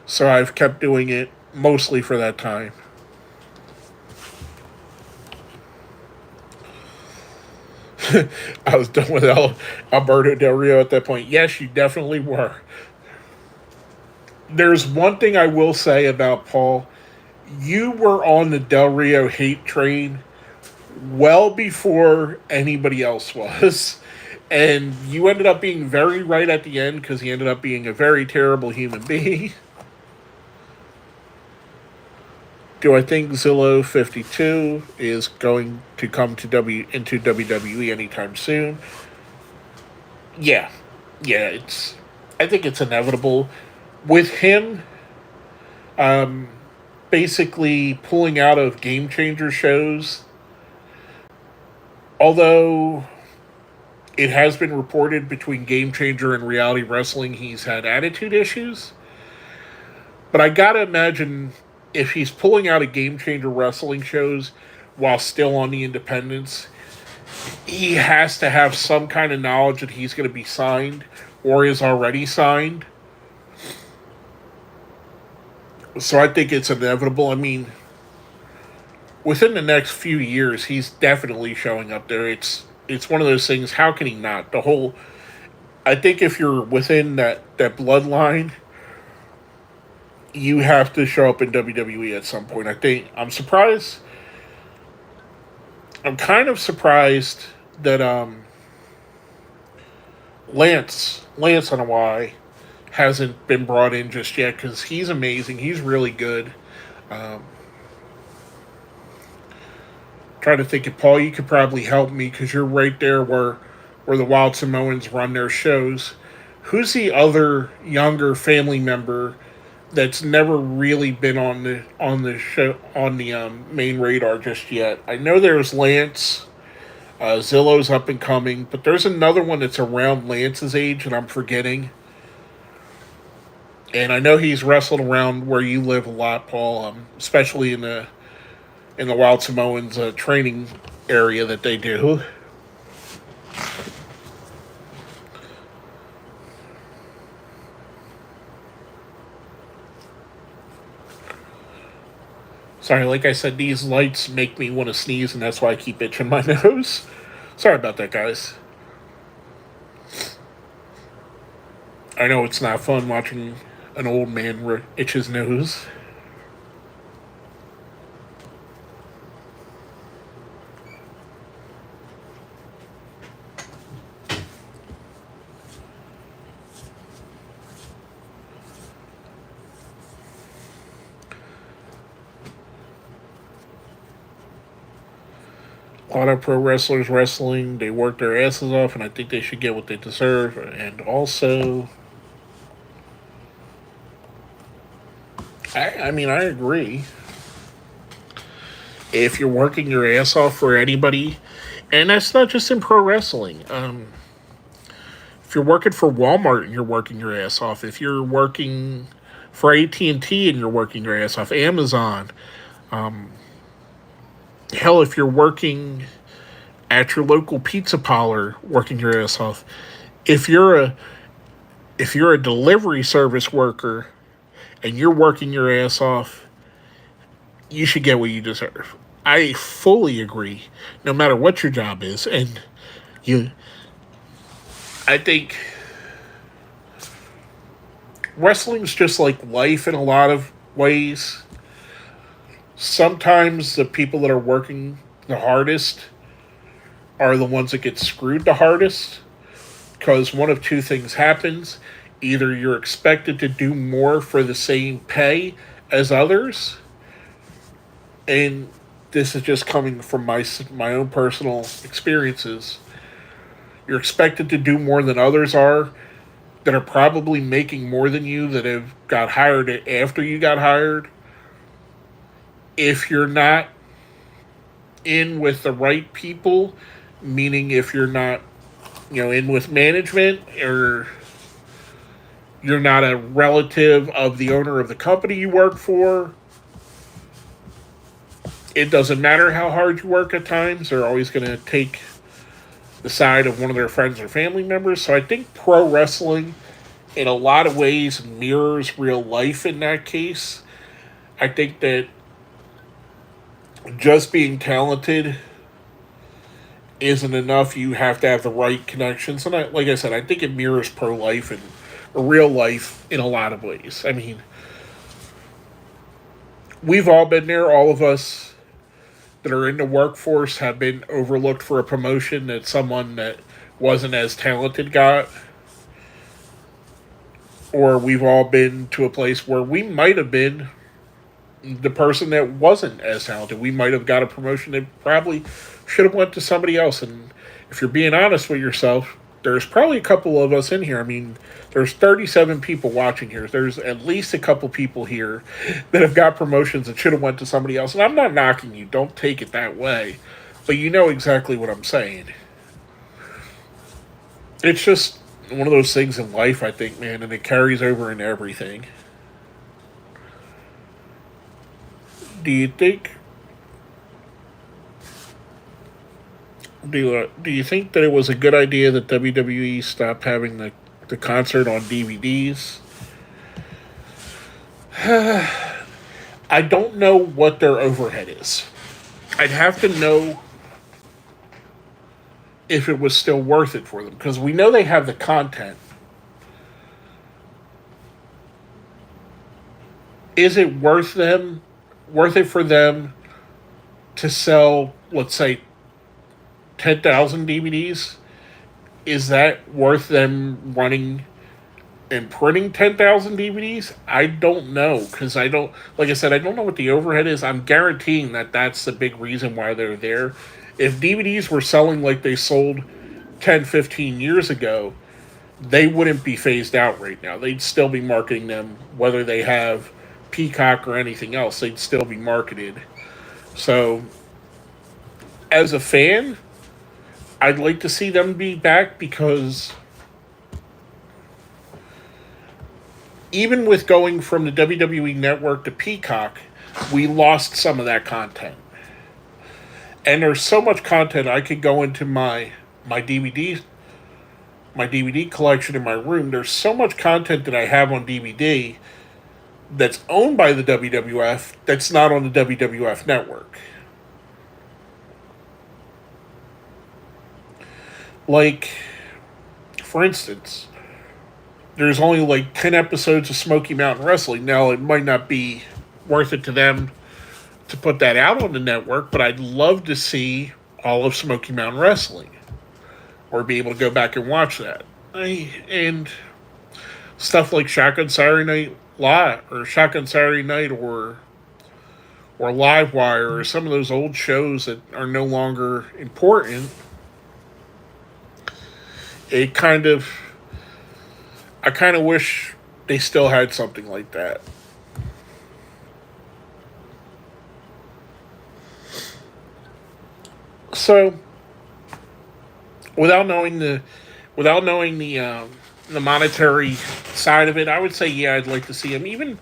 So I've kept doing it mostly for that time. I was done with Alberto Del Rio at that point. Yes, you definitely were. There's one thing I will say about Paul. You were on the Del Rio hate train well before anybody else was. And you ended up being very right at the end because he ended up being a very terrible human being. Do I think Zilla 52 is going to come to into WWE anytime soon? Yeah. Yeah, I think it's inevitable. With him basically pulling out of Game Changer shows, although it has been reported between Game Changer and Reality Wrestling he's had attitude issues. But I gotta imagine if he's pulling out of Game Changer wrestling shows while still on the independents, he has to have some kind of knowledge that he's going to be signed or is already signed. So I think it's inevitable. I mean, within the next few years, he's definitely showing up there. It's one of those things. How can he not? I think if you're within that bloodline, you have to show up in WWE at some point. I'm surprised. I'm kind of surprised that Lance on Y hasn't been brought in just yet because he's amazing. He's really good. Trying to think if Paul, you could probably help me because you're right there where the Wild Samoans run their shows. Who's the other younger family member that's never really been on the show on the main radar just yet? I know there's Lance, Zillow's up and coming, but there's another one that's around Lance's age and I'm forgetting. And I know he's wrestled around where you live a lot, Paul, especially in the Wild Samoans training area that they do. Sorry, like I said, these lights make me want to sneeze, and that's why I keep itching my nose. Sorry about that, guys. I know it's not fun watching an old man itch his nose. A lot of pro wrestlers wrestling, they work their asses off, and I think they should get what they deserve. And also, I mean, I agree. If you're working your ass off for anybody, and that's not just in pro wrestling. If you're working for Walmart and you're working your ass off, if you're working for AT&T and you're working your ass off, Amazon, hell, if you're working at your local pizza parlor, working your ass off, if you're a delivery service worker and you're working your ass off, you should get what you deserve. I fully agree, no matter what your job is. And I think wrestling's just like life in a lot of ways. Sometimes the people that are working the hardest are the ones that get screwed the hardest, because one of two things happens. Either you're expected to do more for the same pay as others, and this is just coming from my own personal experiences. You're expected to do more than others are, that are probably making more than you, that have got hired after you got hired. If you're not in with the right people, meaning if you're not, in with management, or you're not a relative of the owner of the company you work for, it doesn't matter how hard you work at times. They're always going to take the side of one of their friends or family members. So I think pro wrestling, in a lot of ways, mirrors real life in that case. I think that just being talented isn't enough. You have to have the right connections. And like I said, I think it mirrors pro life and real life in a lot of ways. I mean, we've all been there. All of us that are in the workforce have been overlooked for a promotion that someone that wasn't as talented got. Or we've all been to a place where we might have been the person that wasn't as talented. We might have got a promotion that probably should have went to somebody else. And if you're being honest with yourself, there's probably a couple of us in here. I mean, there's 37 people watching here. There's at least a couple people here that have got promotions that should have went to somebody else. And I'm not knocking you. Don't take it that way. But you know exactly what I'm saying. It's just one of those things in life, I think, man, and it carries over in everything. Do you think? Do you think that it was a good idea that WWE stopped having the concert on DVDs? I don't know what their overhead is. I'd have to know if it was still worth it for them, because we know they have the content. Is it worth it for them to sell, let's say, 10,000 DVDs? Is that worth them running and printing 10,000 DVDs? I don't know, because like I said, I don't know what the overhead is. I'm guaranteeing that that's the big reason why they're there. If DVDs were selling like they sold 10, 15 years ago, they wouldn't be phased out right now. They'd still be marketing them, whether they have Peacock or anything else. They'd still be marketed. So, as a fan, I'd like to see them be back, because even with going from the WWE Network to Peacock, we lost some of that content. And there's so much content. I could go into my DVD collection in my room. There's so much content that I have on DVD that's owned by the WWF that's not on the WWF network. Like, for instance, there's only like 10 episodes of Smoky Mountain Wrestling. Now, it might not be worth it to them to put that out on the network, but I'd love to see all of Smoky Mountain Wrestling, or be able to go back and watch that. And stuff like Shotgun Saturday Night Live, or Shotgun Saturday Night, or Live Wire, or some of those old shows that are no longer important. I kind of wish they still had something like that. So, without knowing the monetary side of it, I would say, yeah, I'd like to see them, even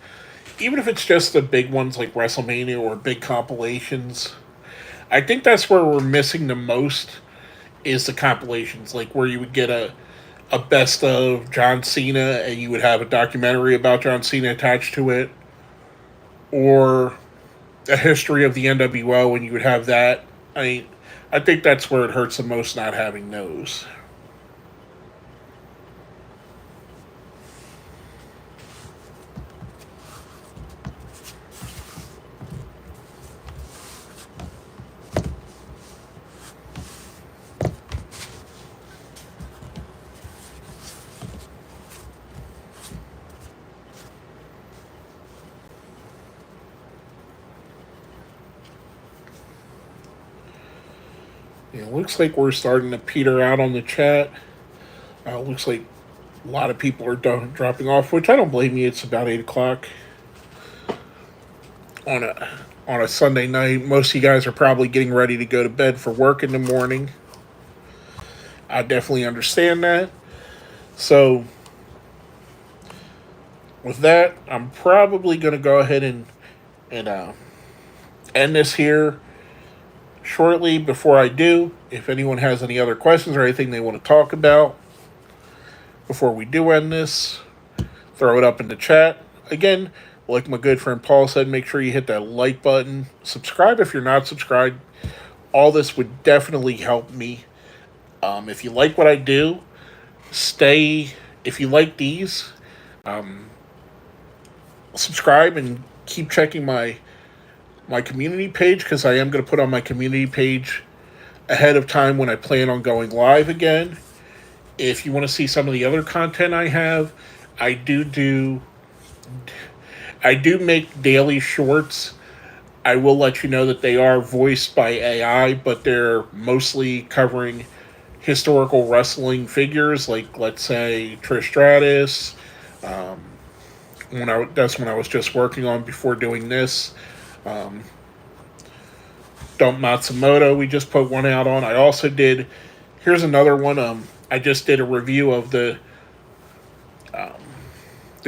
if it's just the big ones like WrestleMania or big compilations. I think that's where we're missing the most, is the compilations, like where you would get a best of John Cena and you would have a documentary about John Cena attached to it, or a history of the NWO and you would have that. I think that's where it hurts the most, not having those. It looks like we're starting to peter out on the chat. Looks like a lot of people are dropping off, which I don't blame you. It's about 8 o'clock on a Sunday night. Most of you guys are probably getting ready to go to bed for work in the morning. I definitely understand that. So, with that, I'm probably going to go ahead and end this here shortly. Before I do, if anyone has any other questions or anything they want to talk about before we do end this, throw it up in the chat. Again, like my good friend Paul said, make sure you hit that like button. Subscribe if you're not subscribed. All this would definitely help me. If you like what I do, stay. If you like these, subscribe and keep checking my community page, because I am going to put on my community page ahead of time when I plan on going live again. If you want to see some of the other content I have, I do make daily shorts. I will let you know that they are voiced by AI, but they're mostly covering historical wrestling figures, like, let's say, Trish Stratus. That's when I was just working on before doing this. Dump Matsumoto, we just put one out on. I also did, here's another one. I just did a review of the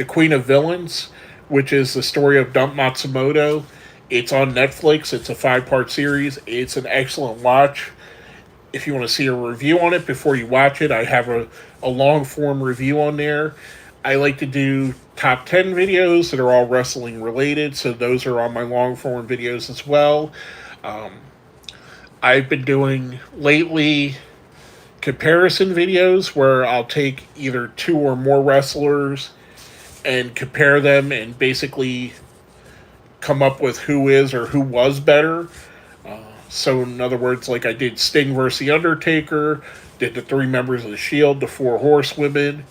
Queen of Villains, which is the story of Dump Matsumoto. It's on Netflix. It's a 5-part series. It's an excellent watch. If you want to see a review on it before you watch it, I have a long-form review on there. I like to do top 10 videos that are all wrestling related, so those are on my long-form videos as well. I've been doing lately comparison videos where I'll take either 2 or more wrestlers and compare them and basically come up with who is or who was better. So in other words, like I did Sting versus The Undertaker, did the 3 members of the Shield, the 4 Horsewomen.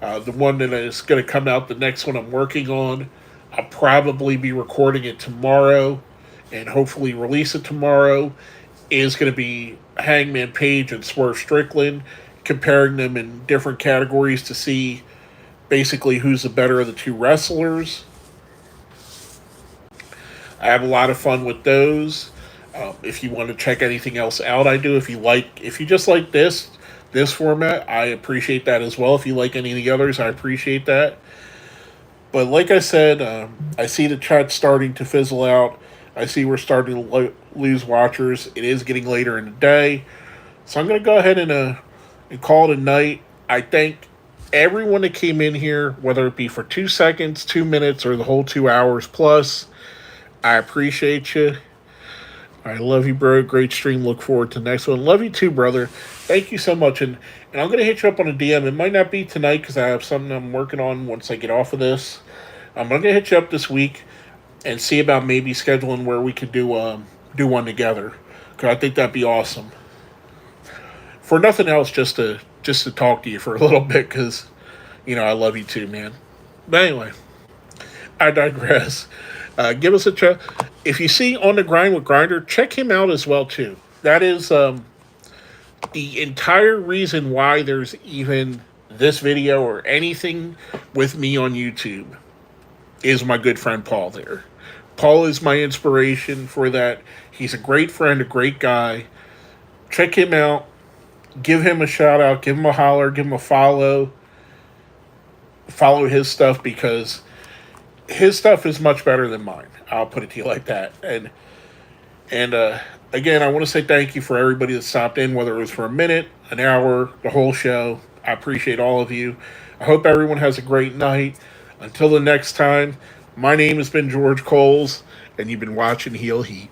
The one that is going to come out, the next one I'm working on, I'll probably be recording it tomorrow and hopefully release it tomorrow, is going to be Hangman Page and Swerve Strickland, comparing them in different categories to see basically who's the better of the 2 wrestlers. I have a lot of fun with those. If you want to check anything else out I do, if you just like this format, I appreciate that as well. If you like any of the others, I appreciate that. But like I said, I see the chat starting to fizzle out. I see we're starting to lose watchers. It is getting later in the day. So I'm going to go ahead and call it a night. I thank everyone that came in here, whether it be for 2 seconds, 2 minutes, or the whole 2 hours plus. I appreciate you. I love you, bro. Great stream. Look forward to the next one. Love you too, brother. Thank you so much. And I'm going to hit you up on a DM. It might not be tonight because I have something I'm working on once I get off of this. I'm going to hit you up this week and see about maybe scheduling where we could do one together, because I think that'd be awesome. For nothing else, just to talk to you for a little bit, because, I love you too, man. But anyway, I digress. Give us a check. If you see On the Grind with Grinder, check him out as well too. That is the entire reason why there's even this video or anything with me on YouTube, is my good friend Paul there. Paul is my inspiration for that. He's a great friend, a great guy. Check him out. Give him a shout out. Give him a holler. Give him a follow. Follow his stuff, because his stuff is much better than mine. I'll put it to you like that. And again, I want to say thank you for everybody that stopped in, whether it was for a minute, an hour, the whole show. I appreciate all of you. I hope everyone has a great night. Until the next time, my name has been George Coles, and you've been watching Heel Heat.